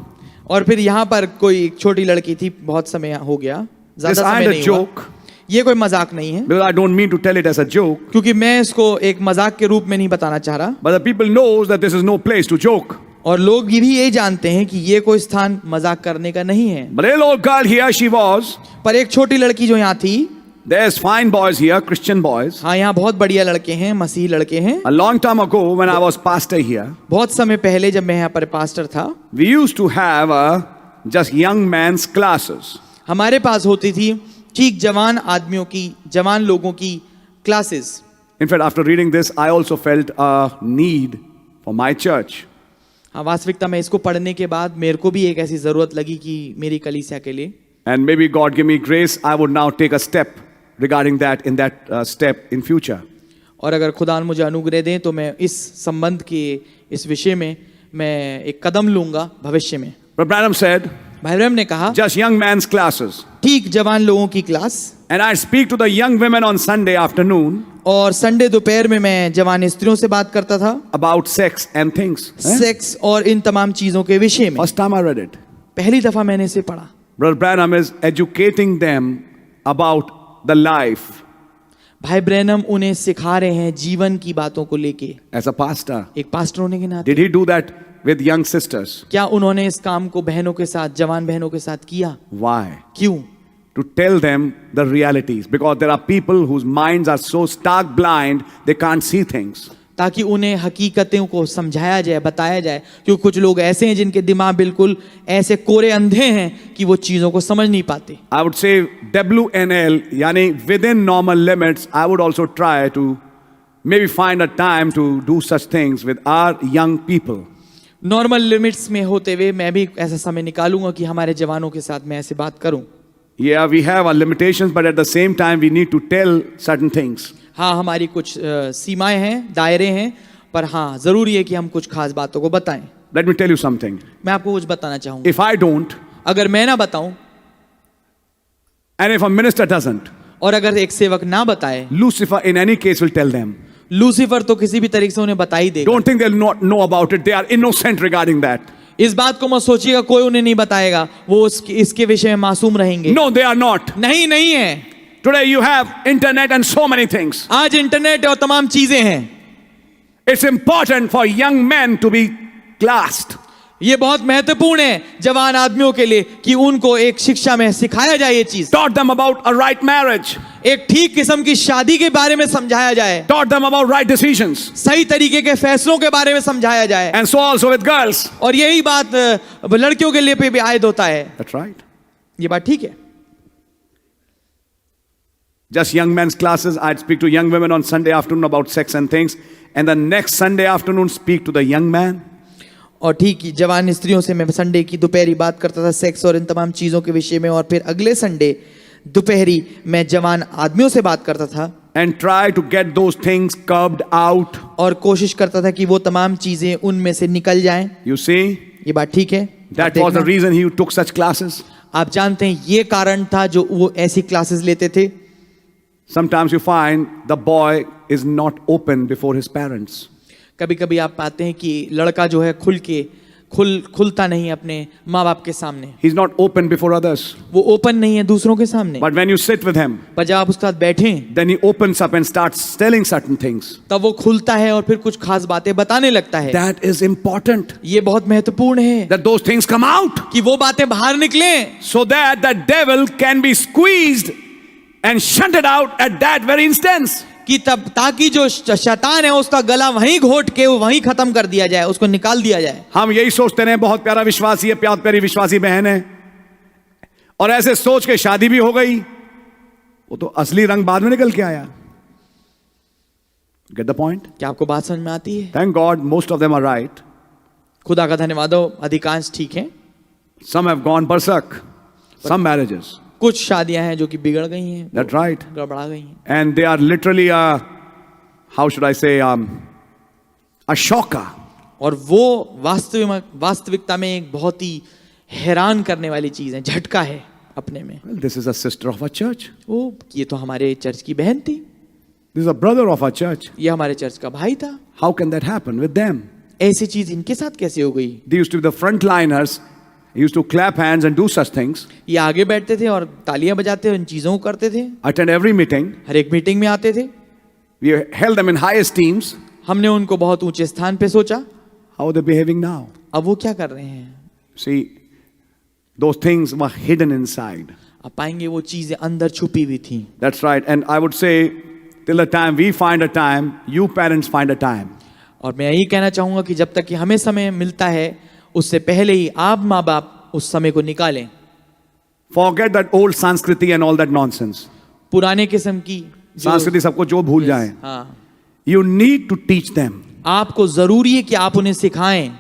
और फिर यहाँ पर कोई छोटी लड़की थी, बहुत समय हो गया, ज्यादा समय नहीं हुआ। ये कोई मजाक नहीं है। Because I don't mean to tell it as a joke. क्योंकि मैं इसको एक मजाक के रूप में नहीं बताना चाह रहा। But the people knows that this is no place to joke. और लोग ये भी ये जानते हैं कि ये कोई स्थान मजाक करने का नहीं है। But a little old girl here she was. पर एक छोटी लड़की जो यहाँ थी, There's fine boys here, Christian boys. हाँ, यहाँ बहुत बढ़िया लड़के हैं, मसीही लड़के हैं। A long time ago when I was pastor here, बहुत समय पहले जब मैं यहाँ पर पास्टर था, we used to have just young men's classes. हमारे पास होती थी ठीक जवान आदमियों की, जवान लोगों की classes. In fact, after reading this, I also felt a need for my church. हाँ, वास्तविकता में इसको पढ़ने के बाद मेरे को भी एक ऐसी जरूरत लगी कि मेरी कलीसिया के लिए। And maybe God give me grace, I would now take a step regarding that in that step in future. और अगर खुदा मुझे अनुग्रह दें तो मैं इस संबंध के इस विषय में मैं एक कदम लूंगा भविष्य में। But Branham said, भाई ब्रैनम ने कहा, just young men's classes. ठीक जवान लोगों की class. And I speak to the young women on Sunday afternoon. और संडे दोपहर में मैं जवान स्त्रियों से बात करता था about sex and things. Sex और इन तमाम चीजों के विषय में। First time I read it. पहली दफा मैंने इसे पढ़ा। Brother Branham is educating them about the life. भाई ब्रैनम उन्हें सिखा रहे हैं जीवन की बातों को लेके। As a pastor. एक पास्टर होने के नाते। Did he do that with young sisters? क्या उन्होंने इस काम को बहनों के साथ, जवान बहनों के साथ किया? Why? क्यों? To tell them the realities, because there are people whose minds are so stark blind they can't see things. ताकि उन्हें हकीकतों को समझाया जाए, बताया जाए, क्योंकि कुछ लोग ऐसे हैं जिनके दिमाग बिल्कुल ऐसे कोरे अंधे हैं कि वो चीजों को समझ नहीं पाते। I would say WNL, यानी within normal limits, I would also try to maybe find a time to do such things with our young people. Normal limits में होते हुए मैं भी ऐसा समय निकालूंगा कि हमारे जवानों के साथ मैं ऐसे बात करूं। Yeah, we have our limitations, but at the same time, we need to tell certain things. हाँ, हमारी कुछ सीमाएं हैं, दायरे हैं, पर हाँ जरूरी है कि हम कुछ खास बातों को बताएं। Let me tell you something. मैं आपको कुछ बताना चाहूंगा। If I don't, अगर मैं ना बताऊं, and if a minister doesn't, और अगर एक सेवक ना बताए, Lucifer in any case will tell them. Lucifer तो किसी भी तरीके से उन्हें बता ही देगा। Don't think they'll not know about it. They are innocent regarding that. इस बात को मत सोचिएगा कोई उन्हें नहीं बताएगा, वो इसके विषय में मासूम रहेंगे। No, they are not. नहीं है। Today you have internet and so many things. आज इंटरनेट और तमाम चीजें हैं। It's important for young men to be classed. ये बहुत महत्वपूर्ण है जवान आदमियों के लिए कि उनको एक शिक्षा में सिखाया जाए ये चीज। Taught them about a right marriage. एक ठीक किस्म की शादी के बारे में समझाया जाए, Taught them about right decisions. सही तरीके के फैसलों के बारे में समझाया जाए। And so also with girls. और यही बात लड़कियों के लिए भी आयद होता है। That's right. ये बात ठीक है। Just young men's classes, I'd speak to young women on Sunday afternoon about sex and things. And the next Sunday afternoon, speak to the young man. और ठीक ही जवान स्त्रियों से मैं संडे की दोपहरी बात करता था सेक्स और इन तमाम चीज़ों के विषय में, और फिर अगले संडे दोपहरी मैं जवान आदमियों से बात करता था And try to get those things curbed out. और कोशिश करता था कि वो तमाम चीज़ें उनमें से निकल जाएं। You see, ये बात ठीक है। that was the reason he took such classes. आप जानते हैं ये कारण था जो वो ऐसी क्लासेस लेते थे। Sometimes you find the boy is not open before his parents. कभी कभी आप पाते हैं कि लड़का जो है खुलता नहीं अपने माँ बाप के सामने। He's not open before others. वो ओपन नहीं है दूसरों के सामने। But when you sit with him, पर जब आप उसके साथ बैठें then he opens up and starts telling certain things. तब वो खुलता है और फिर कुछ खास बातें बताने लगता है। That is important. ये बहुत महत्वपूर्ण है That those things come out. कि वो बातें बाहर निकलें, So that the devil can be squeezed and shunted out at that very instance. कि तब ताकि जो शैतान है उसका गला वहीं घोट के वहीं खत्म कर दिया जाए, उसको निकाल दिया जाए। हम यही सोचते रहे बहुत प्यारा विश्वासी है, प्यारी विश्वासी बहन है, और ऐसे सोच के शादी भी हो गई, वो तो असली रंग बाद में निकल के आया। Get the point? क्या आपको बात समझ में आती है? Thank God most of them are right. खुदा का धन्यवाद हो, अधिकांश ठीक हैं। Some have gone berserk. Some marriages. कुछ शादियां हैं जो कि बिगड़ गई हैं, That's right. गड़बड़ा गई हैं, And they are literally how should I say, a shocker. और वो वास्तविकता में एक बहुत ही हैरान करने वाली चीज है, झटका है अपने में। Well, this is a sister of a church. वो ये तो हमारे चर्च की बहन थी, This is a brother of a church. ये हमारे चर्च का भाई था। How can that happen with them? ऐसी चीज इनके साथ कैसे हो गई? They used to be the frontliners, used to clap hands and do such things, ये आगे बैठते थे और तालियां बजाते इन चीजों को करते थे, attend every meeting. हर एक मीटिंग में आते थे, We held them in high esteems. हमने उनको बहुत ऊंचे स्थान पे सोचा। How are they behaving now? अब वो क्या कर रहे हैं? See, those things were hidden inside. आप पाएंगे वो चीजें अंदर छुपी हुई थी। That's right. And I would say, till the time we find a time, you parents find a time. और मैं यही कहना चाहूंगा कि जब तक कि हमें समय मिलता है उससे पहले ही आप माँ बाप उस समय को निकालें। Forget that old Sanskriti and all that nonsense. पुराने किस्म की संस्कृति सबको जो भूल जाए. हाँ, You need to teach them. आपको जरूरी है कि आप उन्हें सिखाएं,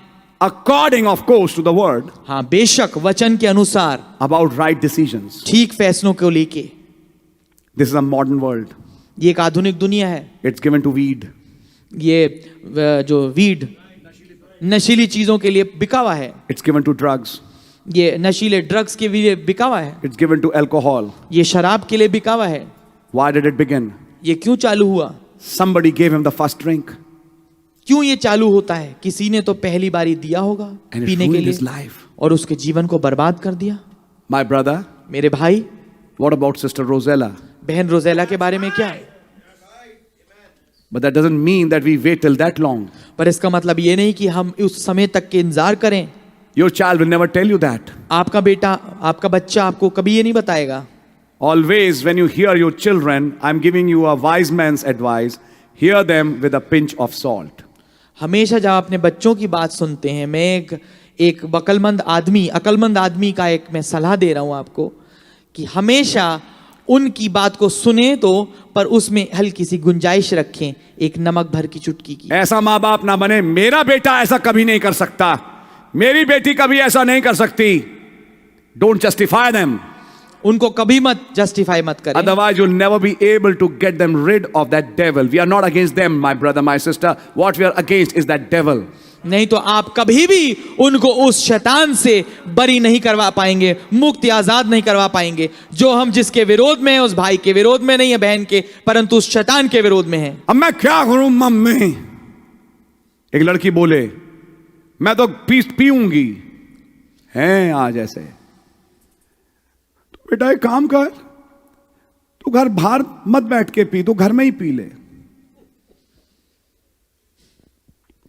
According, of course, to the word, हाँ बेशक वचन के अनुसार, about right decisions. ठीक फैसलों को लेके। This is a modern world. ये एक आधुनिक दुनिया है। It's given to weed. ये जो वीड नशीली चीजों के लिए बिका हुआ है, It's given to drugs. ये नशीले ड्रग्स के लिए बिका हुआ है, It's given to alcohol. ये शराब के लिए बिका हुआ है। Why did it begin? ये क्यों चालू हुआ? Somebody gave him the first drink क्यों ये चालू होता है? किसी ने तो पहली बारी दिया होगा and it पीने के ruined his लिए life. और उसके जीवन को बर्बाद कर दिया। My brother, मेरे भाई, what about Sister Rosella? बहन रोजेला के बारे में क्या है? But that doesn't mean that we wait till that long. पर इसका मतलब ये नहीं कि हम उस समय तक के इंतजार करें। Your child will never tell you that. आपका बेटा, आपका बच्चा आपको कभी ये नहीं बताएगा। Always, when you hear your children, I'm giving you a wise man's advice, hear them with a pinch of salt. हमेशा जब अपने बच्चों की बात सुनते हैं, मैं एक अकलमंद आदमी का एक मैं सलाह दे रहा हूं आपको कि हमेशा उनकी बात को सुने तो, पर उसमें हल्की सी गुंजाइश रखें, एक नमक भर की चुटकी की। ऐसा माँ बाप ना बने, मेरा बेटा ऐसा कभी नहीं कर सकता, मेरी बेटी कभी ऐसा नहीं कर सकती. Don't justify them. उनको कभी मत जस्टिफाई मत करें, Otherwise, you'll never be able to get them rid of that devil. We are not against them, my brother, my sister. What we are against is that devil. नहीं तो आप कभी भी उनको उस शैतान से बरी नहीं करवा पाएंगे, मुक्त आजाद नहीं करवा पाएंगे। जो हम जिसके विरोध में है, उस भाई के विरोध में नहीं है, बहन के, परंतु उस शैतान के विरोध में है। अब मैं क्या करूं मम्मी? एक लड़की बोले, मैं तो पीऊंगी हैं आज ऐसे। तो बेटा एक काम कर, तू घर बाहर मत बैठ के पी, तू घर में ही पी ले।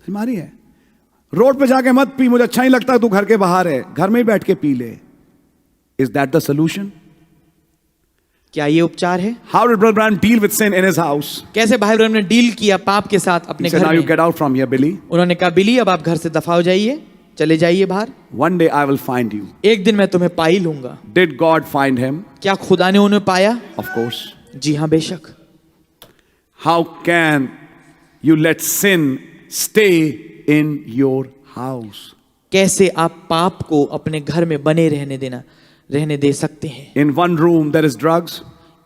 हमारी है रोड पे जाके मत पी, मुझे अच्छा नहीं लगता तू घर के बाहर है, घर में ही बैठ के पी ले। Is that the solution? क्या ये उपचार है? How did Brother Branham deal with sin in his house? कैसे भाई ब्रह्म ने डील किया पाप के साथ अपने He said, घर now you में? get out from here, Billy. उन्होंने कहा बिली अब आप घर से दफा हो जाइए, चले जाइए बाहर। One day I will find you. एक दिन मैं तुम्हें पा ही लूंगा। Did God find him? क्या खुदा ने उन्हें पाया? Of course. जी हाँ, बेशक। How can you let sin stay in your house? कैसे आप पाप को अपने घर में बने रहने दे सकते हैं? In one room there is drugs,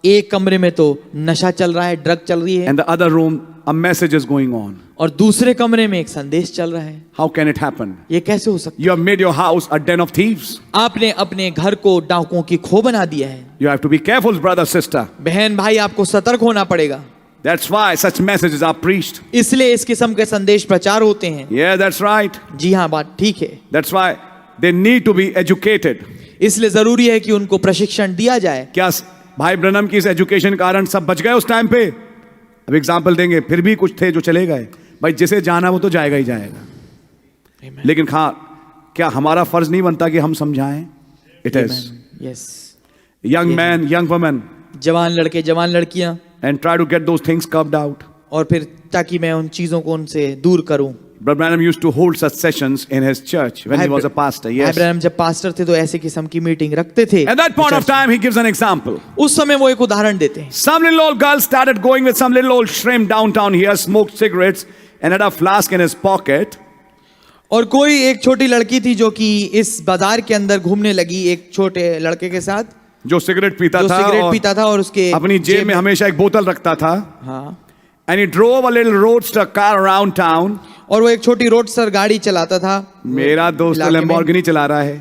एक कमरे में तो नशा चल रहा है, ड्रग चल रही है, and the other room a message is going on. और दूसरे कमरे में एक संदेश चल रहा है। How can it happen? ये कैसे हो सकता है? You have made your house a den of thieves. आपने अपने घर को डाकुओं की खो बना दिया है। You have to be careful, brother, sister. बहन भाई, आपको सतर्क होना पड़ेगा। That's why such messages are preached. इसलिए इस किस्म के संदेश प्रचार होते हैं। Yeah, that's right. जी हाँ, बात ठीक है। That's why they need to be educated. इसलिए जरूरी है कि उनको प्रशिक्षण दिया जाए। क्या भाई ब्रनम की इस एजुकेशन के कारण सब बच गए उस टाइम पे? अब एग्जाम्पल देंगे, फिर भी कुछ थे जो चले गए। भाई जिसे जाना वो तो जाएगा ही जाएगा, लेकिन क्या हमारा फर्ज नहीं बनता कि हम समझाएं? It is yes. Young man, young women, जवान लड़के, जवान लड़कियां, and try to get those things curved out. और फिर ताकि मैं उन चीजों को उनसे दूर करूं। Brother Branham used to hold such sessions in his church when he was a pastor. भाई Yes. ब्रैनम जब पास्टर थे तो ऐसे किस्म की मीटिंग रखते थे। At that point of time, he gives an example. उस समय वो एक उदाहरण देते हैं। Some little old girl started going with some little old shrimp downtown here, smoked cigarettes, and had a flask in his pocket. और कोई एक छोटी लड़की थी जो कि इस बाजार के अंदर घूमने लगी एक छोटे लड़के के साथ, जो सिगरेट पीता जो था, सिगरेट पीता था और उसके अपनी जेब में हमेशा एक बोतल रखता था। हाँ। And he drove a little roadster car around town. और वो एक छोटी रोडस्टर गाड़ी चलाता था। मेरा दोस्त तो इलाके में। लैम्बोर्गिनी चला रहा है,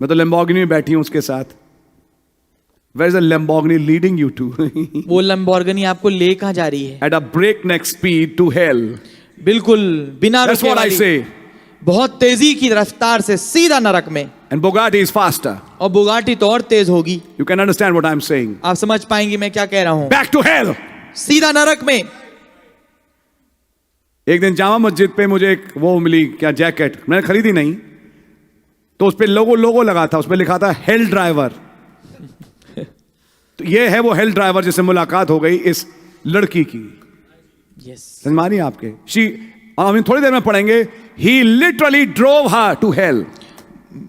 मैं तो लैम्बोर्गिनी में बैठी हूं उसके साथ। Where is the Lamborghini leading you to? वो लैम्बोर्गिनी आपको ले कहाँ जा रही है? At a breakneck speed to hell. बिल्कुल बिना That's रुके what I वाली, say. बहुत तेजी की रफ्तार से सीधा नरक में। And Bugatti is faster. और बुगाटी तो और तेज होगी। You can understand what I'm saying. आप समझ पाएंगे मैं क्या कह रहा हूँ। Back to hell. सीधा नरक में। एक दिन जामा मस्जिद पे मुझे एक वो मिली, क्या जैकेट, मैंने खरीदी नहीं, तो उस पे लोगो लगा था, उस पे लिखा था हेल ड्राइवर। तो ये है वो हेल ड्राइवर जिससे मुलाकात हो गई इस लड़की की। यस। समझ मानी आपके? हम थोड़ी देर में पढ़ेंगे, he literally drove her to hell.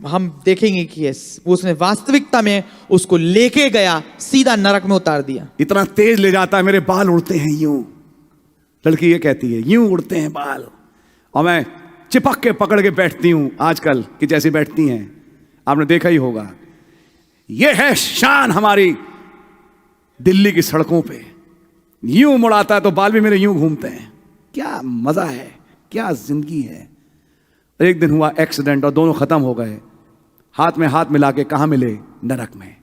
हम देखेंगे कि यस, उसने वास्तविकता में उसको लेके गया, सीधा नरक में उतार दिया। इतना तेज ले जाता है, मेरे बाल उड़ते हैं यूं। लड़की ये कहती है, यूं उड़ते हैं बाल, और मैं चिपक के पकड़ के बैठती हूं आजकल कि जैसी बैठती हैं, आपने देखा ही होगा। ये है शान हमारी दिल्ली की सड़कों पे। यूं मुड़ाता है तो बाल भी मेरे यूं घूमते हैं। क्या मजा है, क्या जिंदगी है। एक दिन हुआ एक्सीडेंट और दोनों खत्म हो गए। हाथ में हाथ मिला के कहां मिले? नरक में।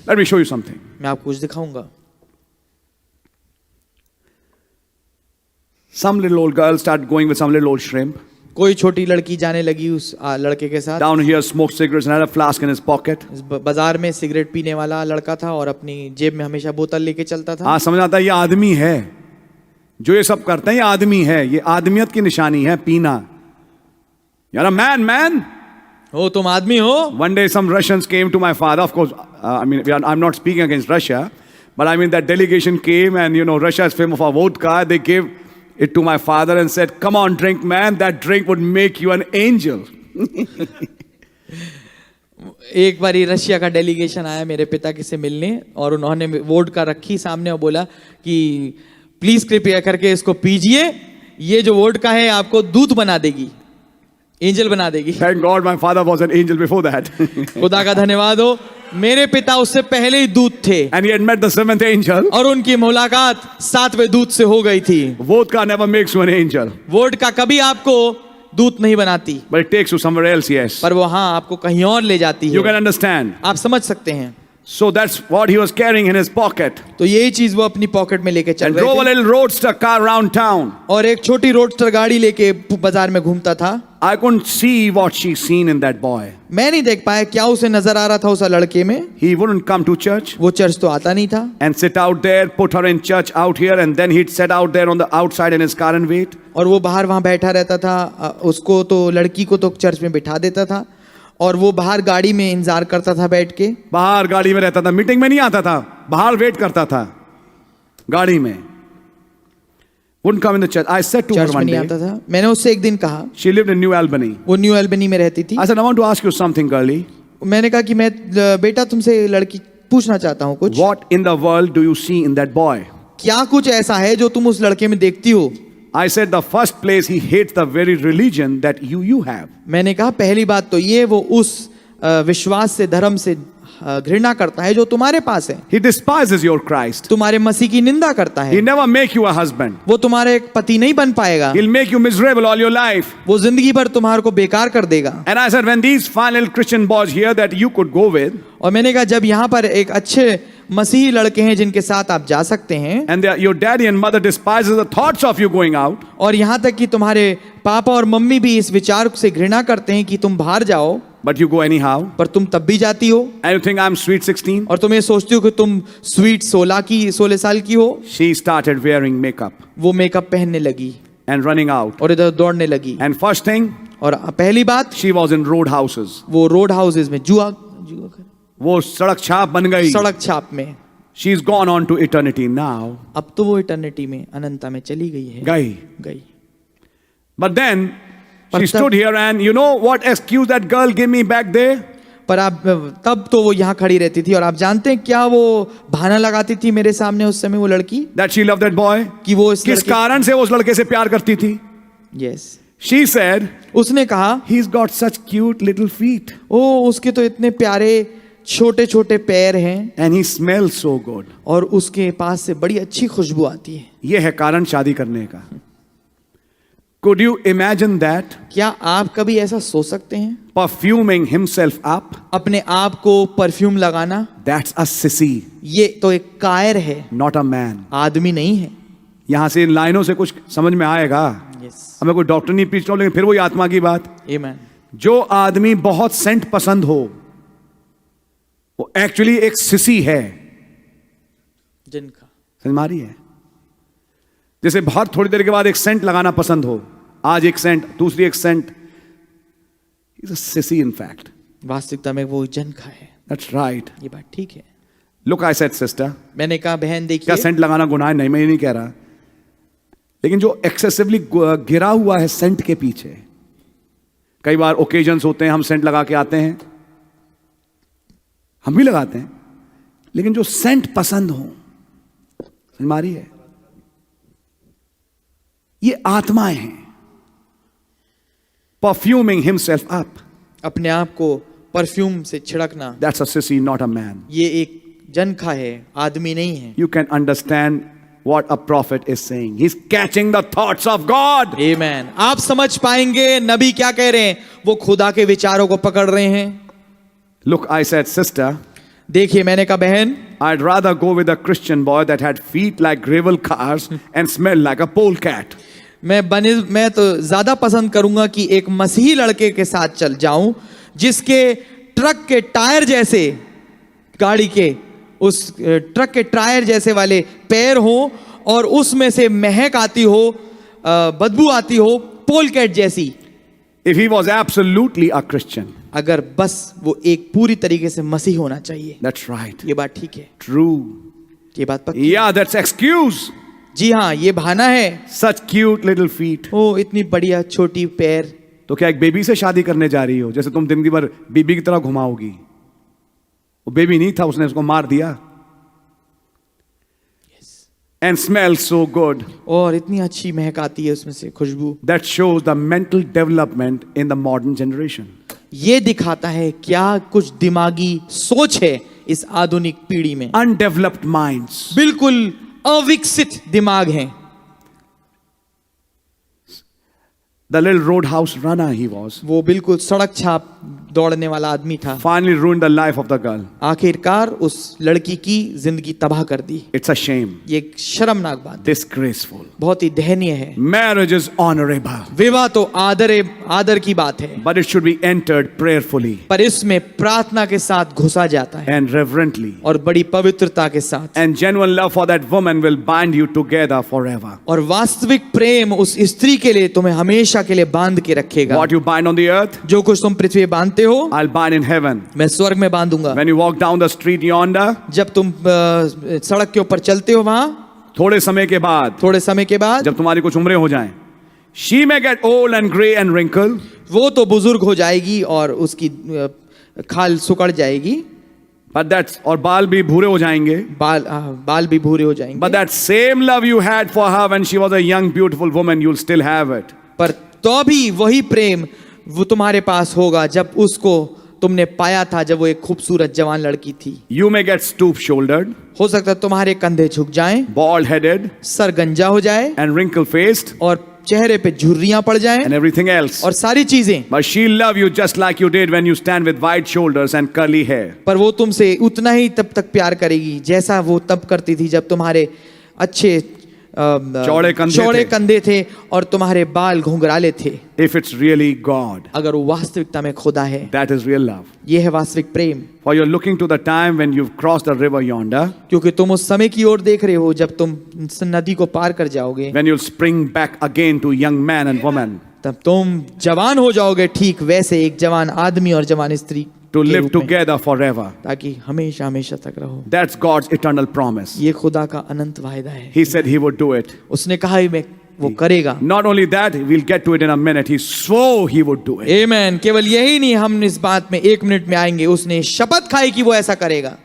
Let me show you something. मैं आपको कुछ दिखाऊंगा। Some little old girl started going with some little old shrimp. कोई छोटी लड़की जाने लगी उस लड़के के साथ। Down here, smoked cigarettes and had a flask in his pocket. इस बाजार में सिगरेट पीने वाला लड़का था और अपनी जेब में हमेशा बोतल लेके चलता था। आज समझ आता है ये आदमी है, जो ये सब करते हैं ये आदमी है, ये आदमियत की निशानी है पीना। You're a man. हो, तुम आदमी हो। One day some Russians came to my father. Of course, I'm not speaking against Russia, but I mean that delegation came, and you know Russia is famous for vodka. They gave it to my father and said, "Come on, drink, man. That drink would make you an angel." एक बारी Russia का delegation आया मेरे पिता से मिलने, और उन्होंने वोडका रखी सामने और बोला कि प्लीज कृपया करके इसको पीजिए, ये जो वोडका है आपको दूत बना देगी, एंजल बना देगी। Thank God my father was an angel before that. खुदा का धन्यवाद हो, मेरे पिता उससे पहले ही दूत थे। And he had met the seventh angel. और उनकी मुलाकात 7वें दूत से हो गई थी। Vodka never makes you an angel, vodka कभी आपको दूत नहीं बनाती, but it takes you somewhere else. Yes. पर वो हाँ आपको कहीं और ले जाती You can है। understand. आप समझ सकते हैं। So that's what he was carrying in his pocket. तो यही चीज वो अपनी पॉकेट में लेके चल And रहे drove a थे little roadster car around town. और एक छोटी रोडस्टर गाड़ी लेके बाजार में घूमता था। I couldn't see what she seen in that boy. मैं नहीं देख पाया क्या उसे नजर आ रहा था उस लड़के में। He wouldn't come to church वो चर्च तो आता नहीं था and sit out there, put her in church out here, and then he'd sit out there on the outside in his car and wait. और वो बाहर वहां बैठा रहता था। उसको तो लड़की को तो चर्च में बिठा देता था और वो बाहर गाड़ी में इंतजार करता था बैठ के। बाहर गाड़ी में रहता था, मीटिंग में नहीं आता था, बाहर वेट करता था गाड़ी में। Wouldn't come in the church. I said to her church में one नहीं day, आता था। मैंने उससे एक दिन कहा, she lived in New Albany. वो न्यू एल्बनी में रहती थी। I said, I want to ask you something, girlie. मैंने कहा कि मैं बेटा तुमसे लड़की पूछना चाहता हूँ कुछ। What in the world do you see in that boy? क्या कुछ ऐसा है जो तुम उस लड़के में देखती हो? I said, the first place he hates the very religion that you have. मैंने कहा पहली बात तो ये वो उस विश्वास से धर्म से घृणा करता है जो तुम्हारे पास है। He despises your Christ. तुम्हारे मसीह की निंदा करता है। He'll never make you a husband. वो तुम्हारे एक पति नहीं बन पाएगा। He'll make you miserable all your life. वो जिंदगी भर तुम्हारे को बेकार कर देगा। And I said, when these fine little Christian boys here that you could go with, और मैंने कहा जब यहाँ पर एक अच्छे मसीही लड़के हैं जिनके साथ आप जा सकते हैं and your daddy and mother despises the thoughts of you going out, और यहाँ तक कि तुम्हारे पापा और मम्मी भी इस विचार से घृणा करते हैं कि तुम बाहर जाओ, but you go anyhow, पर तुम तब भी जाती हो and you think I'm sweet 16, और तुम ये सोचती हो कि तुम स्वीट 16 साल की हो। she started wearing makeup वो मेकअप पहनने लगी and running out. और इधर दौड़ने लगी। And first thing, और पहली बात she was in road houses. वो रोड हाउसेज में जुआ कर वो सड़क छाप बन गई। सड़क छाप में। She's gone on to eternity now. अब तो वो इटर्निटी में अनंता में चली गई है। गई। गई। But then she पर stood here and you know what excuse that girl gave me back there? पर आप तब तो वो यहाँ खड़ी रहती थी और आप जानते हैं क्या वो बहाना लगाती थी मेरे सामने उस समय वो लड़की That she loved that boy? कि वो इस किस कारण से वो उस लड़के से प्यार करती थी? यस She said, उसने कहा he's got such cute little feet ओ उसके तो इतने प्यारे छोटे छोटे पैर हैं and he smells so good. और उसके पास से बड़ी अच्छी खुशबू आती है। ये है कारण शादी करने का। Could you imagine that? क्या आप कभी ऐसा सोच सकते हैं? Perfuming himself up? अपने आप को परफ्यूम लगाना, That's a sissy, ये तो एक कायर है, not a man. आदमी नहीं है। यहां से इन लाइनों से कुछ समझ में आएगा। यस हमें कोई डॉक्टर नहीं पीछता हूं, लेकिन फिर वही आत्मा की बात। आमेन। जो आदमी बहुत सेंट पसंद हो वो एक्चुअली एक सिसी है। जिनका समझ मारी है? जैसे बहुत थोड़ी देर के बाद एक सेंट लगाना पसंद हो, आज एक सेंट, दूसरी एक scent, is a sissy in fact. वास्तविकता में वो जिनका है। That's right. ये बात ठीक है। लुक आई सेड सिस्टर, मैंने कहा बहन क्या देखिए, सेंट लगाना गुनाह है? नहीं, मैं ये नहीं कह रहा, लेकिन जो एक्सेसिवली गिरा हुआ है सेंट के पीछे, कई बार ओकेजन्स होते हैं हम सेंट लगा के आते हैं, हम भी लगाते हैं, लेकिन जो सेंट पसंद हो, समझ मारी है? ये आत्माएं हैं। परफ्यूमिंग हिमसेल्फ अप, अपने आप को परफ्यूम से छिड़कना, that's a sissy, not a man. ये एक जनखा है, आदमी नहीं है। You can understand what a prophet is saying. He's catching the thoughts of God. आमेन। आप समझ पाएंगे नबी क्या कह रहे हैं, वो खुदा के विचारों को पकड़ रहे हैं। Look, I said, sister, देखिए मैंने कहा बहन, I'd rather go with a Christian boy that had feet like gravel cars and smelled like a polecat. मैं तो ज्यादा पसंद करूंगा कि एक मसीही लड़के के साथ चल जाऊं जिसके ट्रक के टायर जैसे, गाड़ी के उस ट्रक के टायर जैसे वाले पैर हो और उसमें से महक आती हो, बदबू आती हो, पोलकैट जैसी। If he was absolutely a Christian. अगर बस वो एक पूरी तरीके से मसीह होना चाहिए। That's right. ये बात ठीक है, True. ये बात पक्की। Yeah, that's excuse. जी हाँ, ये बहाना है। Such cute little feet. ओ इतनी बढ़िया छोटी पैर। तो क्या एक बेबी से शादी करने जा रही हो? जैसे तुम दिन भर बेबी की तरह घुमाओगी। वो बेबी नहीं था, उसने उसको मार दिया। And smells so good. और इतनी अच्छी महक आती है उसमें से खुशबू। That shows the mental development in the modern generation. ये दिखाता है क्या कुछ दिमागी सोच है इस आधुनिक पीढ़ी में। Undeveloped minds. बिल्कुल अविकसित दिमाग हैं। The little roadhouse runner he was. वो बिल्कुल सड़क छाप दौड़ने वाला आदमी था, finally ruined the life of the girl. आखिरकार उस लड़की की जिंदगी तबाह कर दी। It's a shame. ये एक शर्मनाक बात, Disgraceful. बहुत ही दयनीय है। Marriage is honorable, विवाह तो आदर की बात है, but it should be entered prayerfully पर इसमें प्रार्थना के साथ घुसा जाता है and reverently. और बड़ी पवित्रता के साथ, And genuine love for that woman will bind you together forever. और वास्तविक प्रेम उस स्त्री के लिए तुम्हें हमेशा के लिए बांध के रखेगा। What you bind on the earth, जो कुछ तुम पृथ्वी पे बांधते हो, I'll bind in heaven. मैं स्वर्ग में बांधूंगा। When you walk down the street yonder, जब तुम सड़क के ऊपर चलते हो वहां, थोड़े समय के बाद जब तुम्हारी कुछ उम्रें हो जाएं, she may get old and gray and wrinkled, वो तो बुजुर्ग हो जाएगी और उसकी खाल सुकड़ जाएगी, but that's और बाल भी भूरे हो जाएंगे. बाल भी भूरे हो जाएंगे, But that same love you had for her when she was a young beautiful woman, you'll still have it. पर तो भी वही प्रेम वो तुम्हारे पास होगा जब उसको तुमने पाया था जब वो एक खूबसूरत जवान लड़की थी। You may get stoop shouldered, हो सकता है तुम्हारे कंधे झुक जाएं, bald headed, सर गंजा हो जाए and wrinkle faced, और चेहरे पे झुर्रियां पड़ जाएं and everything else. और सारी चीजें, But she'll love you just like you did when you stand with wide shoulders and curly hair. पर वो तुमसे उतना ही तब तक प्यार करेगी जैसा वो तब करती थी जब तुम्हारे अच्छे चौड़े कंधे थे और तुम्हारे बाल घुंघराले थे। If it's really God, अगर वो वास्तविकता में खुदा है, that is real love. ये है वास्तविक प्रेम। For you're looking to the time when you've crossed the river yonder, क्योंकि तुम उस समय की ओर देख रहे हो जब तुम नदी को पार कर जाओगे, when you'll spring back again to young man and woman, तब तुम जवान हो जाओगे ठीक वैसे एक जवान आदमी और जवान स्त्री to के live रूप में, together forever. ताकि हमेशा हमेशा तक रहो। That's God's eternal promise. ये खुदा का अनंत वायदा है। He said he would do it. उसने कहा ही मैं वो करेगा। Not only that, we'll get to it in a minute. He swore he would do it. आमेन। केवल यही नहीं, हम इस बात में 1 मिनट में आएंगे। उसने शपथ खाई कि वो ऐसा करेगा।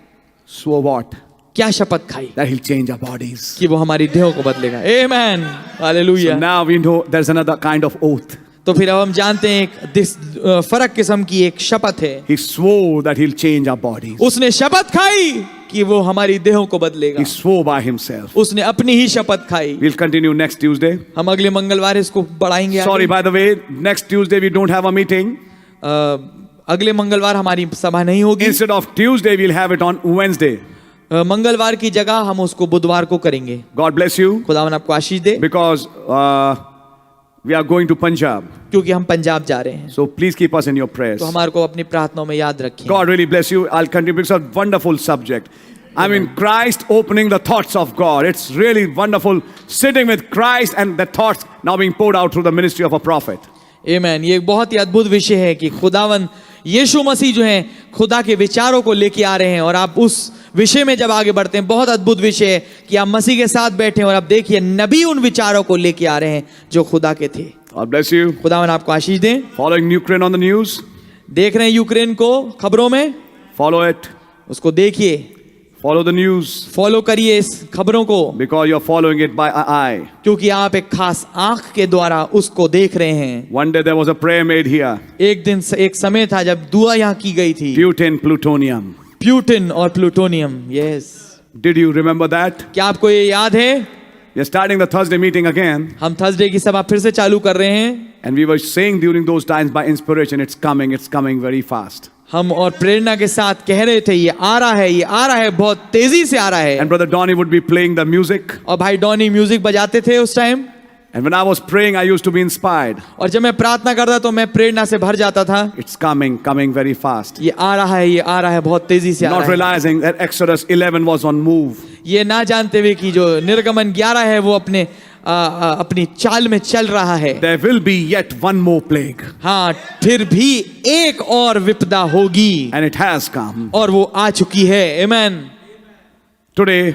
Swore what? क्या शपथ खाई? That he'll change our bodies. कि वो हमारी देहों को बदलेगा। आमेन, hallelujah. So now we know there's another kind of oath. तो फिर अब हम जानते हैं एक फर्क किस्म की एक शपथ है। He swore that he'll change our bodies. उसने शपथ खाई कि वो हमारी देहों को बदलेगा। He swore by himself. उसने अपनी ही शपथ खाई। We'll continue next Tuesday. हम अगले मंगलवार इसको बढ़ाएंगे। Sorry, by the way, next Tuesday we don't have a meeting. अगले मंगलवार हमारी सभा नहीं होगी। Instead of Tuesday, we'll have it on Wednesday. मंगलवार की जगह हम उसको बुधवार को करेंगे। God bless you. खुदावन आपको आशीष दे। Because we are going to Punjab. क्योंकि हम पंजाब जा रहे हैं, So please keep us in your prayers. तो हमारे को अपनी प्रार्थनाओं में याद रखें। God really bless you. I'll continue. It's a wonderful subject. I mean, Christ opening the thoughts of God. It's really wonderful sitting with Christ and the thoughts now being poured out through the ministry of a prophet. आमेन। ये एक बहुत ही अद्भुत विषय है कि खुदावन यीशु मसीह जो है खुदा के विचारों को लेके आ रहे हैं और आप उस विषय में जब आगे बढ़ते हैं, बहुत अद्भुत विषय है कि आप मसीह के साथ बैठे और आप देखिए नबी उन विचारों को लेके आ रहे हैं जो खुदा के थे। God bless you. खुदावन आपको आशीष दें। Following Ukraine on the news. देख रहे हैं यूक्रेन को खबरों में, Follow it. उसको देखिए, Follow the news. फॉलो करिए इस खबरों को, Because you're following it by an eye. क्योंकि आप एक खास आंख के द्वारा उसको देख रहे हैं। One day there was a prayer made here. एक दिन एक समय था जब दुआ यहाँ की गई थी। Butane, plutonium. प्यूटिन और plutonium. Yes, Did you remember that? क्या आपको ये याद है? We're starting the Thursday meeting again. हम थर्सडे की सभा फिर से चालू कर रहे हैं। And we were saying during those times by inspiration, it's coming very fast. हम और प्रेरणा के साथ कह रहे थे ये आ रहा है, ये आ रहा है, बहुत तेजी से आ रहा है। And Brother Donnie would be playing the music. और भाई डॉनी म्यूजिक बजाते थे उस time. And when I was praying, I used to be inspired. और जब मैं प्रार्थना करता तो मैं प्रेरणा से भर जाता था। It's coming very fast. ये आ रहा है, ये आ रहा है, बहुत तेजी से आ Not रहा है। realizing that Exodus 11 was on move. ये ना जानते हुए कि जो निर्गमन 11 है वो अपनी चाल में चल रहा है। There will be yet one more plague. हाँ, फिर भी एक और विपदा होगी And it has come. और वो आ चुकी है। आमेन। Today,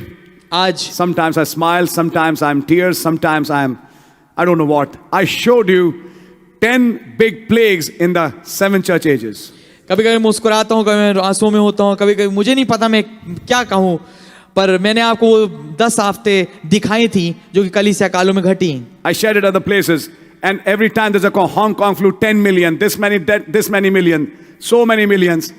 आज sometimes I smile, sometimes I'm tears, sometimes I don't know what. I showed you 10 big plagues in the 7 church ages. कभी कभी मुस्कुराता हूँ, कभी मैं आंसुओं में होता हूँ, कभी कभी मुझे नहीं पता मैं क्या कहूँ, पर मैंने आपको वो 10 आफते दिखाई थी जो कि कलीसिया कालों में घटी। I shared it other places, and every time there's a Hong Kong flu, 10 million, this many million, so many millions.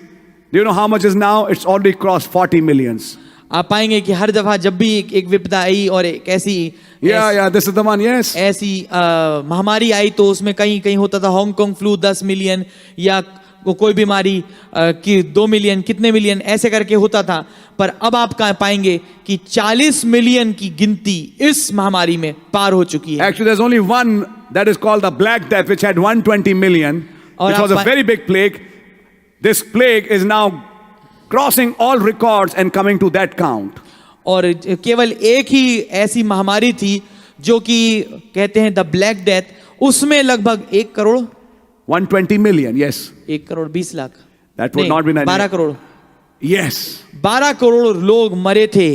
Do you know how much is now? It's already crossed 40 millions. आप पाएंगे कि हर दफा जब भी एक विपदा आई और एक ऐसी This is the one, yes. ऐसी महामारी आई तो उसमें कहीं कहीं होता था हांगकांग फ्लू 10 मिलियन या को कोई बीमारी कि 2 मिलियन कितने मिलियन ऐसे करके होता था, पर अब आप पाएंगे कि 40 मिलियन की गिनती इस महामारी में पार हो चुकी है। Actually, there's only one that is called the Black Death, which had 120 million, which was a very big plague. This plague is now crossing all records and coming to that count. और केवल एक ही ऐसी महामारी थी जो कि कहते हैं द ब्लैक डेथ, उसमें लगभग 1 crore 120 million, yes. 1 crore 20 lakh, That would not be 12 crore, Yes. 12 crore लोग मरे थे।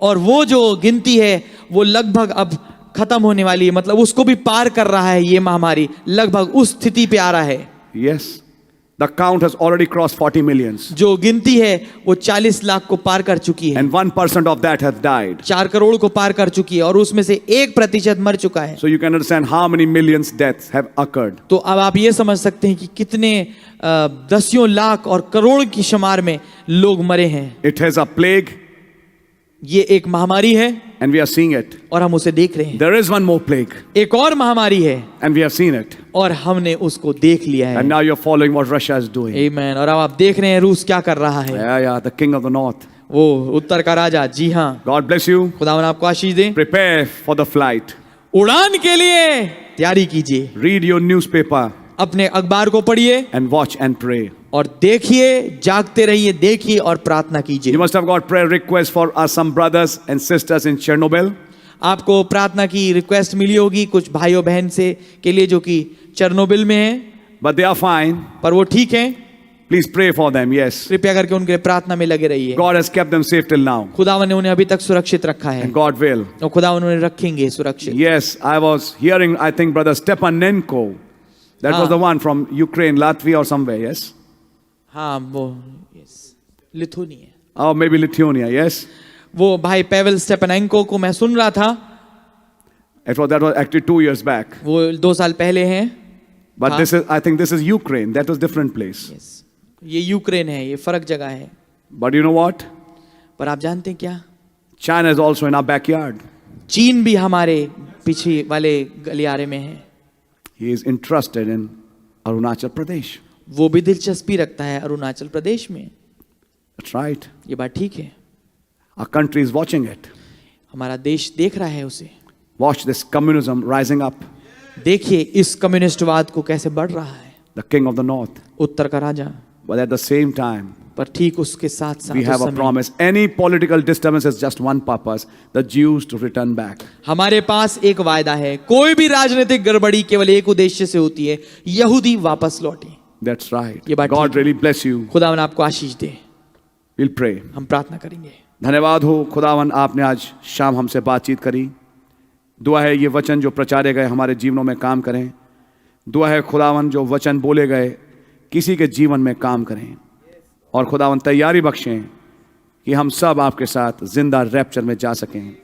और वो जो गिनती है वो लगभग अब खत्म होने वाली है, मतलब उसको भी पार कर रहा है ये महामारी, लगभग उस स्थिति पे आ रहा है। Yes. The count has already crossed 40 millions. जो गिनती है वो 40 लाख को पार कर चुकी है, And 1% of that has died. 4 crore को पार कर चुकी है, और उसमें से 1% मर चुका है। So you can understand how many millions deaths have occurred. तो अब आप ये समझ सकते हैं कि कितने दसियों लाख और करोड़ की शुमार में लोग मरे हैं। It has a plague, ये एक महामारी है and we are seeing it. और हम उसे देख रहे हैं। There is one more plague, एक और महामारी है and we have seen it. और हमने उसको देख लिया है। And now you're following what Russia is doing. आमीन। और अब आप देख रहे हैं रूस क्या कर रहा है। Yeah, the king of the north. वो उत्तर का राजा, जी हाँ। God bless you. खुदावन आपको आशीष दे। Prepare for the flight. उड़ान के लिए तैयारी कीजिए। Read your newspaper अपने अखबार को पढ़िए and watch and pray. और देखिए, जागते रहिए, देखिए और प्रार्थना कीजिए। You must have got prayer requests for some brothers and sisters in Chernobyl. आपको प्रार्थना की रिक्वेस्ट मिली होगी कुछ भाइयों बहन से के लिए जो कि चेरनोबिल में हैं, But they are fine. पर वो ठीक हैं। Please pray for them. Yes. कृपया करके उनके लिए प्रार्थना में लगे रहिए। God has kept them safe till now. खुदावन ने उन्हें अभी तक सुरक्षित रखा है And God will. और खुदावन उन्हें रखेंगे सुरक्षित। Yes, I was hearing, I think, Brother Stepanenko. That was the one from Ukraine, Latvia or somewhere, yes? हाँ, वो Lithuania, Or maybe Lithuania, yes? वो भाई पेवेल स्टेपनेंको को मैं सुन रहा था। That was actually 2 years back. वो 2 साल पहले हैं। But I think this is Ukraine. That was different place. ये यूक्रेन है, ये फर्क जगह है। But you know what? पर आप जानते हैं क्या, China is also in our backyard. चीन भी हमारे पीछे वाले गलियारे में है। He is interested in Arunachal Pradesh. वो भी दिलचस्पी रखता है अरुणाचल प्रदेश में। That's right. ये बात ठीक है। Our country is watching it. हमारा देश देख रहा है उसे। Watch this communism rising up. देखिए इस कम्युनिस्टवाद को कैसे बढ़ रहा है। The king of the north. उत्तर का राजा। But at the same time, पर ठीक उसके साथ साथ we have a promise. Any political disturbance has just one purpose: the Jews to return back. हमारे पास एक वायदा है, कोई भी राजनीतिक गड़बड़ी केवल एक उद्देश्य से होती है, यहूदी वापस लौटे। That's right. ये बात God ठीक है। really bless you. खुदावन आपको आशीष दे। We'll pray. हम प्रार्थना करेंगे। धन्यवाद हो खुदावन, आपने आज शाम हमसे बातचीत करी। दुआ है ये वचन जो प्रचारे गए हमारे जीवनों में काम करें। दुआ है खुदावन जो वचन बोले गए किसी के जीवन में काम करें। और खुदावन तैयारी बख्शें कि हम सब आपके साथ जिंदा रैप्चर में जा सकें।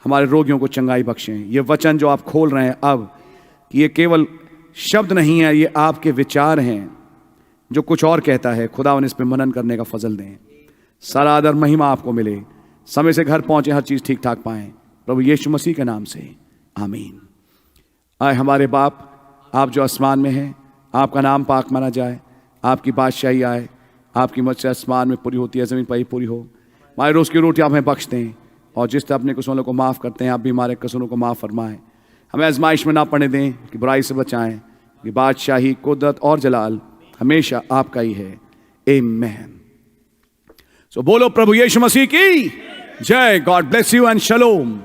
हमारे रोगियों को चंगाई बख्शें। ये वचन जो आप खोल रहे हैं अब, ये केवल शब्द नहीं है, ये आपके विचार हैं जो कुछ और कहता है। खुदावन इस पे मनन करने का फजल दें। सारा आदर महिमा आपको मिले। समय से घर पहुंचे, हर चीज़ ठीक ठाक पाएं, प्रभु यीशु मसीह के नाम से आमीन। आए हमारे बाप, आप जो आसमान में हैं, आपका नाम पाक माना जाए, आपकी बादशाही आए, आपकी मर्जी आसमान में पूरी होती है, ज़मीन पर ही पूरी हो। हमारे रोज़ की रोटी आप हमें बख्श दें, और जिस तरह अपने कसूरों को माफ़ करते हैं, आप भी हमारे कसूरों को माफ़ फरमाएं। हमें आजमाइश में ना पड़ने दें, कि बुराई से बचाएं, कि बादशाही, कुदरत और जलाल हमेशा आपका ही है। आमीन। सो बोलो प्रभु यीशु मसीह की जय। God bless you and शलोम।